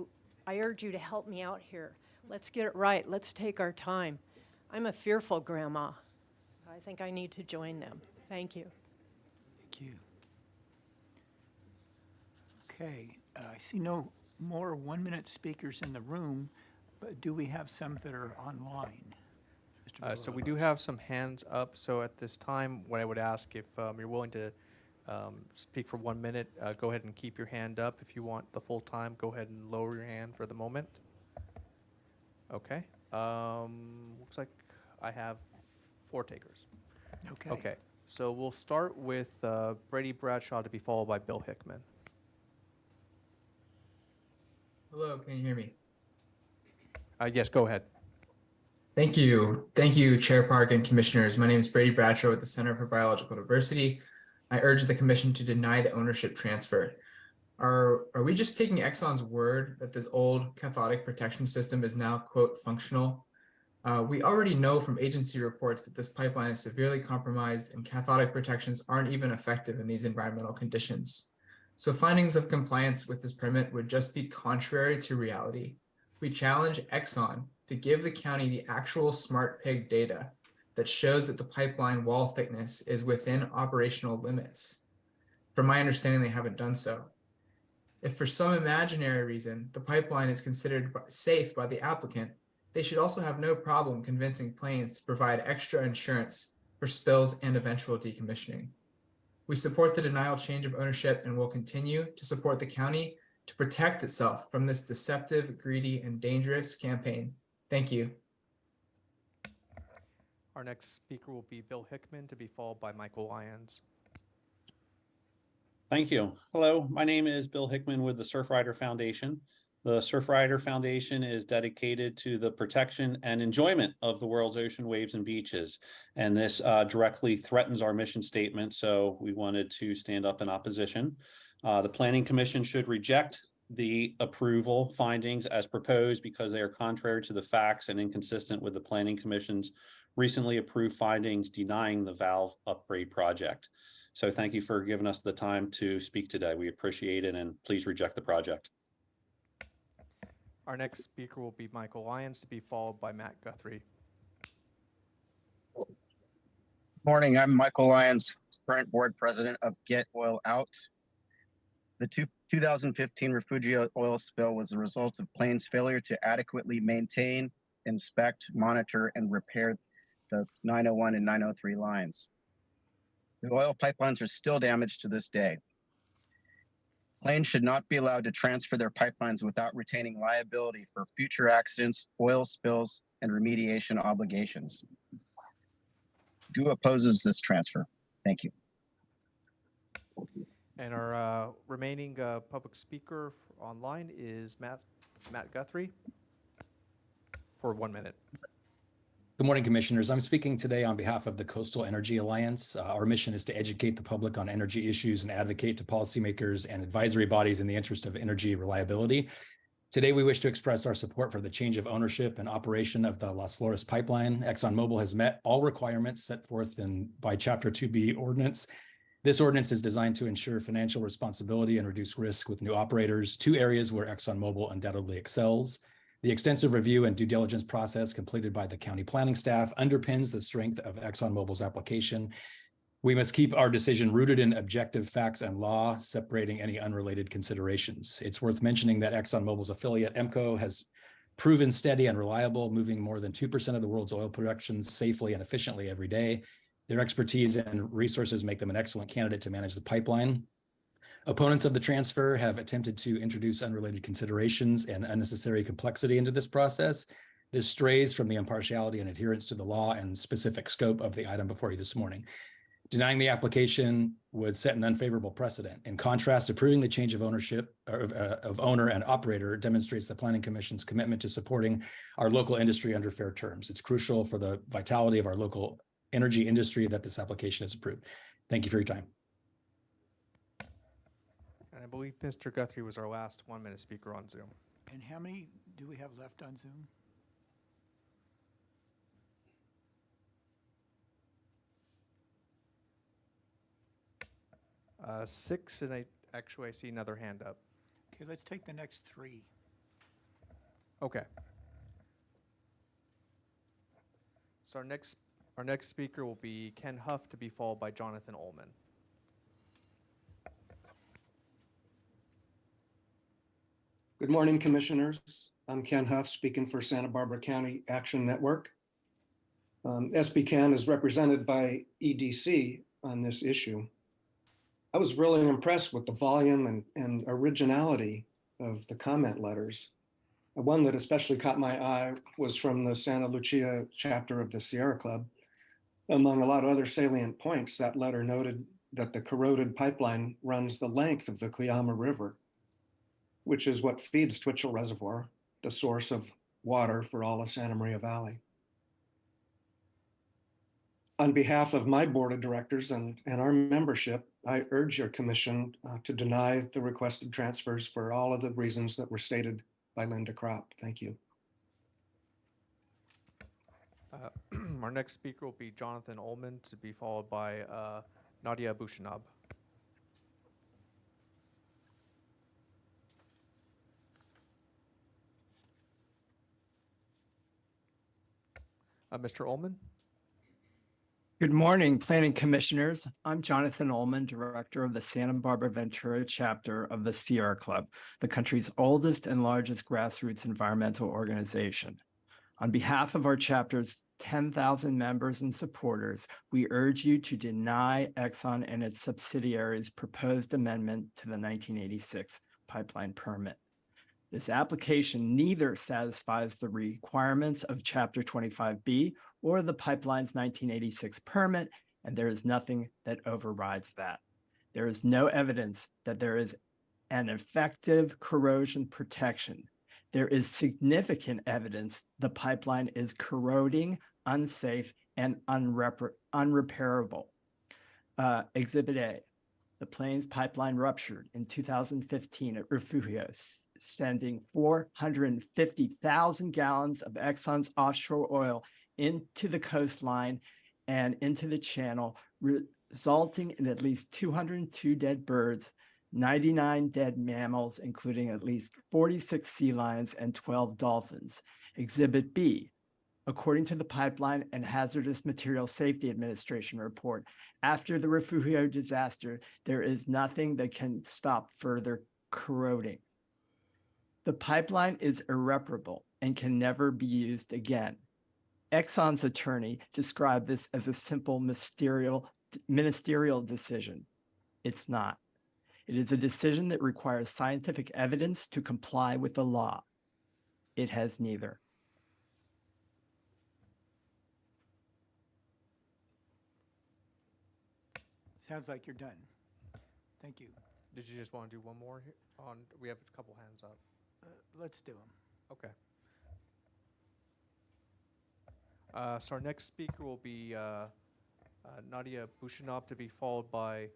urge you to help me out here. Let's get it right. Let's take our time. I'm a fearful grandma. I think I need to join them." Thank you. Thank you. Okay, I see no more 1-minute speakers in the room, but do we have some that are online? So we do have some hands up. So at this time, what I would ask, if you're willing to speak for 1 minute, go ahead and keep your hand up. If you want the full time, go ahead and lower your hand for the moment. Okay. Looks like I have 4 takers. Okay. Okay. So we'll start with Brady Bradshaw to be followed by Bill Hickman. Hello, can you hear me? Yes, go ahead. Thank you. Thank you, Chair Park and Commissioners. My name is Brady Bradshaw with the Center for Biological Diversity. I urge the Commission to deny the ownership transfer. Are we just taking Exxon's word that this old cathodic protection system is now, quote, functional? We already know from agency reports that this pipeline is severely compromised and cathodic protections aren't even effective in these environmental conditions. So findings of compliance with this permit would just be contrary to reality. We challenge Exxon to give the county the actual smart pig data that shows that the pipeline wall thickness is within operational limits. From my understanding, they haven't done so. If for some imaginary reason the pipeline is considered safe by the applicant, they should also have no problem convincing Plains to provide extra insurance for spills and eventual decommissioning. We support the denial change of ownership and will continue to support the county to protect itself from this deceptive, greedy, and dangerous campaign. Thank you. Our next speaker will be Bill Hickman to be followed by Michael Lyons. Thank you. Hello, my name is Bill Hickman with the Surfrider Foundation. The Surfrider Foundation is dedicated to the protection and enjoyment of the world's ocean, waves, and beaches. And this directly threatens our mission statement, so we wanted to stand up in opposition. The Planning Commission should reject the approval findings as proposed because they are contrary to the facts and inconsistent with the Planning Commission's recently approved findings denying the valve upgrade project. So thank you for giving us the time to speak today. We appreciate it, and please reject the project. Our next speaker will be Michael Lyons, to be followed by Matt Guthrie. Morning, I'm Michael Lyons, current board president of Get Oil Out. The 2015 Refugio oil spill was the result of Plains' failure to adequately maintain, inspect, monitor, and repair the 901 and 903 lines. The oil pipelines are still damaged to this day. Plains should not be allowed to transfer their pipelines without retaining liability for future accidents, oil spills, and remediation obligations. GU opposes this transfer. Thank you. And our remaining public speaker online is Matt Guthrie for 1 minute. Good morning, Commissioners. I'm speaking today on behalf of the Coastal Energy Alliance. Our mission is to educate the public on energy issues and advocate to policymakers and advisory bodies in the interest of energy reliability. Today, we wish to express our support for the change of ownership and operation of the Las Flores pipeline. ExxonMobil has met all requirements set forth by Chapter 2B ordinance. This ordinance is designed to ensure financial responsibility and reduce risk with new operators, two areas where ExxonMobil undoubtedly excels. The extensive review and due diligence process completed by the county planning staff underpins the strength of ExxonMobil's application. We must keep our decision rooted in objective facts and law, separating any unrelated considerations. It's worth mentioning that ExxonMobil's affiliate, EMCO, has proven steady and reliable, moving more than 2% of the world's oil production safely and efficiently every day. Their expertise and resources make them an excellent candidate to manage the pipeline. Opponents of the transfer have attempted to introduce unrelated considerations and unnecessary complexity into this process. This strays from the impartiality and adherence to the law and specific scope of the item before you this morning. Denying the application would set an unfavorable precedent. In contrast, approving the change of ownership of owner and operator demonstrates the Planning Commission's commitment to supporting our local industry under fair terms. It's crucial for the vitality of our local energy industry that this application is approved. Thank you for your time. And I believe Mr. Guthrie was our last 1 minute speaker on Zoom. And how many do we have left on Zoom? Six, and I see another hand up. Okay, let's take the next three. Okay. So our next speaker will be Ken Huff, to be followed by Jonathan Ullman. Good morning, Commissioners. I'm Ken Huff, speaking for Santa Barbara County Action Network. SBCAN is represented by EDC on this issue. I was really impressed with the volume and originality of the comment letters. One that especially caught my eye was from the Santa Lucia chapter of the Sierra Club. Among a lot of other salient points, that letter noted that the corroded pipeline runs the length of the Cuyama River, which is what feeds Twitchell Reservoir, the source of water for all of Santa Maria Valley. On behalf of my board of directors and our membership, I urge your commission to deny the requested transfers for all of the reasons that were stated by Linda Kropp. Thank you. Our next speaker will be Jonathan Ullman, to be followed by Nadia Bushanab. Mr. Ullman. Good morning, Planning Commissioners. I'm Jonathan Ullman, Director of the Santa Barbara Ventura chapter of the Sierra Club, the country's oldest and largest grassroots environmental organization. On behalf of our chapter's 10,000 members and supporters, we urge you to deny Exxon and its subsidiaries' proposed amendment to the 1986 pipeline permit. This application neither satisfies the requirements of Chapter 25B or the pipeline's 1986 permit, and there is nothing that overrides that. There is no evidence that there is an effective corrosion protection. There is significant evidence the pipeline is corroding, unsafe, and unrepairable. Exhibit A, the Plains pipeline ruptured in 2015 at Refugio, sending 450,000 gallons of Exxon's offshore oil into the coastline and into the channel, resulting in at least 202 dead birds, 99 dead mammals, including at least 46 sea lions and 12 dolphins. Exhibit B, according to the Pipeline and Hazardous Materials Safety Administration report, after the Refugio disaster, there is nothing that can stop further corroding. The pipeline is irreparable and can never be used again. Exxon's attorney described this as a simple ministerial decision. It's not. It is a decision that requires scientific evidence to comply with the law. It has neither. Sounds like you're done. Thank you. Did you just want to do one more here? We have a couple hands up. Let's do them. Okay. So our next speaker will be Nadia Bushinov, to be followed by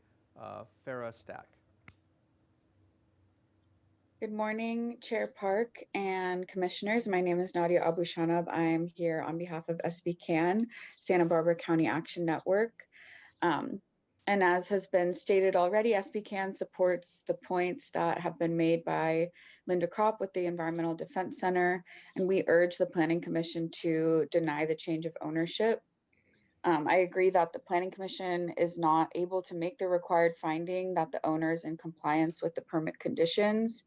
Farah Stack. Good morning, Chair Park and Commissioners. My name is Nadia Abushanab. I am here on behalf of SBCAN, Santa Barbara County Action Network. And as has been stated already, SBCAN supports the points that have been made by Linda Kropp with the Environmental Defense Center, and we urge the Planning Commission to deny the change of ownership. I agree that the Planning Commission is not able to make the required finding that the owner is in compliance with the permit conditions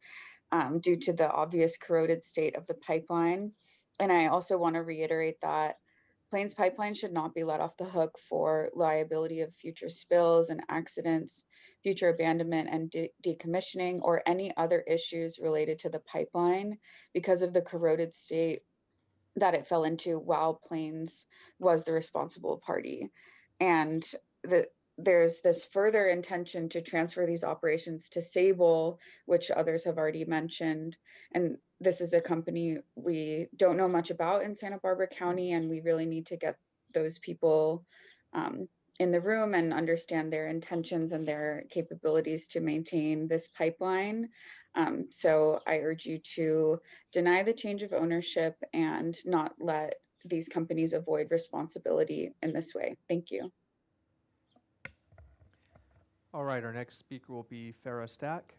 due to the obvious corroded state of the pipeline. And I also want to reiterate that Plains Pipeline should not be let off the hook for liability of future spills and accidents, future abandonment and decommissioning, or any other issues related to the pipeline because of the corroded state that it fell into while Plains was the responsible party. And there's this further intention to transfer these operations to Sable, which others have already mentioned. And this is a company we don't know much about in Santa Barbara County, and we really need to get those people in the room and understand their intentions and their capabilities to maintain this pipeline. So I urge you to deny the change of ownership and not let these companies avoid responsibility in this way. Thank you. All right, our next speaker will be Farah Stack.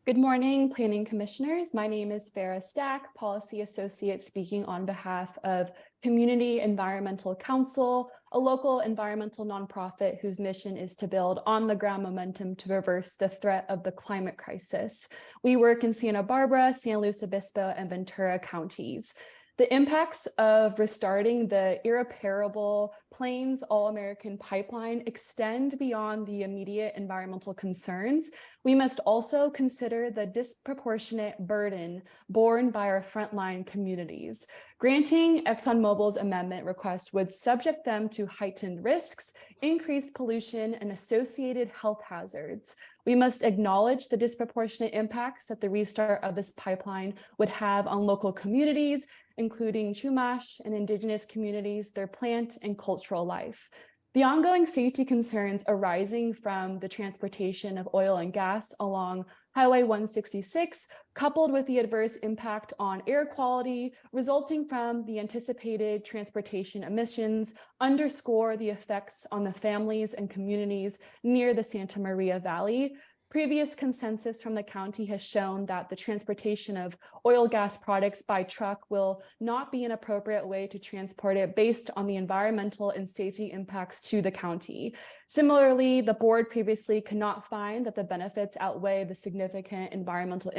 Good morning, Planning Commissioners. My name is Farah Stack, Policy Associate speaking on behalf of Community Environmental Council, a local environmental nonprofit whose mission is to build on-the-ground momentum to reverse the threat of the climate crisis. We work in Santa Barbara, San Luis Obispo, and Ventura counties. The impacts of restarting the irreparable Plains All-American Pipeline extend beyond the immediate environmental concerns. We must also consider the disproportionate burden borne by our frontline communities. Granting ExxonMobil's amendment request would subject them to heightened risks, increased pollution, and associated health hazards. We must acknowledge the disproportionate impacts that the restart of this pipeline would have on local communities, including Chumash and Indigenous communities, their plant and cultural life. The ongoing safety concerns arising from the transportation of oil and gas along Highway 166, coupled with the adverse impact on air quality resulting from the anticipated transportation emissions, underscore the effects on the families and communities near the Santa Maria Valley. Previous consensus from the county has shown that the transportation of oil gas products by truck will not be an appropriate way to transport it based on the environmental and safety impacts to the county. Similarly, the board previously could not find that the benefits outweigh the significant environmental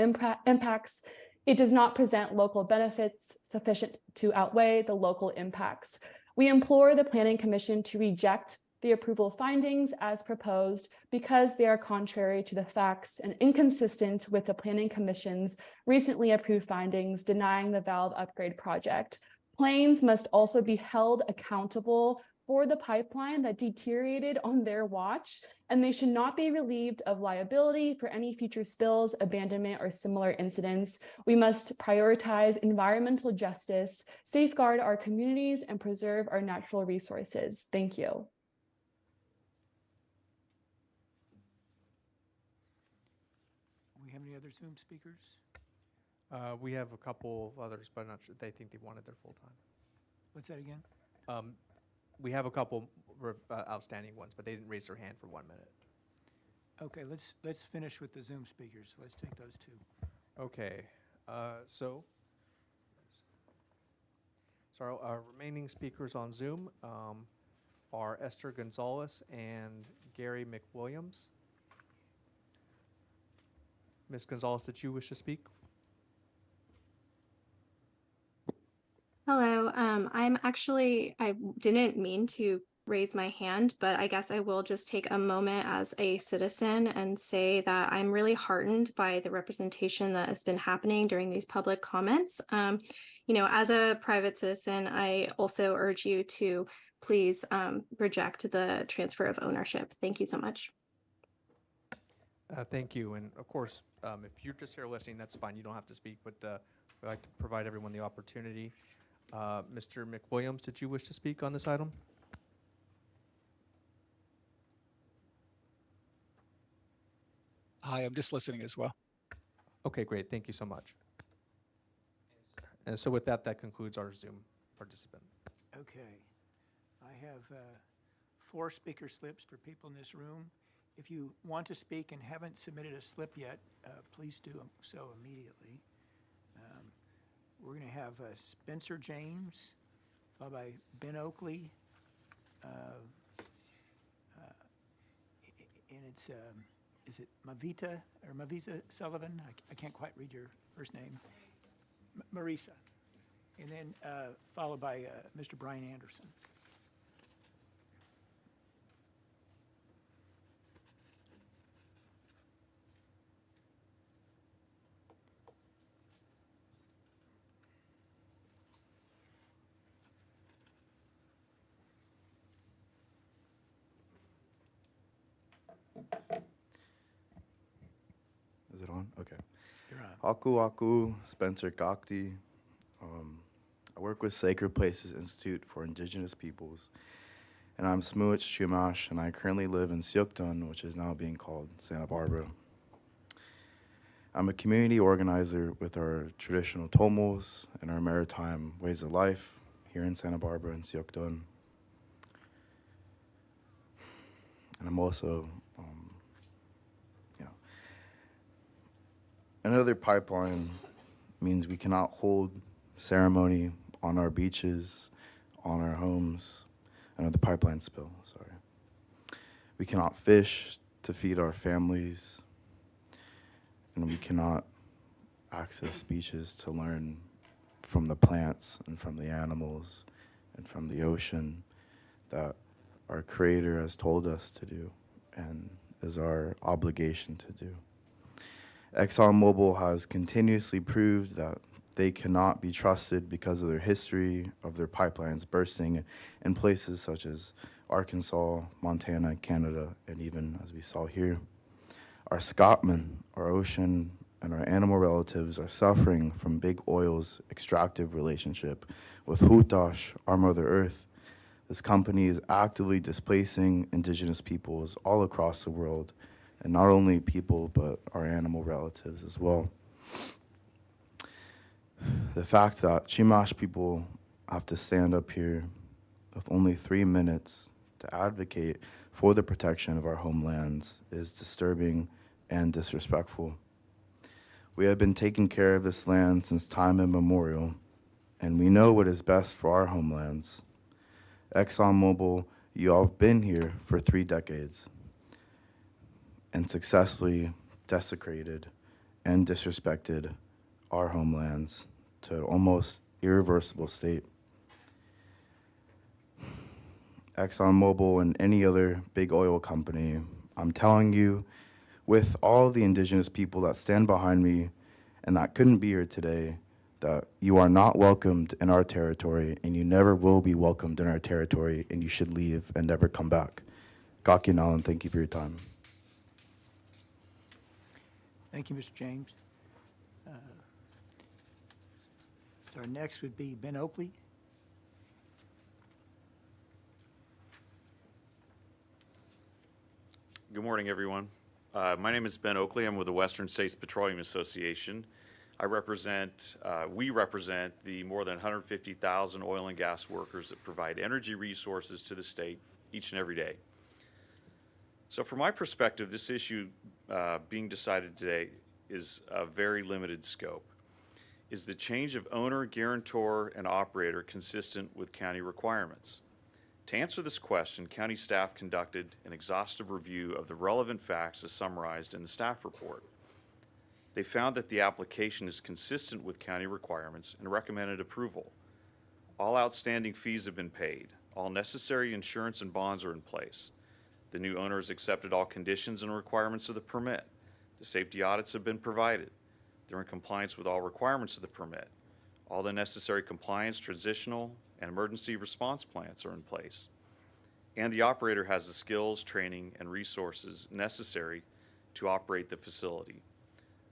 impacts. It does not present local benefits sufficient to outweigh the local impacts. We implore the Planning Commission to reject the approval findings as proposed because they are contrary to the facts and inconsistent with the Planning Commission's recently approved findings denying the valve upgrade project. Plains must also be held accountable for the pipeline that deteriorated on their watch, and they should not be relieved of liability for any future spills, abandonment, or similar incidents. We must prioritize environmental justice, safeguard our communities, and preserve our natural resources. Thank you. We have any other Zoom speakers? We have a couple of others, but I'm not sure they think they wanted their full time. What's that again? We have a couple outstanding ones, but they didn't raise their hand for 1 minute. Okay, let's finish with the Zoom speakers. Let's take those two. Okay, so our remaining speakers on Zoom are Esther Gonzalez and Gary McWilliams. Ms. Gonzalez, did you wish to speak? Hello, I didn't mean to raise my hand, but I guess I will just take a moment as a citizen and say that I'm really heartened by the representation that has been happening during these public comments. As a private citizen, I also urge you to please reject the transfer of ownership. Thank you so much. Thank you. And of course, if you're just here listening, that's fine. You don't have to speak, but we'd like to provide everyone the opportunity. Mr. McWilliams, did you wish to speak on this item? Hi, I'm just listening as well. Okay, great. Thank you so much. And so with that, that concludes our Zoom participant. Okay. I have 4 speaker slips for people in this room. If you want to speak and haven't submitted a slip yet, please do so immediately. We're going to have Spencer James, followed by Ben Oakley, and it's, is it Mavisa Sullivan? I can't quite read your first name. Marisa. And then followed by Mr. Brian Anderson. Is it on? Okay. You're on. Aku Aku, Spencer Gakti. I work with Sacred Places Institute for Indigenous Peoples, and I'm Smuich Chumash, and I currently live in Siukdun, which is now being called Santa Barbara. I'm a community organizer with our traditional tomos and our maritime ways of life here in Santa Barbara and Siukdun. And I'm also, another pipeline means we cannot hold ceremony on our beaches, on our homes. Another pipeline spill, sorry. We cannot fish to feed our families, and we cannot access beaches to learn from the plants and from the animals and from the ocean that our Creator has told us to do and is our obligation to do. ExxonMobil has continuously proved that they cannot be trusted because of their history of their pipelines bursting in places such as Arkansas, Montana, Canada, and even, as we saw here, our Scotland, our ocean, and our animal relatives are suffering from big oil's extractive relationship with Hutash, our Mother Earth. This company is actively displacing indigenous peoples all across the world, and not only people, but our animal relatives as well. The fact that Chumash people have to stand up here with only 3 minutes to advocate for the protection of our homelands is disturbing and disrespectful. We have been taking care of this land since time immemorial, and we know what is best for our homelands. ExxonMobil, you all have been here for 3 decades and successfully desecrated and disrespected our homelands to an almost irreversible state. ExxonMobil and any other big oil company, I'm telling you, with all the indigenous people that stand behind me and that couldn't be here today, that you are not welcomed in our territory and you never will be welcomed in our territory, and you should leave and never come back. Kakino, and thank you for your time. Thank you, Mr. James. So our next would be Ben Oakley. Good morning, everyone. My name is Ben Oakley. I'm with the Western States Petroleum Association. We represent the more than 150,000 oil and gas workers that provide energy resources to the state each and every day. So from my perspective, this issue being decided today is a very limited scope. Is the change of owner, guarantor, and operator consistent with county requirements? To answer this question, county staff conducted an exhaustive review of the relevant facts as summarized in the staff report. They found that the application is consistent with county requirements and recommended approval. All outstanding fees have been paid. All necessary insurance and bonds are in place. The new owners accepted all conditions and requirements of the permit. The safety audits have been provided. They're in compliance with all requirements of the permit. All the necessary compliance, transitional, and emergency response plans are in place. And the operator has the skills, training, and resources necessary to operate the facility.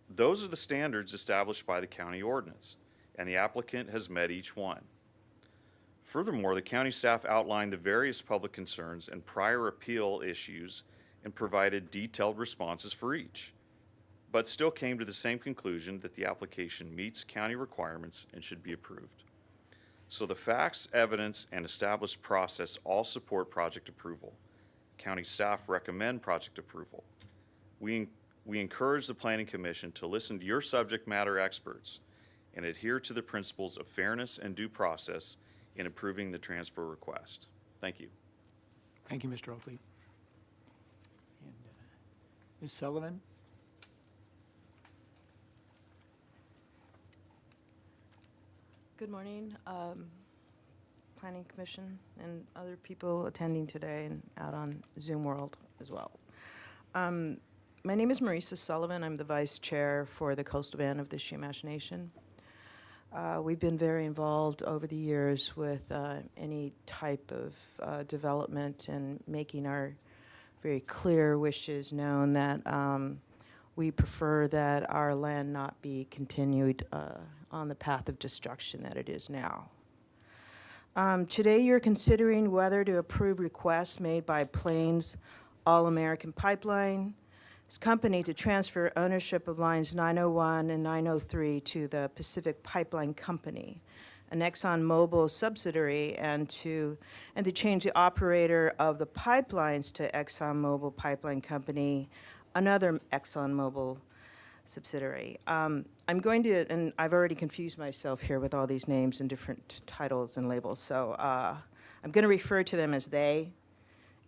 Those are the standards established by the county ordinance, and the applicant has met each one. Furthermore, the county staff outlined the various public concerns and prior appeal issues and provided detailed responses for each, but still came to the same conclusion that the application meets county requirements and should be approved. So the facts, evidence, and established process all support project approval. County staff recommend project approval. We encourage the Planning Commission to listen to your subject matter experts and adhere to the principles of fairness and due process in approving the transfer request. Thank you. Thank you, Mr. Oakley. And Ms. Sullivan? Good morning, Planning Commission and other people attending today and out on Zoom World as well. My name is Marisa Sullivan. I'm the Vice Chair for the Coastal Band of the Chumash Nation. We've been very involved over the years with any type of development and making our very clear wishes known that we prefer that our land not be continued on the path of destruction that it is now. Today you're considering whether to approve requests made by Plains All-American Pipeline company to transfer ownership of lines 901 and 903 to the Pacific Pipeline Company, an ExxonMobil subsidiary, and to change the operator of the pipelines to ExxonMobil Pipeline Company, another ExxonMobil subsidiary. I'm going to, and I've already confused myself here with all these names and different titles and labels, so I'm going to refer to them as they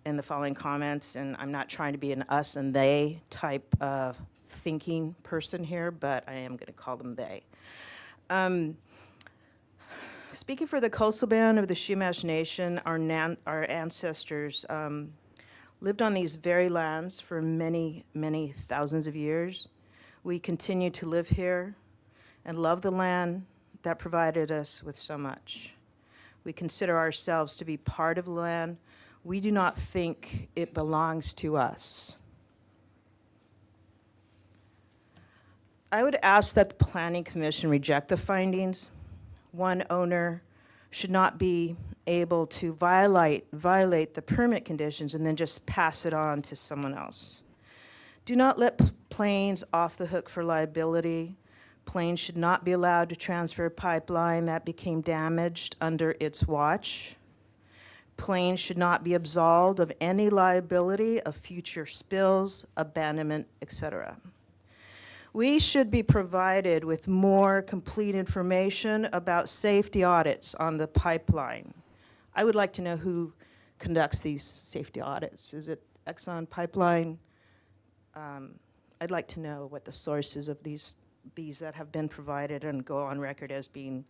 in the following comments, and I'm not trying to be an us and they type of thinking person here, but I am going to call them they. Speaking for the coastal band of the Chumash Nation, our ancestors lived on these very lands for many, many thousands of years. We continue to live here and love the land that provided us with so much. We consider ourselves to be part of the land. We do not think it belongs to us. I would ask that the Planning Commission reject the findings. One owner should not be able to violate the permit conditions and then just pass it on to someone else. Do not let Plains off the hook for liability. Plains should not be allowed to transfer a pipeline that became damaged under its watch. Plains should not be absolved of any liability of future spills, abandonment, etc. We should be provided with more complete information about safety audits on the pipeline. I would like to know who conducts these safety audits. Is it Exxon Pipeline? I'd like to know what the sources of these that have been provided and go on record as being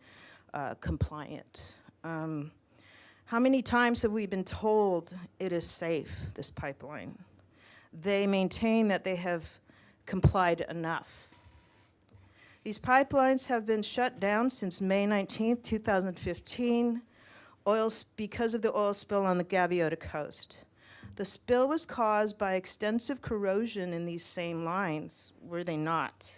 compliant. How many times have we been told it is safe, this pipeline? They maintain that they have complied enough. These pipelines have been shut down since May 19th, 2015, because of the oil spill on the Gaviota coast. The spill was caused by extensive corrosion in these same lines, were they not?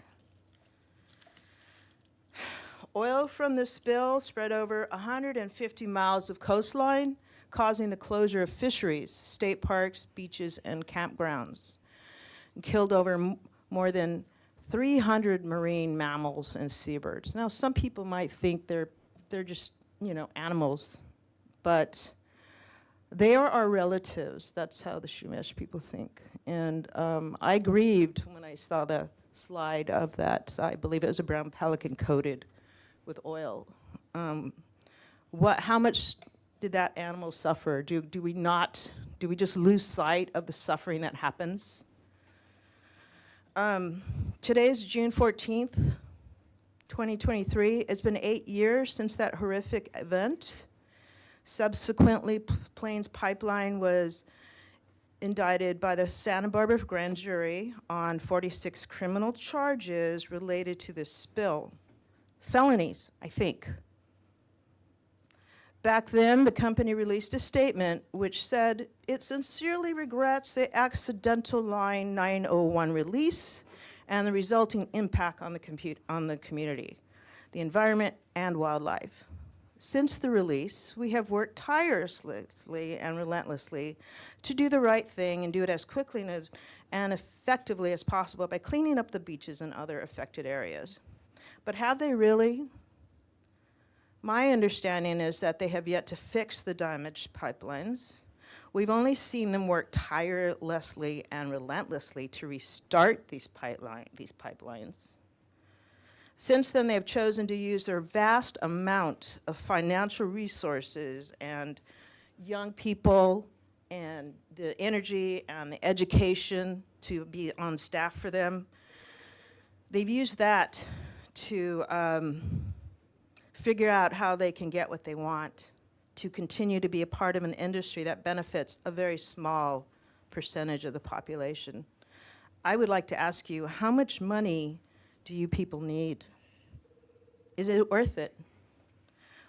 Oil from the spill spread over 150 miles of coastline, causing the closure of fisheries, state parks, beaches, and campgrounds, and killed over more than 300 marine mammals and seabirds. Now, some people might think they're just, animals, but they are our relatives. That's how the Chumash people think. And I grieved when I saw the slide of that. I believe it was a brown pelican coated with oil. How much did that animal suffer? Do we just lose sight of the suffering that happens? Today is June 14th, 2023. It's been 8 years since that horrific event. Subsequently, Plains Pipeline was indicted by the Santa Barbara grand jury on 46 criminal charges related to this spill. Felonies, I think. Back then, the company released a statement which said it sincerely regrets the accidental Line 901 release and the resulting impact on the community, the environment, and wildlife. Since the release, we have worked tirelessly and relentlessly to do the right thing and do it as quickly and effectively as possible by cleaning up the beaches and other affected areas. But have they really? My understanding is that they have yet to fix the damaged pipelines. We've only seen them work tirelessly and relentlessly to restart these pipelines. Since then, they have chosen to use their vast amount of financial resources and young people and the energy and the education to be on staff for them. They've used that to figure out how they can get what they want, to continue to be a part of an industry that benefits a very small percentage of the population. I would like to ask you, how much money do you people need? Is it worth it?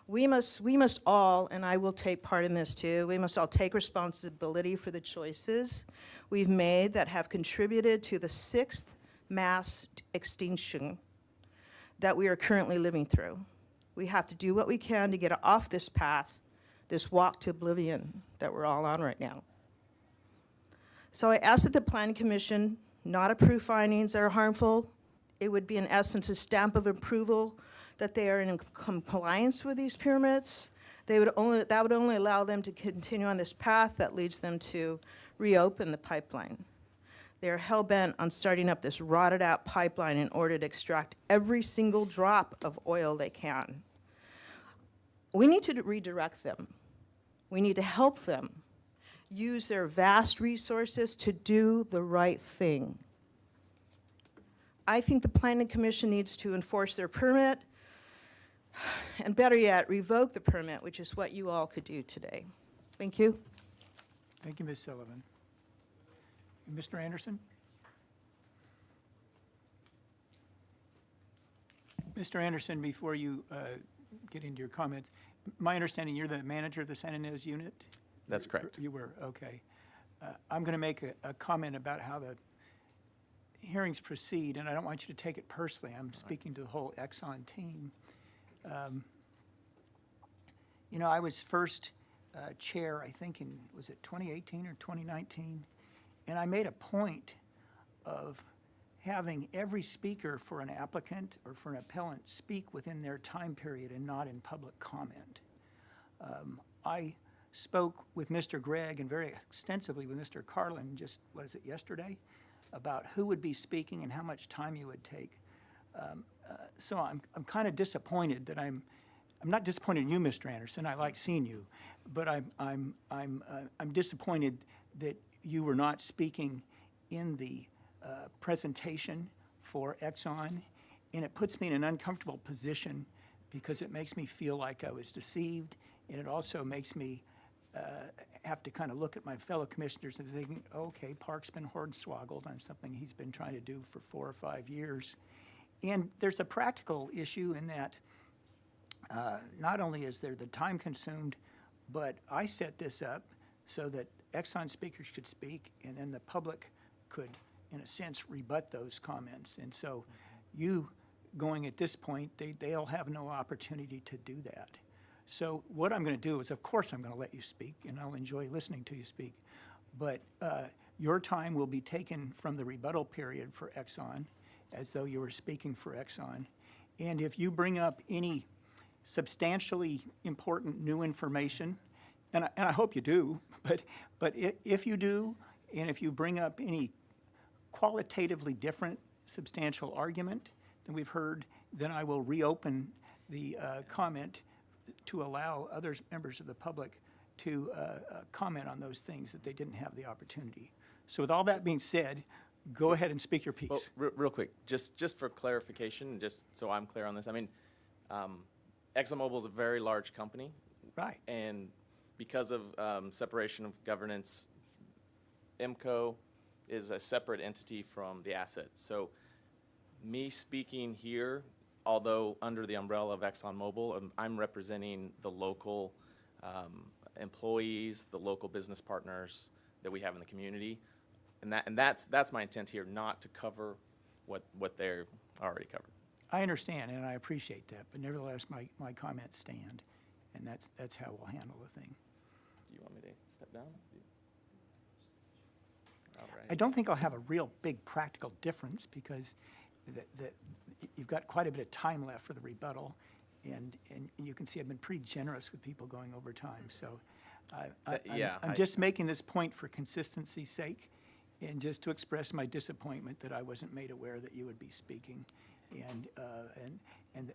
We must all, and I will take part in this too, we must all take responsibility for the choices we've made that have contributed to the 6th mass extinction that we are currently living through. We have to do what we can to get off this path, this walk to oblivion that we're all on right now. So I ask that the Planning Commission not approve findings that are harmful. It would be in essence a stamp of approval that they are in compliance with these permits. That would only allow them to continue on this path that leads them to reopen the pipeline. They are hell-bent on starting up this rotted-out pipeline in order to extract every single drop of oil they can. We need to redirect them. We need to help them use their vast resources to do the right thing. I think the Planning Commission needs to enforce their permit, and better yet, revoke the permit, which is what you all could do today. Thank you. Thank you, Ms. Sullivan. Mr. Anderson? Mr. Anderson, before you get into your comments, my understanding you're the manager of the San Ynez unit? That's correct. You were, okay. I'm going to make a comment about how the hearings proceed, and I don't want you to take it personally. I'm speaking to the whole Exxon team. I was first chair, I think, was it 2018 or 2019? And I made a point of having every speaker for an applicant or for an appellant speak within their time period and not in public comment. I spoke with Mr. Gregg and very extensively with Mr. Carlin just, yesterday, about who would be speaking and how much time you would take. So I'm kind of disappointed that I'm not disappointed in you, Mr. Anderson. I like seeing you, but I'm disappointed that you were not speaking in the presentation for Exxon, and it puts me in an uncomfortable position because it makes me feel like I was deceived, and it also makes me have to kind of look at my fellow commissioners and thinking, okay, Park's been hornswoggled on something he's been trying to do for 4 or 5 years, And there's a practical issue in that not only is there the time consumed, but I set this up so that Exxon speakers could speak, and then the public could, in a sense, rebut those comments. And so you going at this point, they'll have no opportunity to do that. So what I'm going to do is, of course, I'm going to let you speak, and I'll enjoy listening to you speak. But your time will be taken from the rebuttal period for Exxon, as though you were speaking for Exxon. And if you bring up any substantially important new information, and I hope you do, but if you do, and if you bring up any qualitatively different substantial argument than we've heard, then I will reopen the comment to allow other members of the public to comment on those things that they didn't have the opportunity. So with all that being said, go ahead and speak your piece. Well, real quick, just for clarification, just so I'm clear on this, I mean, ExxonMobil is a very large company. Right. And because of separation of governance, IMCO is a separate entity from the asset. So me speaking here, although under the umbrella of ExxonMobil, I'm representing the local employees, the local business partners that we have in the community. And that's my intent here, not to cover what they're already covered. I understand, and I appreciate that, but nevertheless, my comments stand, and that's how we'll handle the thing. Do you want me to step down? All right. I don't think I'll have a real big practical difference because you've got quite a bit of time left for the rebuttal, and you can see I've been pretty generous with people going over time. So I'm just making this point for consistency's sake, and just to express my disappointment that I wasn't made aware that you would be speaking. And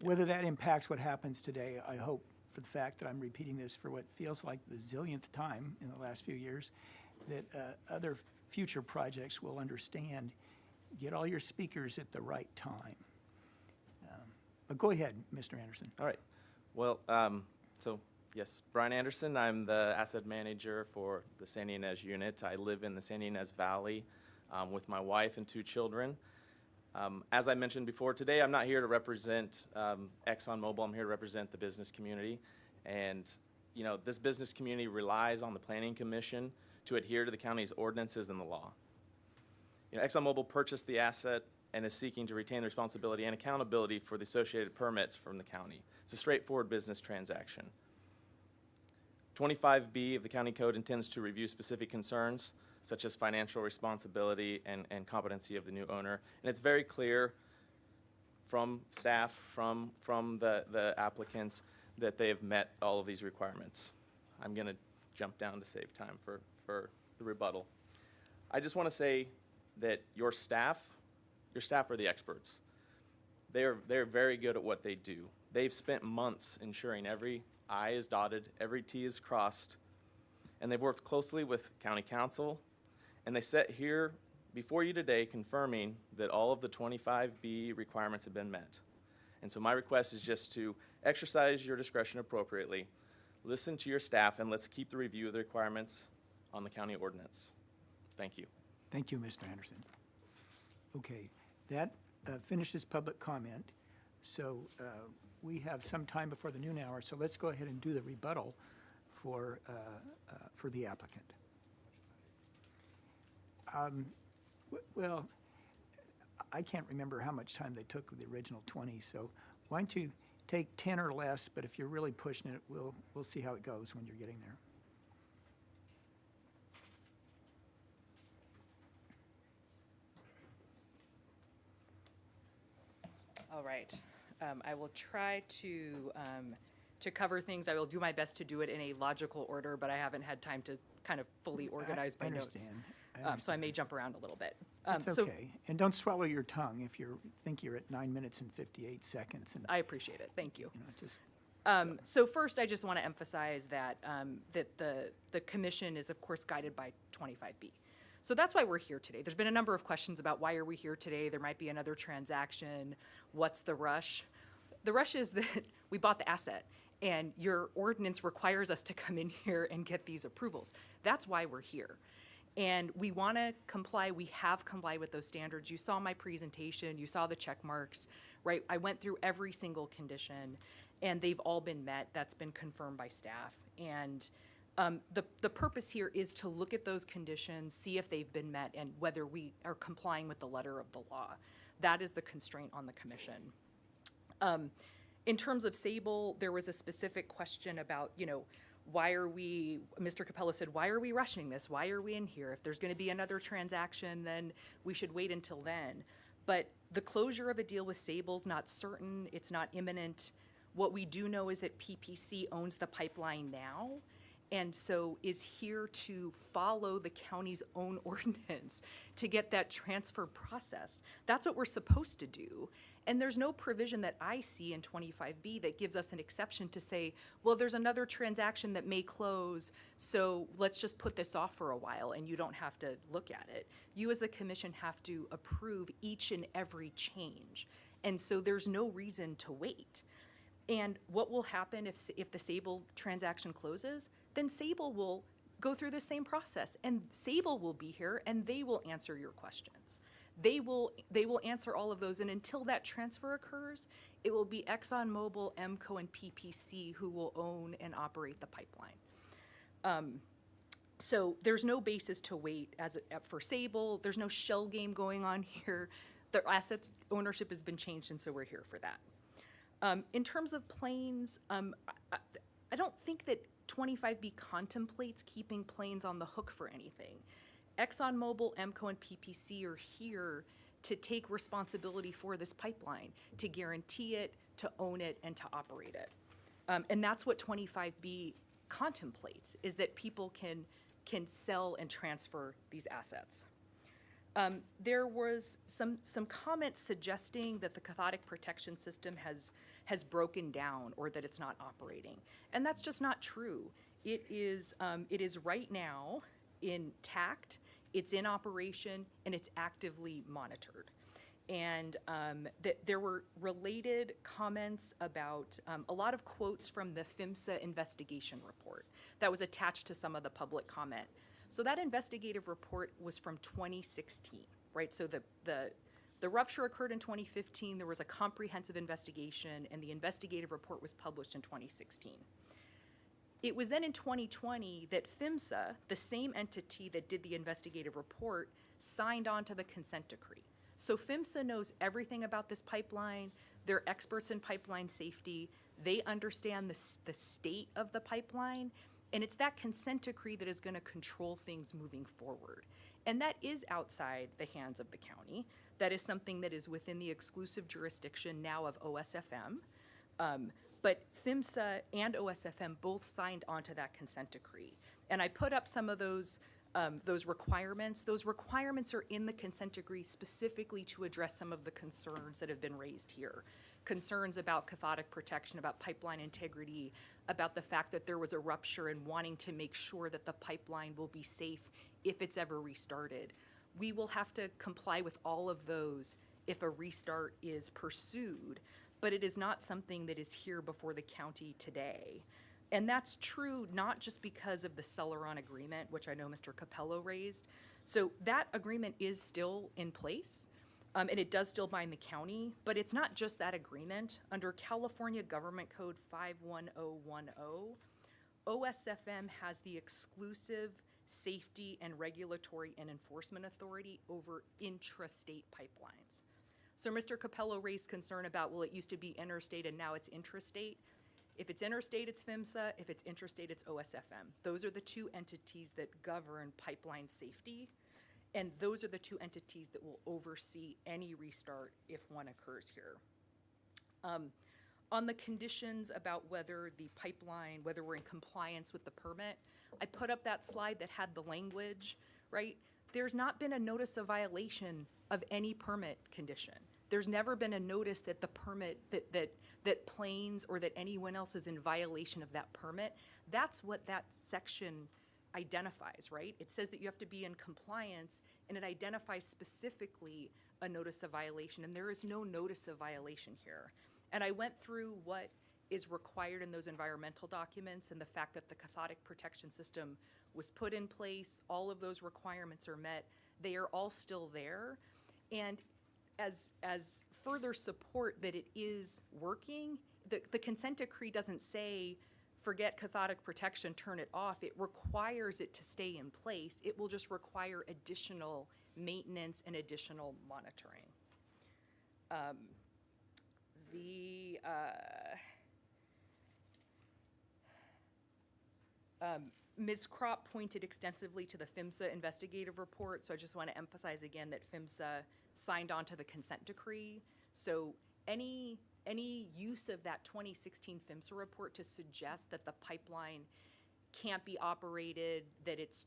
whether that impacts what happens today, I hope for the fact that I'm repeating this for what feels like the zillionth time in the last few years, that other future projects will understand, get all your speakers at the right time. But go ahead, Mr. Anderson. All right. Well, so yes, Brian Anderson. I'm the asset manager for the San Ynez unit. I live in the San Ynez Valley with my wife and 2 children. As I mentioned before, today I'm not here to represent ExxonMobil. I'm here to represent the business community. And, you know, this business community relies on the Planning Commission to adhere to the county's ordinances and the law. You know, ExxonMobil purchased the asset and is seeking to retain the responsibility and accountability for the associated permits from the county. It's a straightforward business transaction. 25B of the county code intends to review specific concerns such as financial responsibility and competency of the new owner. And it's very clear from staff, from the applicants, that they have met all of these requirements. I'm going to jump down to save time for the rebuttal. I just want to say that your staff are the experts. They're very good at what they do. They've spent months ensuring every I is dotted, every T is crossed, and they've worked closely with county council, and they sit here before you today confirming that all of the 25B requirements have been met. And so my request is just to exercise your discretion appropriately, listen to your staff, and let's keep the review of the requirements on the county ordinance. Thank you. Thank you, Mr. Anderson. Okay, that finishes public comment. So we have some time before the noon hour, so let's go ahead and do the rebuttal for the applicant. Well, I can't remember how much time they took with the original 20, so why don't you take 10 or less, but if you're really pushing it, we'll see how it goes when you're getting there. All right. I will try to cover things. I will do my best to do it in a logical order, but I haven't had time to kind of fully organize my notes. So I may jump around a little bit. It's okay. And don't swallow your tongue if you think you're at 9 minutes and 58 seconds. And, I appreciate it. Thank you. Just so first, I just want to emphasize that that the commission is, of course, guided by 25B. So that's why we're here today. There's been a number of questions about why are we here today. There might be another transaction. What's the rush? The rush is that we bought the asset, and your ordinance requires us to come in here and get these approvals. That's why we're here. And we want to comply. We have complied with those standards. You saw my presentation. You saw the check marks, right? I went through every single condition, and they've all been met. That's been confirmed by staff. And the purpose here is to look at those conditions, see if they've been met, and whether we are complying with the letter of the law. That is the constraint on the commission. In terms of Sable, there was a specific question about, why are we, Mr. Capello said, why are we rushing this? Why are we in here? If there's going to be another transaction, then we should wait until then. But the closure of a deal with Sable's not certain. It's not imminent. What we do know is that PPC owns the pipeline now, and so is here to follow the county's own ordinance to get that transfer processed. That's what we're supposed to do. And there's no provision that I see in 25B that gives us an exception to say, well, there's another transaction that may close, so let's just put this off for a while and you don't have to look at it. You as the commission have to approve each and every change. And so there's no reason to wait. And what will happen if the Sable transaction closes? Then Sable will go through the same process, and Sable will be here and they will answer your questions. They will answer all of those, and until that transfer occurs, it will be ExxonMobil, EMCO, and PPC who will own and operate the pipeline. So there's no basis to wait for Sable. There's no shell game going on here. Their assets ownership has been changed, and so we're here for that. In terms of Plains, I don't think that 25B contemplates keeping Plains on the hook for anything. ExxonMobil, EMCO, and PPC are here to take responsibility for this pipeline, to guarantee it, to own it, and to operate it. And that's what 25B contemplates, is that people can sell and transfer these assets. There was some comments suggesting that the cathodic protection system has broken down or that it's not operating. And that's just not true. It is right now intact, it's in operation, and it's actively monitored. And there were related comments about a lot of quotes from the PHMSA investigation report that was attached to some of the public comment. So that investigative report was from 2016, right? So the rupture occurred in 2015, there was a comprehensive investigation, and the investigative report was published in 2016. It was then in 2020 that PHMSA, the same entity that did the investigative report, signed on to the consent decree. So PHMSA knows everything about this pipeline. They're experts in pipeline safety. They understand the state of the pipeline. And it's that consent decree that is going to control things moving forward. And that is outside the hands of the county. That is something that is within the exclusive jurisdiction now of OSFM. But PHMSA and OSFM both signed onto that consent decree. And I put up some of those requirements. Those requirements are in the consent decree specifically to address some of the concerns that have been raised here. Concerns about cathodic protection, about pipeline integrity, about the fact that there was a rupture and wanting to make sure that the pipeline will be safe if it's ever restarted. We will have to comply with all of those if a restart is pursued, but it is not something that is here before the county today. And that's true not just because of the Celeron agreement, which I know Mr. Capello raised. So that agreement is still in place, and it does still bind the county, but it's not just that agreement. Under California Government Code 51010, OSFM has the exclusive safety and regulatory and enforcement authority over intrastate pipelines. So Mr. Capello raised concern about, well, it used to be interstate and now it's intrastate. If it's interstate, it's PHMSA. If it's intrastate, it's OSFM. Those are the two entities that govern pipeline safety, and those are the two entities that will oversee any restart if one occurs here. On the conditions about whether the pipeline, whether we're in compliance with the permit, I put up that slide that had the language, right? There's not been a notice of violation of any permit condition. There's never been a notice that the permit, that Plains or that anyone else is in violation of that permit. That's what that section identifies, right? It says that you have to be in compliance, and it identifies specifically a notice of violation, and there is no notice of violation here. And I went through what is required in those environmental documents and the fact that the cathodic protection system was put in place, all of those requirements are met, they are all still there. And as further support that it is working, the consent decree doesn't say, forget cathodic protection, turn it off. It requires it to stay in place. It will just require additional maintenance and additional monitoring. Ms. Kropp pointed extensively to the PHMSA investigative report, so I just want to emphasize again that PHMSA signed on to the consent decree. So any use of that 2016 PHMSA report to suggest that the pipeline can't be operated, that it's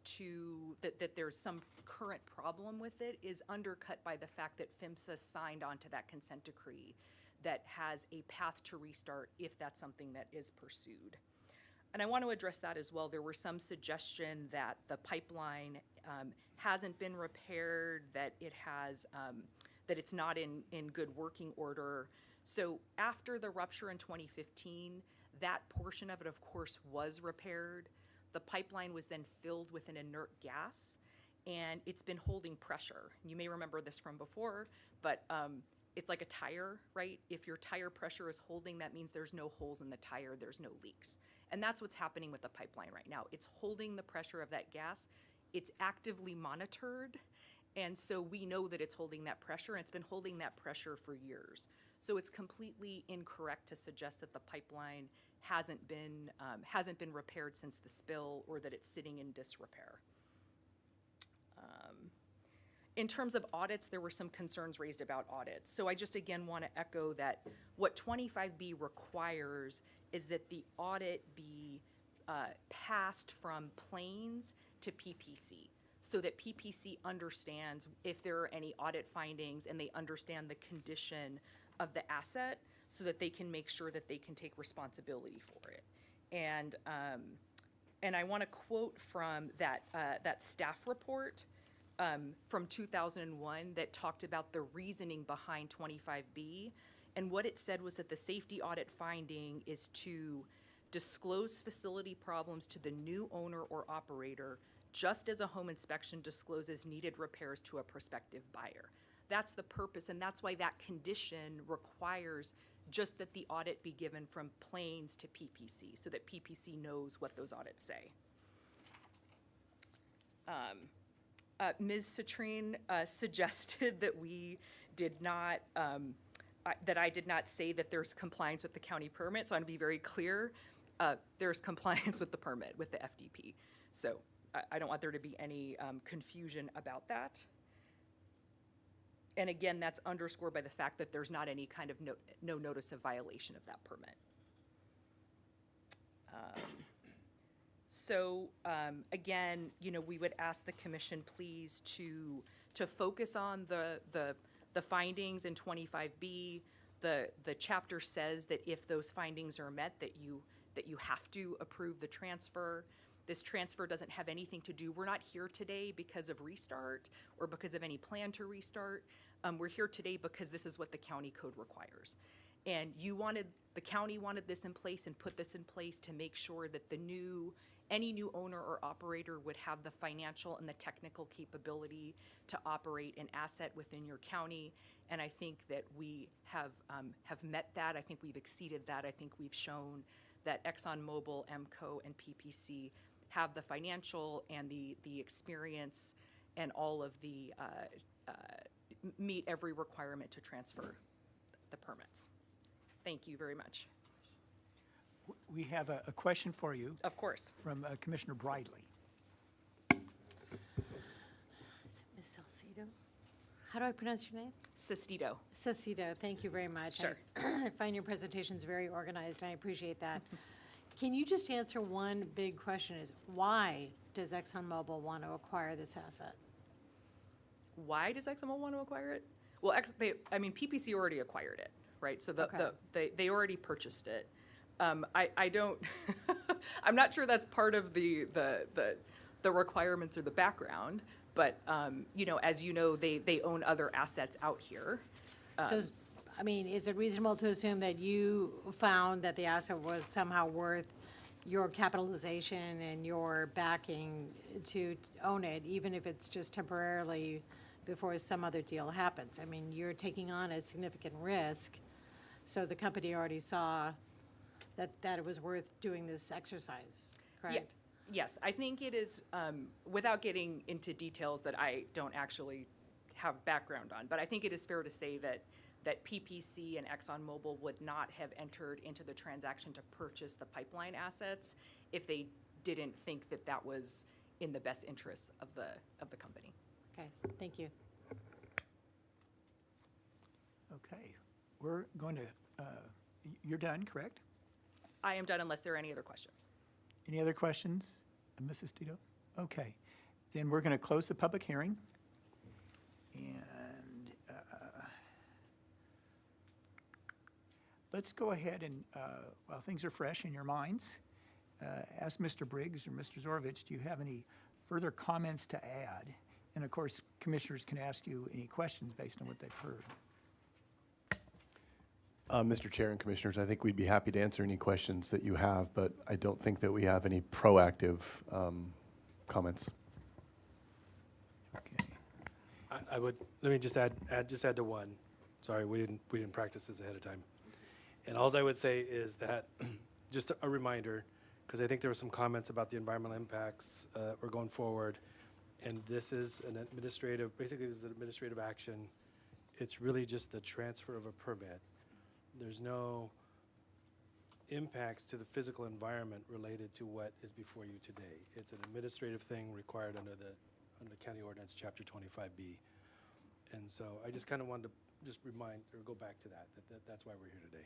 that there's some current problem with it, is undercut by the fact that PHMSA signed on to that consent decree that has a path to restart if that's something that is pursued. And I want to address that as well. There were some suggestion that the pipeline hasn't been repaired, that it has, that it's not in good working order. So after the rupture in 2015, that portion of it, of course, was repaired. The pipeline was then filled with an inert gas, and it's been holding pressure. You may remember this from before, but it's like a tire, right? If your tire pressure is holding, that means there's no holes in the tire, there's no leaks. And that's what's happening with the pipeline right now. It's holding the pressure of that gas. It's actively monitored, and so we know that it's holding that pressure, and it's been holding that pressure for years. So it's completely incorrect to suggest that the pipeline hasn't been repaired since the spill, or that it's sitting in disrepair. In terms of audits, there were some concerns raised about audits. So I just again want to echo that what 25B requires is that the audit be passed from Plains to PPC, so that PPC understands if there are any audit findings and they understand the condition of the asset, so that they can make sure that they can take responsibility for it. And I want to quote from that staff report from 2001 that talked about the reasoning behind 25B. And what it said was that the safety audit finding is to disclose facility problems to the new owner or operator, just as a home inspection discloses needed repairs to a prospective buyer. That's the purpose, and that's why that condition requires just that the audit be given from Plains to PPC, so that PPC knows what those audits say. Ms. Citrine suggested that we did not, that I did not say that there's compliance with the county permit, so I want to be very clear. There's compliance with the permit, with the FDP. So I don't want there to be any confusion about that. And again, that's underscored by the fact that there's not any kind of no notice of violation of that permit. Again, we would ask the commission please to focus on the findings in 25B. The chapter says that if those findings are met, that you have to approve the transfer. This transfer doesn't have anything to do, we're not here today because of restart or because of any plan to restart. We're here today because this is what the county code requires. And the county wanted this in place and put this in place to make sure that any new owner or operator would have the financial and the technical capability to operate an asset within your county. And I think that we have met that. I think we've exceeded that. I think we've shown that ExxonMobil, EMCO, and PPC have the financial and the experience and all of the meet every requirement to transfer the permits. Thank you very much. We have a question for you. Of course. From Commissioner Bridley. Ms. Salcido? How do I pronounce your name? Sestito. Sestito, thank you very much. Sure. I find your presentations very organized, and I appreciate that. Can you just answer one big question is, why does ExxonMobil want to acquire this asset? Why does ExxonMobil want to acquire it? Well, PPC already acquired it, right? So they already purchased it. I don't, I'm not sure that's part of the requirements or the background, but as you know, they own other assets out here. So I mean, is it reasonable to assume that you found that the asset was somehow worth your capitalization and your backing to own it, even if it's just temporarily before some other deal happens? I mean, you're taking on a significant risk, so the company already saw that it was worth doing this exercise, correct? Yes, I think it is, without getting into details that I don't actually have background on, but I think it is fair to say that PPC and ExxonMobil would not have entered into the transaction to purchase the pipeline assets if they didn't think that that was in the best interests of the company. Okay, thank you. Okay, we're going to, you're done, correct? I am done unless there are any other questions. Any other questions, Mrs. Tito? Okay, then we're going to close the public hearing. And let's go ahead and, while things are fresh in your minds, ask Mr. Briggs or Mr. Zorovich, do you have any further comments to add? And of course, commissioners can ask you any questions based on what they've heard. Mr. Chair and Commissioners, I think we'd be happy to answer any questions that you have, but I don't think that we have any proactive comments. Okay. I would, let me just add to one. Sorry, we didn't practice this ahead of time. And all I would say is that, just a reminder, because I think there were some comments about the environmental impacts we're going forward, and this is an administrative, basically this is an administrative action. It's really just the transfer of a permit. There's no impacts to the physical environment related to what is before you today. It's an administrative thing required under County Ordinance Chapter 25B. And so I just kind of wanted to just remind or go back to that's why we're here today.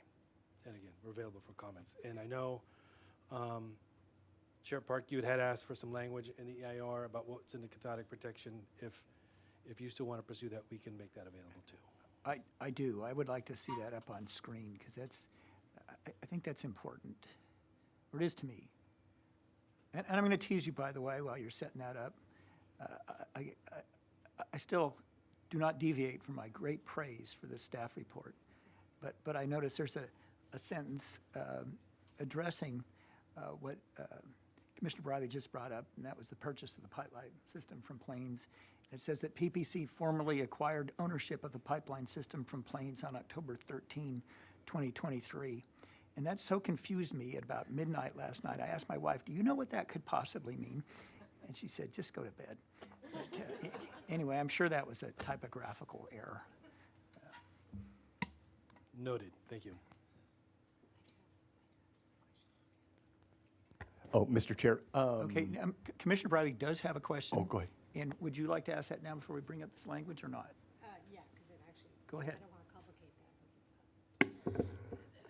And again, we're available for comments. And I know Chair Park, you had asked for some language in the EIR about what's in the cathodic protection. If you still want to pursue that, we can make that available too. I do. I would like to see that up on screen because I think that's important, or it is to me. And I'm going to tease you, by the way, while you're setting that up. I still do not deviate from my great praise for this staff report, but I notice there's a sentence addressing what Commissioner Briley just brought up, and that was the purchase of the pipeline system from Plains. It says that PPC formally acquired ownership of the pipeline system from Plains on October 13, 2023. And that so confused me at about midnight last night. I asked my wife, do you know what that could possibly mean? And she said, just go to bed. But, anyway, I'm sure that was a typographical error. Noted. Thank you. Oh, Mr. Chair. Okay, Commissioner Briley does have a question. Oh, go ahead. And would you like to ask that now before we bring up this language or not? Yeah, because it actually. Go ahead. I don't want to complicate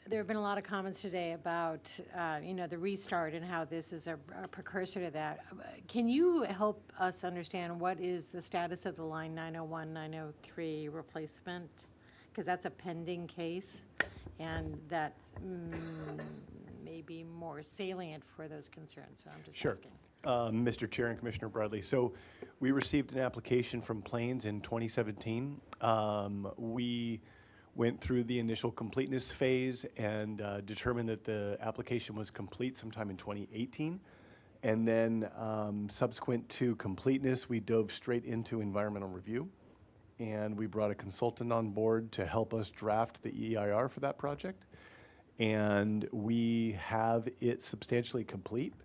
that. There have been a lot of comments today about, the restart and how this is a precursor to that. Can you help us understand what is the status of the line 901, 903 replacement? Because that's a pending case, and that may be more salient for those concerns, so I'm just asking. Mr. Chair and Commissioner Bradley. So we received an application from Plains in 2017. We went through the initial completeness phase and determined that the application was complete sometime in 2018. And then subsequent to completeness, we dove straight into environmental review. And we brought a consultant on board to help us draft the EIR for that project. And we have it substantially complete.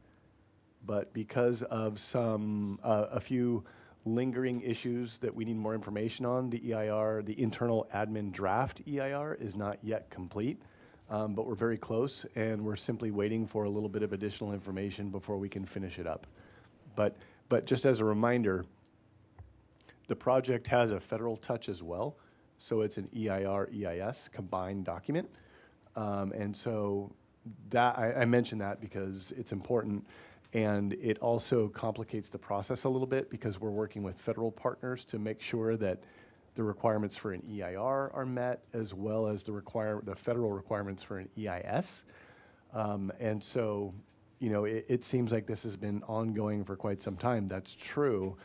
But because of a few lingering issues that we need more information on, the EIR, the internal admin draft EIR is not yet complete, but we're very close and we're simply waiting for a little bit of additional information before we can finish it up. But just as a reminder, the project has a federal touch as well, so it's an EIR-EIS combined document. And so that I mention that because it's important. And it also complicates the process a little bit because we're working with federal partners to make sure that the requirements for an EIR are met, as well as the federal requirements for an EIS. And so, it seems like this has been ongoing for quite some time. That's true.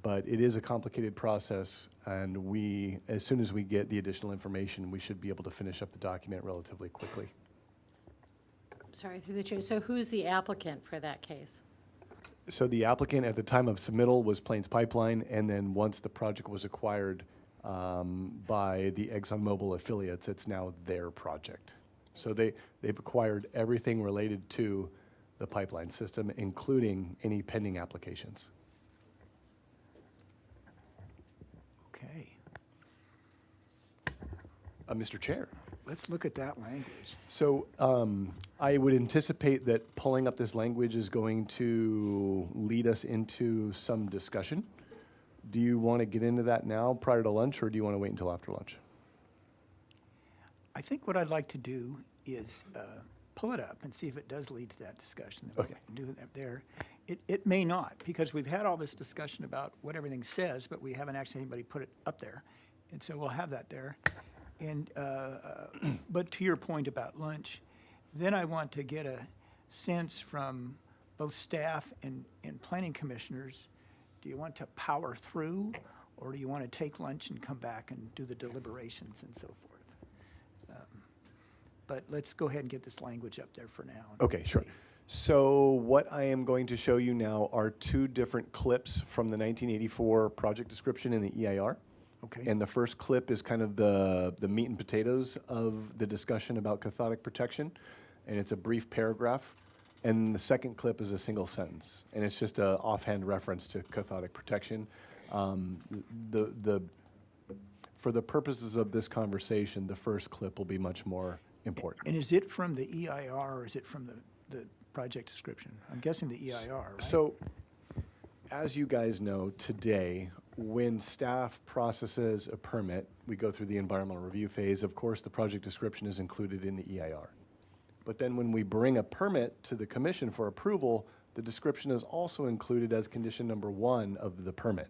But it is a complicated process, and as soon as we get the additional information, we should be able to finish up the document relatively quickly. Sorry, through the chair. So who's the applicant for that case? So the applicant at the time of submittal was Plains Pipeline, and then once the project was acquired by the ExxonMobil affiliates, it's now their project. So they've acquired everything related to the pipeline system, including any pending applications. Okay, Mr. Chair. let's look at that language. So I would anticipate that pulling up this language is going to lead us into some discussion. Do you want to get into that now prior to lunch, or do you want to wait until after lunch? I think what I'd like to do is pull it up and see if it does lead to that discussion. That we can do that there. It may not, because we've had all this discussion about what everything says, but we haven't actually anybody put it up there. And so we'll have that there. And, but to your point about lunch, then I want to get a sense from both staff and planning commissioners. Do you want to power through, or do you want to take lunch and come back and do the deliberations and so forth? But let's go ahead and get this language up there for now. Okay, sure. So what I am going to show you now are two different clips from the 1984 project description in the EIR. Okay. And the first clip is kind of the meat and potatoes of the discussion about cathodic protection, and it's a brief paragraph. And the second clip is a single sentence, and it's just an offhand reference to cathodic protection. For the purposes of this conversation, the first clip will be much more important. And is it from the EIR, or is it from the project description? I'm guessing the EIR, right? So, as you guys know, today, when staff processes a permit, we go through the environmental review phase. Of course, the project description is included in the EIR. But then when we bring a permit to the commission for approval, the description is also included as condition number 1 of the permit.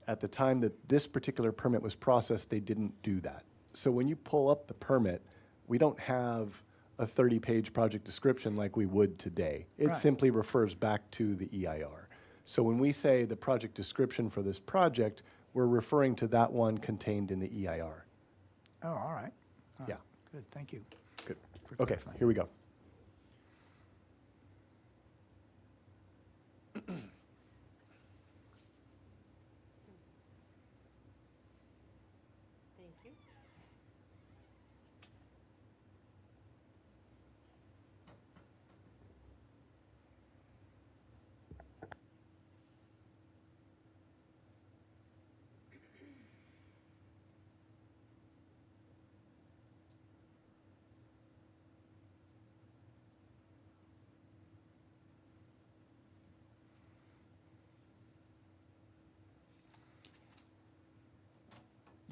At the time that this particular permit was processed, they didn't do that. So when you pull up the permit, we don't have a 30-page project description like we would today. It Right. simply refers back to the EIR. So when we say the project description for this project, we're referring to that one contained in the EIR. Oh, all right. All Yeah. right. Good, thank you. Good. for Okay, clarifying. here we go. Thank you.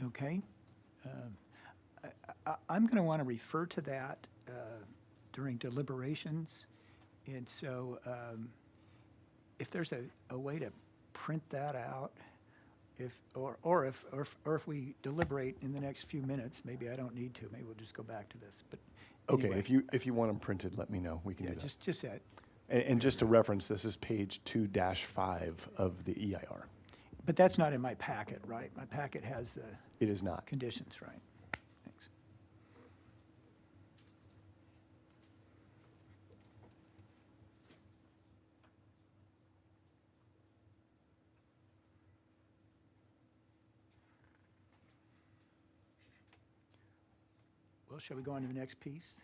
Okay. I'm going to want to refer to that during deliberations. And so if there's a way to print that out, or if we deliberate in the next few minutes, maybe I don't need to, maybe we'll just go back to this. But Okay, anyway, if you want them printed, let me know. We can yeah, do that. just that. And just to reference, this is page 2-5 of the EIR. But that's not in my packet, right? My packet has the It is not. conditions, right? Thanks. Well, shall we go on to the next piece?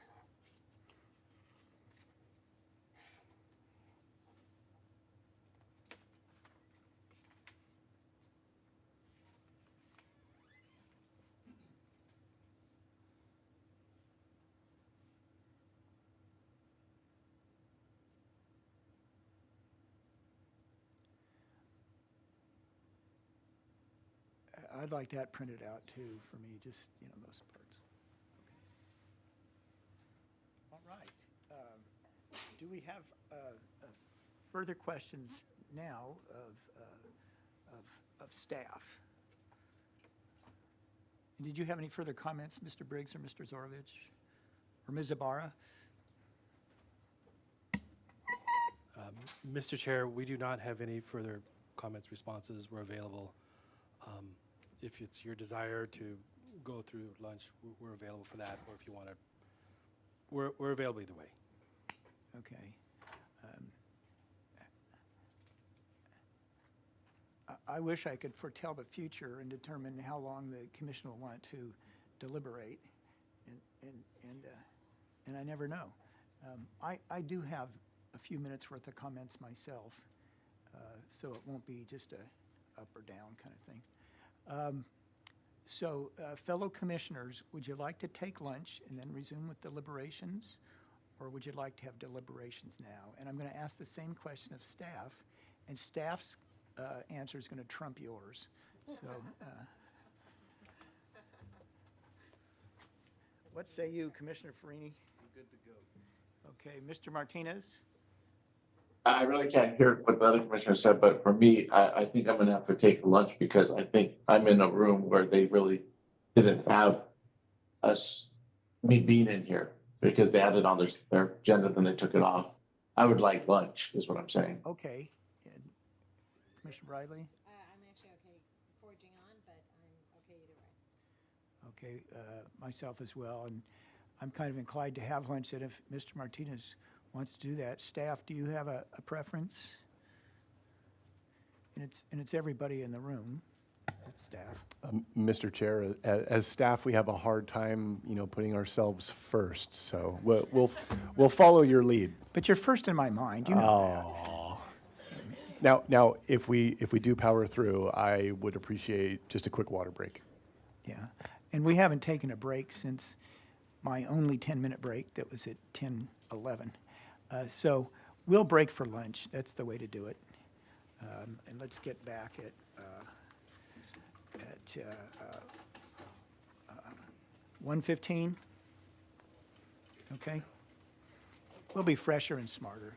I'd like that printed out too, for me, just, those parts. Okay. All right. Do we have further questions now of staff? And did you have any further comments, Mr. Briggs or Mr. Zorovich? Or Ms. Ibarra? Mr. Chair, we do not have any further comments, responses. We're available. If it's your desire to go through lunch, we're available for that, or if you want to, we're available either way. Okay. I wish I could foretell the future and determine how long the commission will want to deliberate, and I never know. I do have a few minutes worth of comments myself, so it won't be just a up or down kind of thing. So, fellow commissioners, would you like to take lunch and then resume with deliberations? Or would you like to have deliberations now? And I'm going to ask the same question of staff, and staff's answer is going to trump yours. So, what say you, Commissioner Farini? I'm good to go. Okay, Mr. Martinez? I really can't hear what the other commissioner said, but for me, I think I'm gonna have to take lunch because I think I'm in a room where they really didn't have me being in here because they had it on their agenda, then they took it off. I would like lunch, is what I'm saying. Okay. And Commissioner Briley? I'm actually okay forging on, but I'm okay either way. Okay, myself as well, and I'm kind of inclined to have lunch, and if Mr. Martinez wants to do that. Staff, do you have a preference? And it's everybody in the room, it's staff. Mr. Chair, as staff, we have a hard time, putting ourselves first, so we'll follow your lead. But you're first in my mind, you know that. Now, if we do power through, I would appreciate just a quick water break. Yeah, and we haven't taken a break since my only 10-minute break that was at 10:11. So we'll break for lunch. That's the way to do it. And let's get back at 1:15. Okay? We'll be fresher and smarter.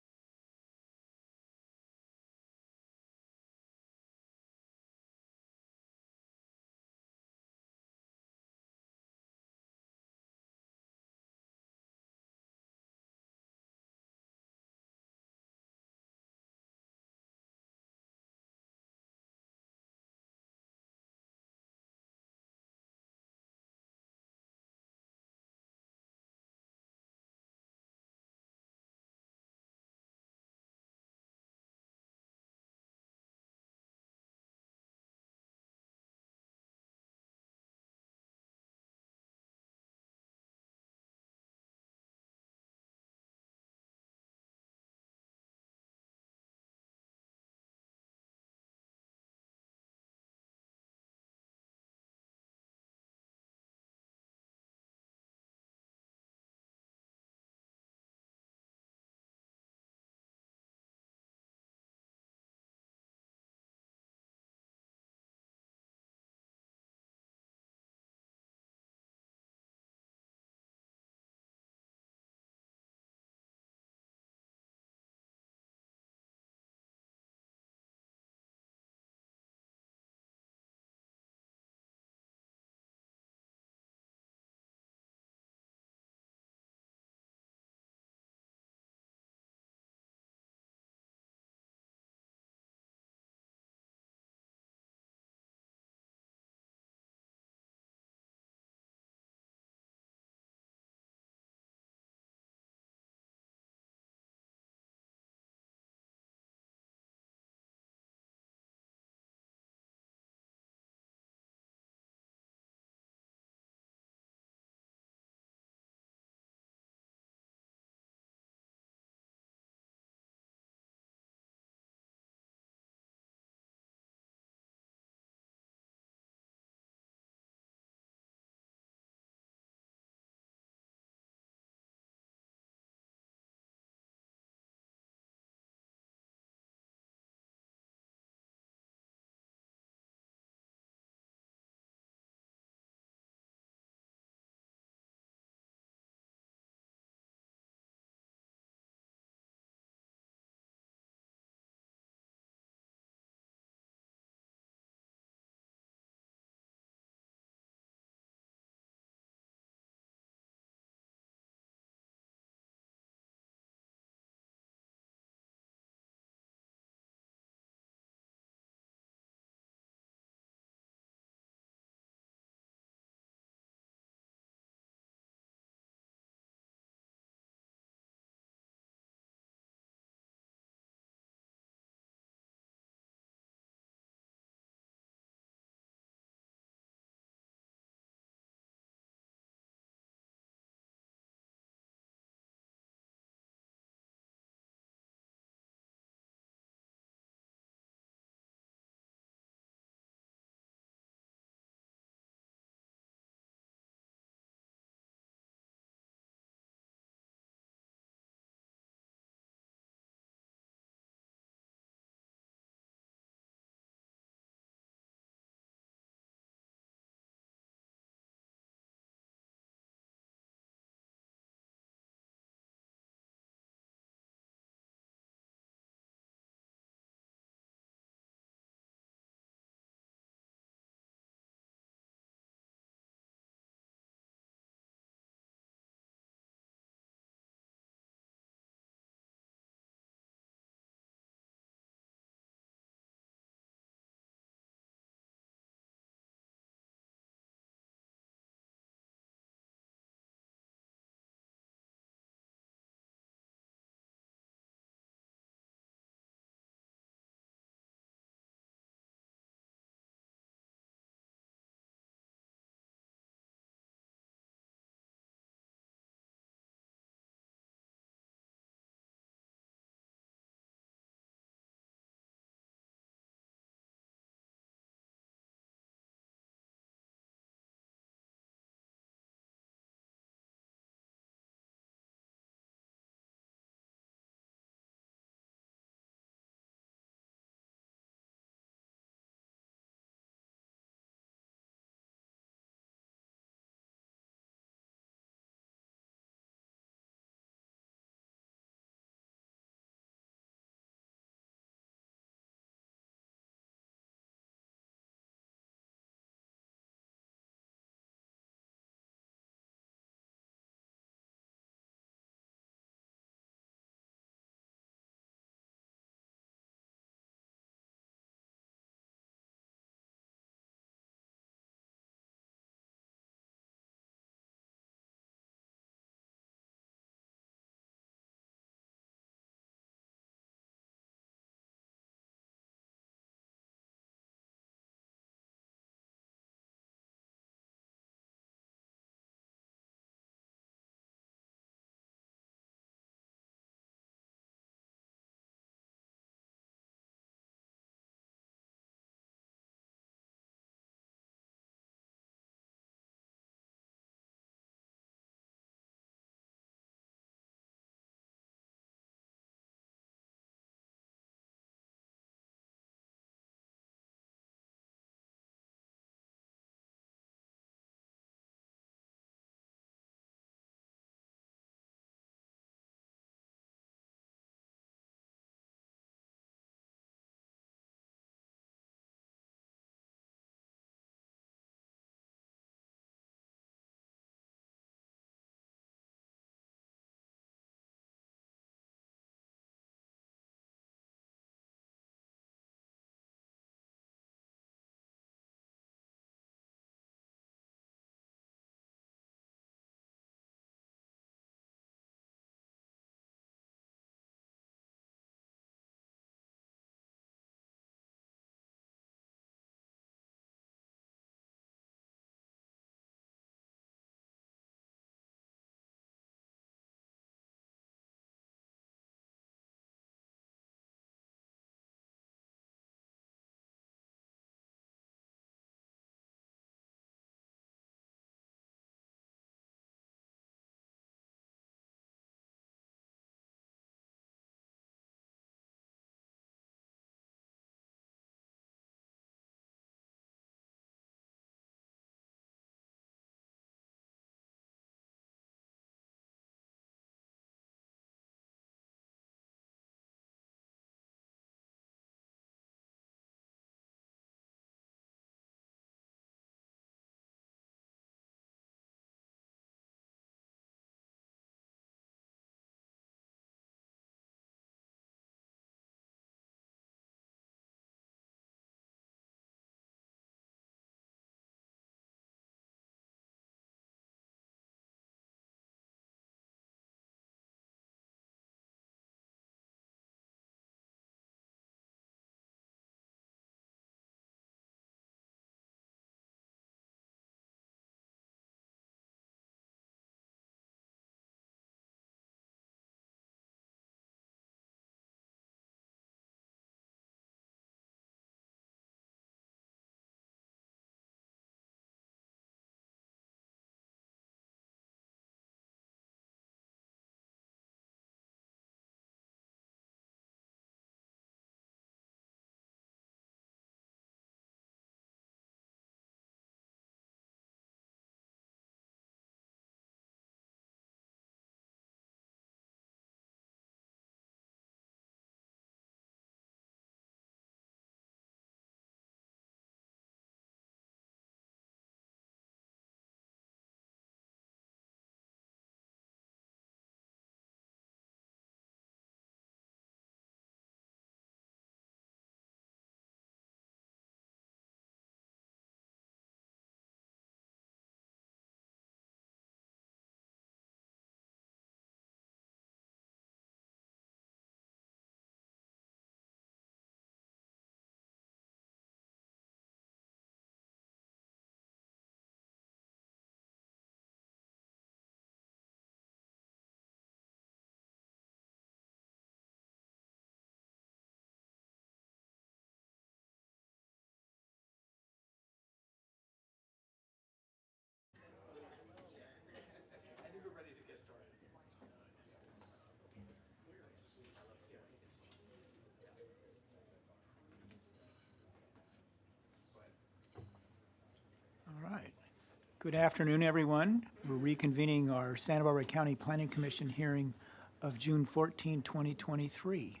Good afternoon, everyone. We're reconvening our Santa Barbara County Planning Commission hearing of June 14, 2023.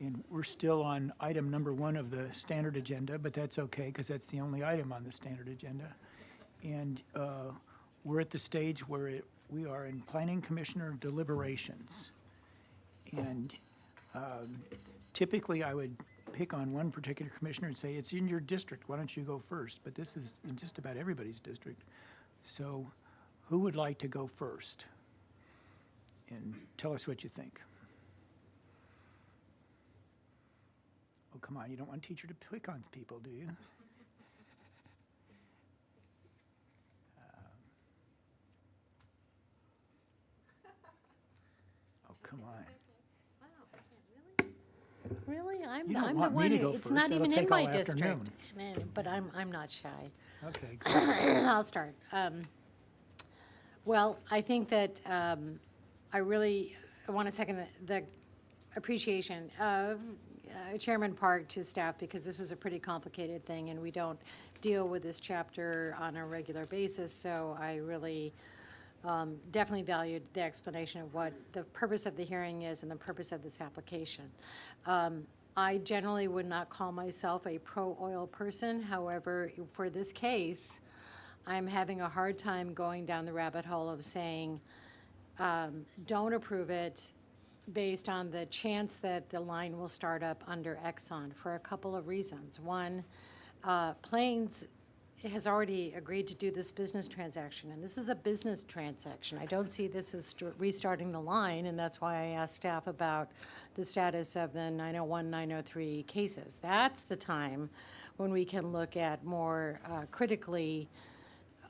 And we're still on item number 1 of the standard agenda, but that's okay because that's the only item on the standard agenda. And we're at the stage where we are in Planning Commissioner deliberations. And typically I would pick on one particular commissioner and say, it's in your district, why don't you go first? But this is in just about everybody's district. So who would like to go first? And tell us what you think. Oh, come on, you don't want a teacher to pick on people, do you? Oh, come on. Really? I'm You don't I'm the want me one, to go it's first. not That'll even in take my all district. afternoon. But I'm not shy. Okay, good. I'll start. Well, I think that I want to second the appreciation of Chairman Park to staff, because this was a pretty complicated thing and we don't deal with this chapter on a regular basis. So I really definitely valued the explanation of what the purpose of the hearing is and the purpose of this application. I generally would not call myself a pro-oil person. However, for this case, I'm having a hard time going down the rabbit hole of saying, don't approve it based on the chance that the line will start up under Exxon for a couple of reasons. One, Plains has already agreed to do this business transaction, and this is a business transaction. I don't see this as restarting the line, and that's why I asked staff about the status of the 901, 903 cases. That's the time when we can look at more critically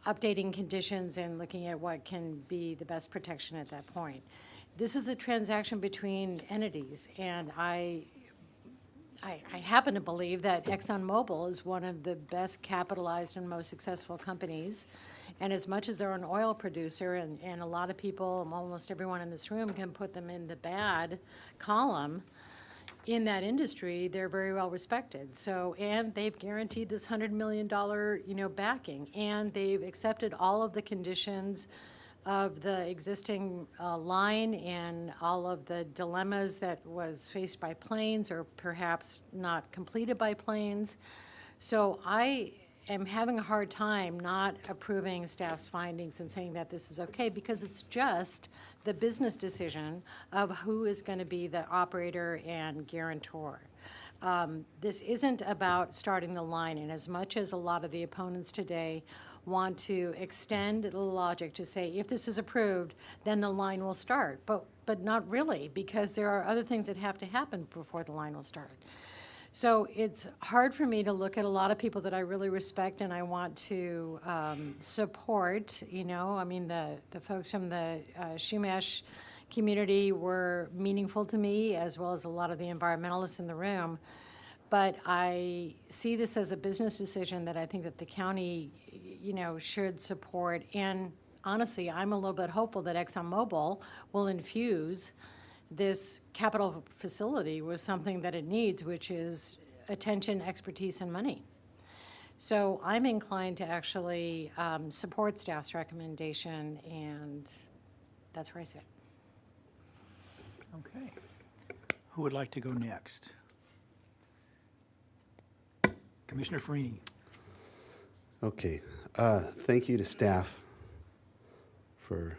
updating conditions and looking at what can be the best protection at that point. This is a transaction between entities, and I happen to believe that ExxonMobil is one of the best capitalized and most successful companies. And as much as they're an oil producer, and a lot of people, almost everyone in this room, can put them in the bad column, in that industry, they're very well respected. So, and they've guaranteed this $100 million, backing, and they've accepted all of the conditions of the existing line and all of the dilemmas that was faced by Plains or perhaps not completed by Plains. So I am having a hard time not approving staff's findings and saying that this is okay, because it's just the business decision of who is going to be the operator and guarantor. This isn't about starting the line, and as much as a lot of the opponents today want to extend the logic to say, if this is approved, then the line will start. But not really, because there are other things that have to happen before the line will start. So it's hard for me to look at a lot of people that I really respect and I want to support, I mean, the folks from the Shumash community were meaningful to me, as well as a lot of the environmentalists in the room. But I see this as a business decision that I think that the county, should support. And honestly, I'm a little bit hopeful that ExxonMobil will infuse this capital facility with something that it needs, which is attention, expertise, and money. So I'm inclined to actually support staff's recommendation, and that's where I sit. Okay. Who would like to go next? Commissioner Farini. Okay, thank you to staff for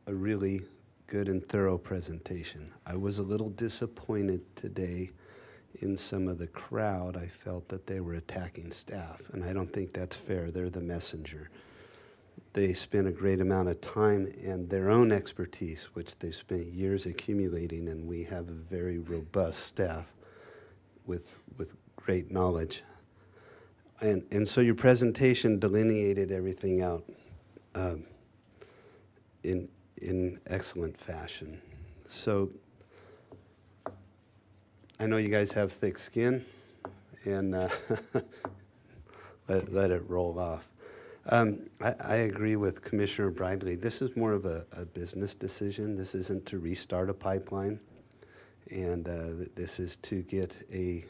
a really good and thorough presentation. I was a little disappointed today in some of the crowd. I felt that they were attacking staff, and I don't think that's fair. They're the messenger. They spent a great amount of time and their own expertise, which they spent years accumulating, and we have a very robust staff with great knowledge. And so your presentation delineated everything out in excellent fashion. So I know you guys have thick skin, and let it roll off. I agree with Commissioner Bridley. This is more of a business decision. This isn't to restart a pipeline, and this is to get a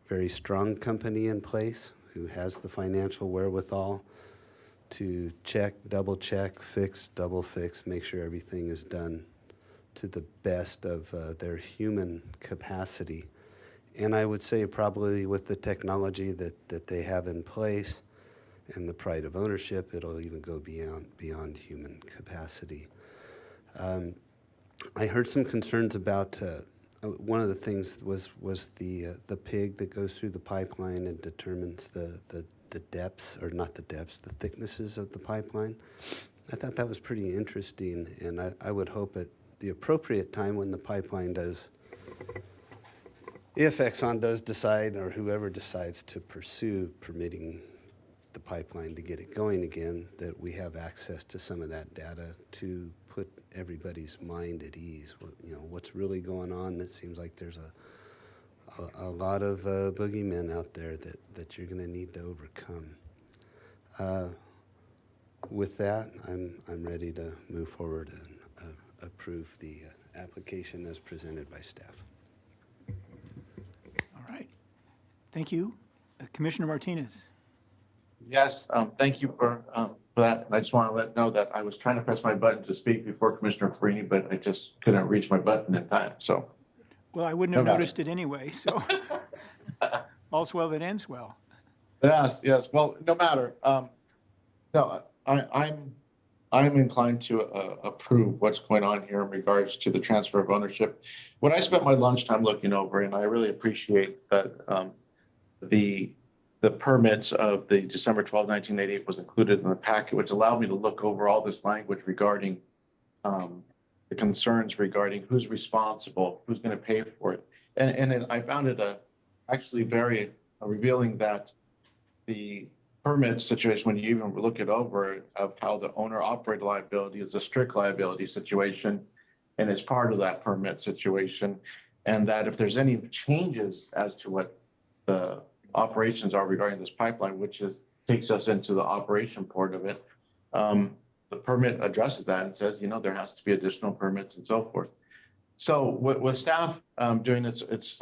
very strong company in place who has the financial wherewithal to check, double check, fix, double fix, make sure everything is done to the best of their human capacity. And I would say probably with the technology that they have in place and the pride of ownership, it'll even go beyond human capacity. I heard some concerns about one of the things was the pig that goes through the pipeline and determines the depths, or not the depths, the thicknesses of the pipeline. I thought that was pretty interesting, and I would hope at the appropriate time when the pipeline does, if Exxon does decide, or whoever decides to pursue permitting the pipeline to get it going again, that we have access to some of that data to put everybody's mind at ease. What's really going on? It seems like there's a lot of boogeymen out there that you're going to need to overcome. With that, I'm ready to move forward and approve the application as presented by staff. All right. Thank you. Commissioner Martinez. Yes, thank you for that. I just want to know that I was trying to press my button to speak before Commissioner Farini, but I just couldn't reach my button in time, so. Well, I wouldn't have noticed it anyway, so all's well that ends well. Yes, well, no matter. No, I'm inclined to approve what's going on here in regards to the transfer of ownership. What I spent my lunchtime looking over, and I really appreciate that the permits of the December 12, 1988 was included in the packet, which allowed me to look over all this language regarding the concerns regarding who's responsible, who's going to pay for it. And I found it actually very revealing that the permit situation, when you even look it over, of how the owner operator liability is a strict liability situation, and it's part of that permit situation. And that if there's any changes as to what the operations are regarding this pipeline, which takes us into the operation part of it, the permit addresses that and says, there has to be additional permits and so forth. So with staff doing its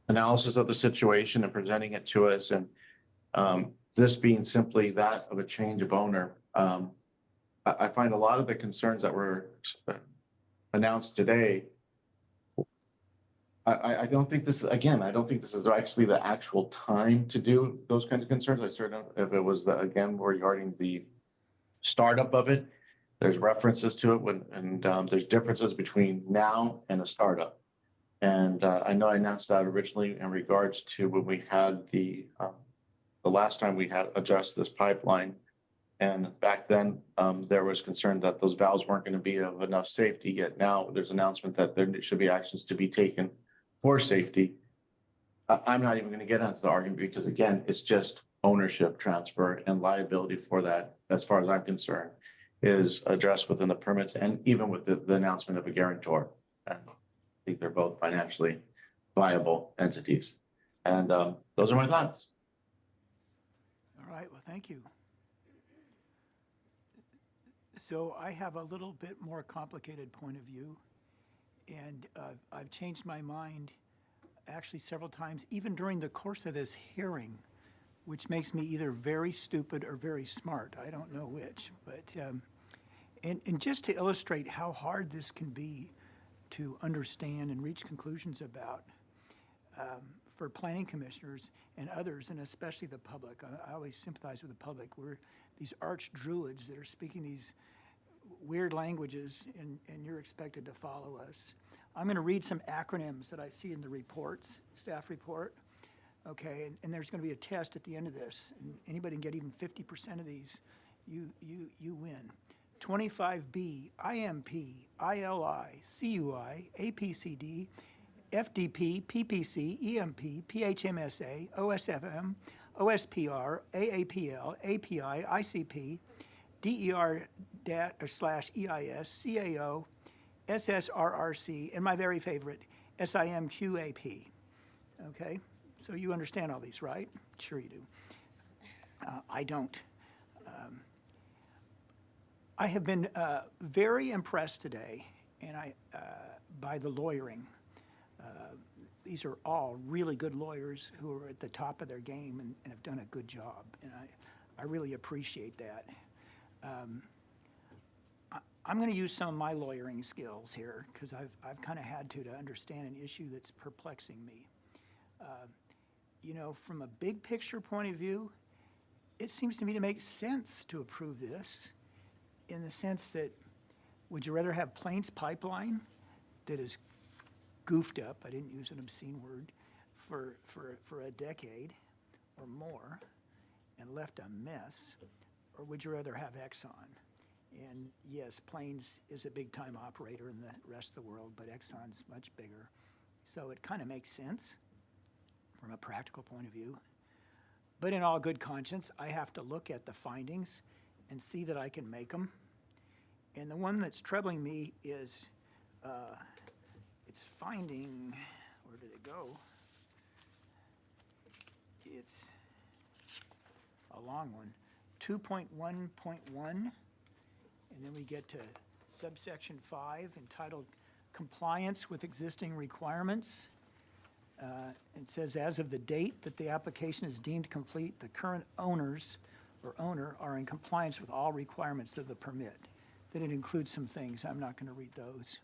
analysis of the situation and presenting it to us, and this being simply that of a change of owner, I find a lot of the concerns that were announced today, I don't think this is actually the actual time to do those kinds of concerns. I certainly, if it was again regarding the startup of it, there's references to it and there's differences between now and a startup. And I know I announced that originally in regards to when we had the last time we had addressed this pipeline. And back then there was concern that those valves weren't going to be of enough safety, yet now there's an announcement that there should be actions to be taken for safety. I'm not even going to get into the argument because, again, it's just ownership transfer, and liability for that, as far as I'm concerned, is addressed within the permits and even with the announcement of a guarantor. And I think they're both financially viable entities. And those are my thoughts. All right, well, thank you. So I have a little bit more complicated point of view, and I've changed my mind actually several times, even during the course of this hearing, which makes me either very stupid or very smart. I don't know which, but and just to illustrate how hard this can be to understand and reach conclusions about for planning commissioners and others, and especially the public. I always sympathize with the public. We're these arch druids that are speaking these weird languages, and you're expected to follow us. I'm going to read some acronyms that I see in the reports, staff report. Okay, and there's going to be a test at the end of this, and anybody can get even 50% of these, you win. 25B, IMP, ILI, CUI, APCD, FDP, PPC, EMP, PHMSA, OSFM, OSPR, AAPL, API, ICP, DER/EIS, CAO, SSRRC, and my very favorite, SIMQAP. Okay? So you understand all these, right? Sure you do. I don't. I have been very impressed today, and by the lawyering. These are all really good lawyers who are at the top of their game and have done a good job. And I really appreciate that. I'm going to use some of my lawyering skills here because I've kind of had to understand an issue that's perplexing me. You know, from a big picture point of view, it seems to me to make sense to approve this in the sense that, would you rather have Plains Pipeline that is goofed up, I didn't use an obscene word, for a decade or more and left a mess, or would you rather have Exxon? And yes, Plains is a big-time operator in the rest of the world, but Exxon's much bigger. So it kind of makes sense from a practical point of view. But in all good conscience, I have to look at the findings and see that I can make them. And the one that's troubling me is it's finding, where did it go? It's a long one, 2.1.1. And then we get to subsection 5 entitled Compliance with Existing Requirements. It says, as of the date that the application is deemed complete, the current owners or owner are in compliance with all requirements of the permit. Then it includes some things. I'm not going to read those.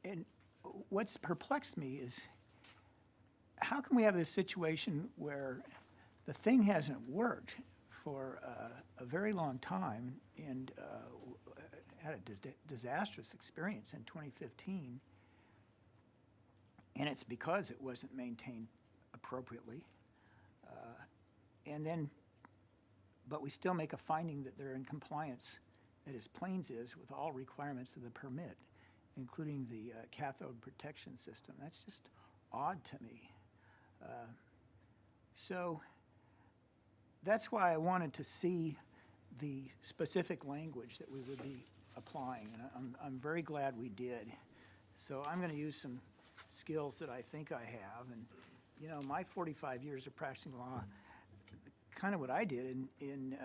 And what's perplexed me is, how can we have this situation where the thing hasn't worked for a very long time and had a disastrous experience in 2015, and it's because it wasn't maintained appropriately. But we still make a finding that they're in compliance, that is, Plains is, with all requirements of the permit, including the cathode protection system. That's just odd to me. So that's why I wanted to see the specific language that we would be applying, and I'm very glad we did. So I'm going to use some skills that I think I have, and you know, my 45 years of practicing law, kind of what I did in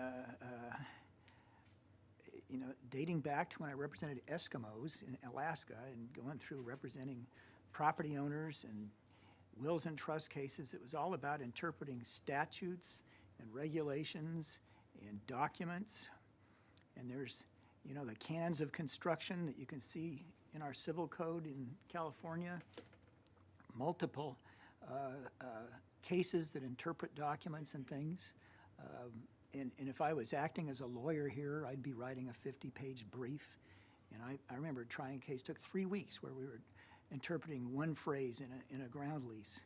you know, dating back to when I represented Eskimos in Alaska and going through representing property owners and wills and trust cases. It was all about interpreting statutes and regulations and documents. And there's, you know, the canons of construction that you can see in our civil code in California, multiple cases that interpret documents and things. And if I was acting as a lawyer here, I'd be writing a 50-page brief. And I remember trying a case, took 3 weeks, where we were interpreting one phrase in a ground lease.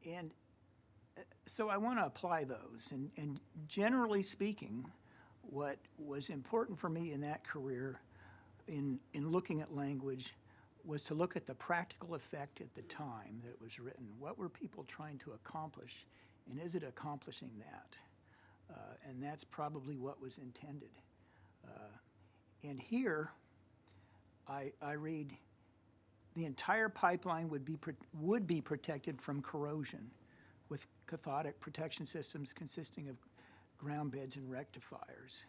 And so I want to apply those. And generally speaking, what was important for me in that career in looking at language was to look at the practical effect at the time that it was written. What were people trying to accomplish, and is it accomplishing that? And that's probably what was intended. And here, I read, the entire pipeline would be protected from corrosion with cathodic protection systems consisting of ground beds and rectifiers.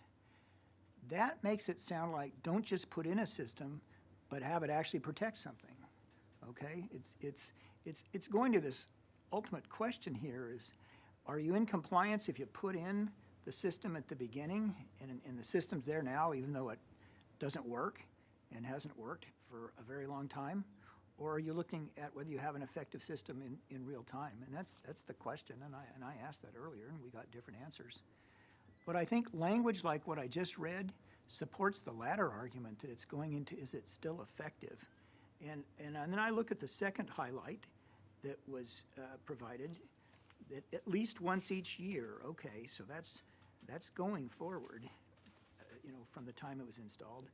That makes it sound like don't just put in a system, but have it actually protect something. Okay, it's going to this ultimate question here is, are you in compliance if you put in the system at the beginning and the system's there now, even though it doesn't work and hasn't worked for a very long time? Or are you looking at whether you have an effective system in real time? And that's the question, and I asked that earlier, and we got different answers. But I think language like what I just read supports the latter argument that it's going into, is it still effective? And then I look at the second highlight that was provided, that at least once each year. Okay, so that's going forward, you know, from the time it was installed.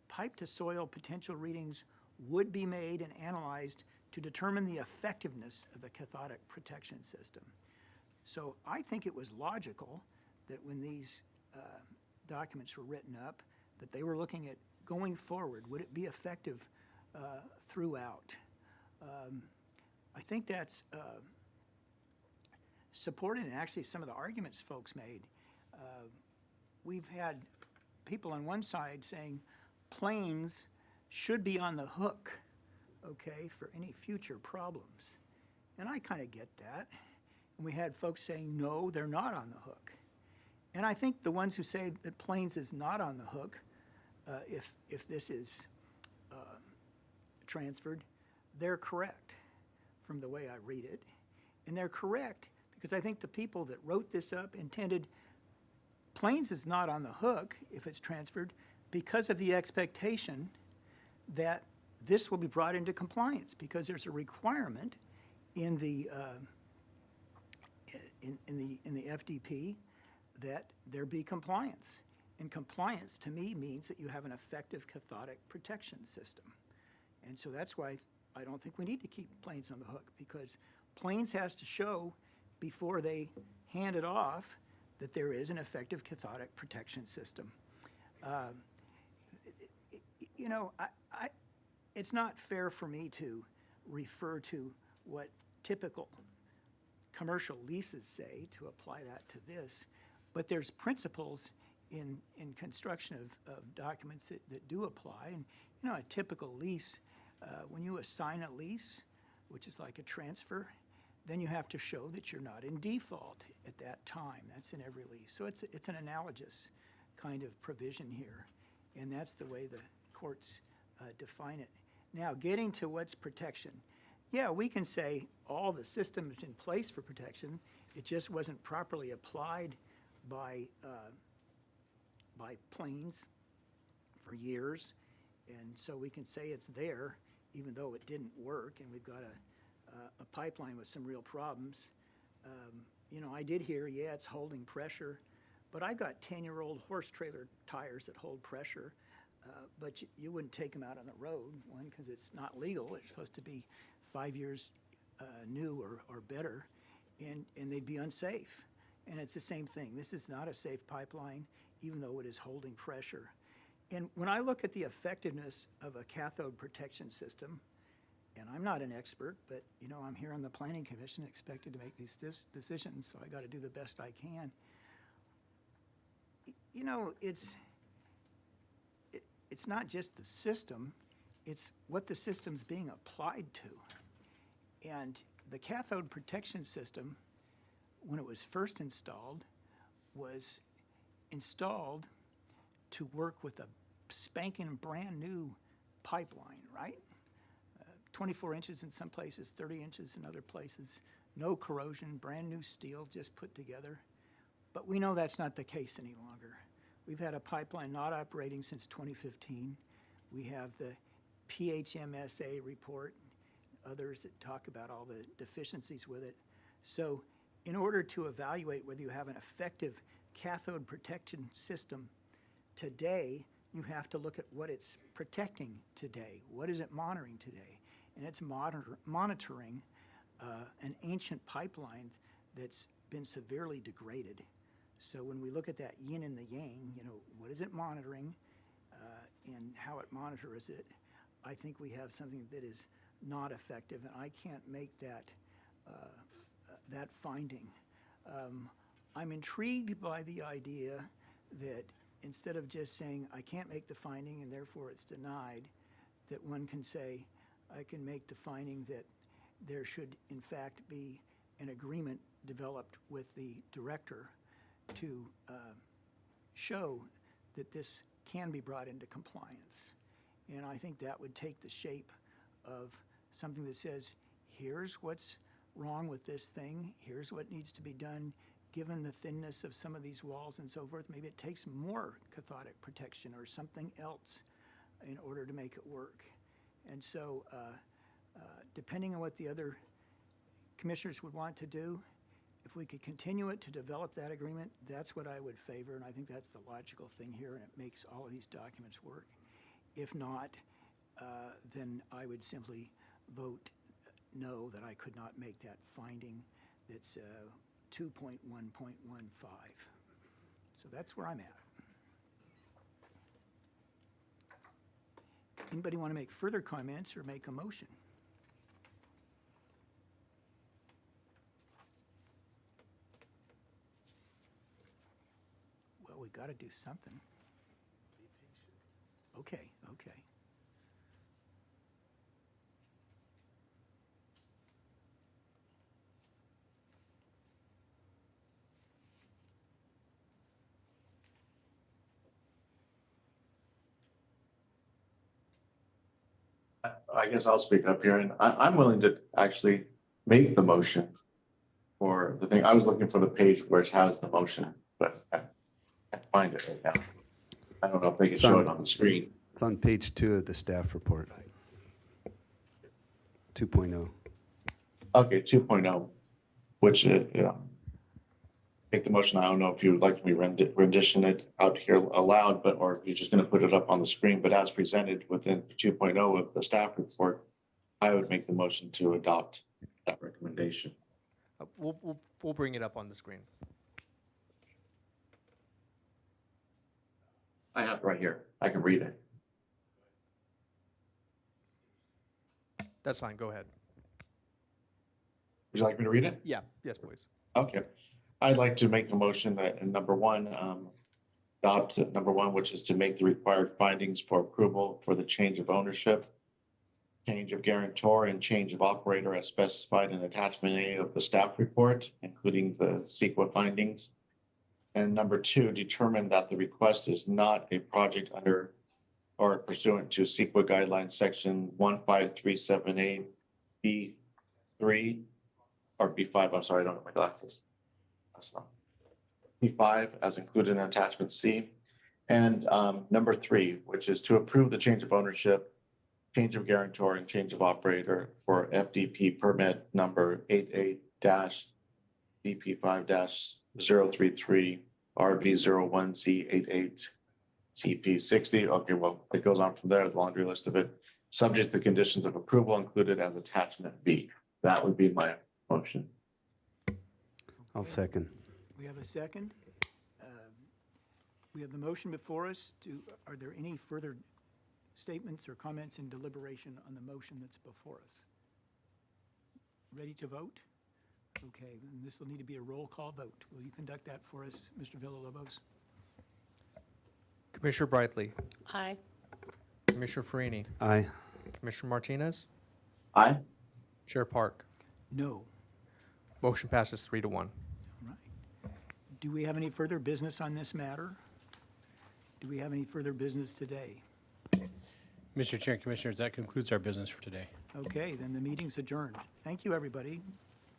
Pipe to soil potential readings would be made and analyzed to determine the effectiveness of the cathodic protection system. So I think it was logical that when these documents were written up, that they were looking at going forward, would it be effective throughout? I think that's supported in actually some of the arguments folks made. We've had people on one side saying Plains should be on the hook, okay, for any future problems. And I kind of get that. and we had folks saying, no, they're not on the hook. And I think the ones who say that Plains is not on the hook, if this is transferred, they're correct from the way I read it. And they're correct because I think the people that wrote this up intended Plains is not on the hook if it's transferred because of the expectation that this will be brought into compliance, because there's a requirement in the FDP that there be compliance. And compliance to me means that you have an effective cathodic protection system. And so that's why I don't think we need to keep Plains on the hook, because Plains has to show before they hand it off that there is an effective cathodic protection system. You know, it's not fair for me to refer to what typical commercial leases say to apply that to this, but there's principles in construction of documents that do apply. And, you know, a typical lease, when you assign a lease, which is like a transfer, then you have to show that you're not in default at that time. That's in every lease. So it's an analogous kind of provision here, and that's the way the courts define it. Now, getting to what's protection. Yeah, we can say all the systems in place for protection, it just wasn't properly applied by Plains for years, and so we can say it's there even though it didn't work, and we've got a pipeline with some real problems. You know, I did hear, yeah, it's holding pressure, but I've got 10-year-old horse trailer tires that hold pressure, but you wouldn't take them out on the road, one, because it's not legal. They're supposed to be 5 years new or better, and they'd be unsafe. And it's the same thing. This is not a safe pipeline, even though it is holding pressure. And when I look at the effectiveness of a cathode protection system, and I'm not an expert, but, you know, I'm here on the Planning Commission expected to make these decisions, so I got to do the best I can. You know, it's not just the system, it's what the system's being applied to. And the cathode protection system, when it was first installed, was installed to work with a spanking brand new pipeline, right? 24 inches in some places, 30 inches in other places, no corrosion, brand new steel just put together. But we know that's not the case any longer. We've had a pipeline not operating since 2015. We have the PHMSA report, others that talk about all the deficiencies with it. So in order to evaluate whether you have an effective cathode protection system today, you have to look at what it's protecting today. What is it monitoring today? And it's monitoring an ancient pipeline that's been severely degraded. So when we look at that yin and the yang, you know, what is it monitoring and how it monitors it, I think we have something that is not effective, and I can't make that finding. I'm intrigued by the idea that instead of just saying, I can't make the finding and therefore it's denied, that one can say, I can make the finding that there should in fact be an agreement developed with the director to show that this can be brought into compliance. And I think that would take the shape of something that says, here's what's wrong with this thing, here's what needs to be done, given the thinness of some of these walls and so forth. Maybe it takes more cathodic protection or something else in order to make it work. And so depending on what the other commissioners would want to do, if we could continue it to develop that agreement, that's what I would favor, and I think that's the logical thing here, and it makes all of these documents work. If not, then I would simply vote no, that I could not make that finding that's 2.1.15. So that's where I'm at. Anybody want to make further comments or make a motion? Well, we got to do something. Okay, okay. I guess I'll speak up here, and I'm willing to actually make the motion for the thing. I was looking for the page where it has the motion, but I can't find it right now. I don't know if they can show it on the screen. It's on page 2 of the staff report. 2.0. Okay, 2.0, which, make the motion. I don't know if you would like me rendition it out here aloud, but, or if you're just gonna put it up on the screen, but as presented within 2.0 of the staff report, I would make the motion to adopt that recommendation. We'll bring it up on the screen. I have it right here. I can read it. That's fine, go ahead. Would you like me to read it? Yeah, yes, please. Okay. I'd like to make a motion that number one, adopt number one, which is to make the required findings for approval for the change of ownership, change of guarantor, and change of operator as specified in attachment A of the staff report, including the CEQA findings. And number two, determine that the request is not a project under or pursuant to CEQA guidelines section 15378 B3 or B5. I'm sorry, I don't have my glasses. That's not B5 as included in attachment C. And number three, which is to approve the change of ownership, change of guarantor, and change of operator for FDP permit number 88-DP5-033 RV01C88 CP60. Okay, well, it goes on from there, the laundry list of it, subject to conditions of approval included as attachment B. That would be my motion. I'll second. We have a second. We have the motion before us. Are there any further statements or comments in deliberation on the motion that's before us? Ready to vote? Okay, then this will need to be a roll call vote. Will you conduct that for us, Mr. Villalobos? Commissioner Brightly, Aye. Commissioner Farini, Aye. Commissioner Martinez, Aye. Chair Park. No. Motion passes 3-1. All right. Do we have any further business on this matter? Do we have any further business today? Mr. Chair and Commissioners, that concludes our business for today. Okay, then the meeting's adjourned. Thank you, everybody.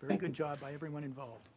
Very good job by everyone involved.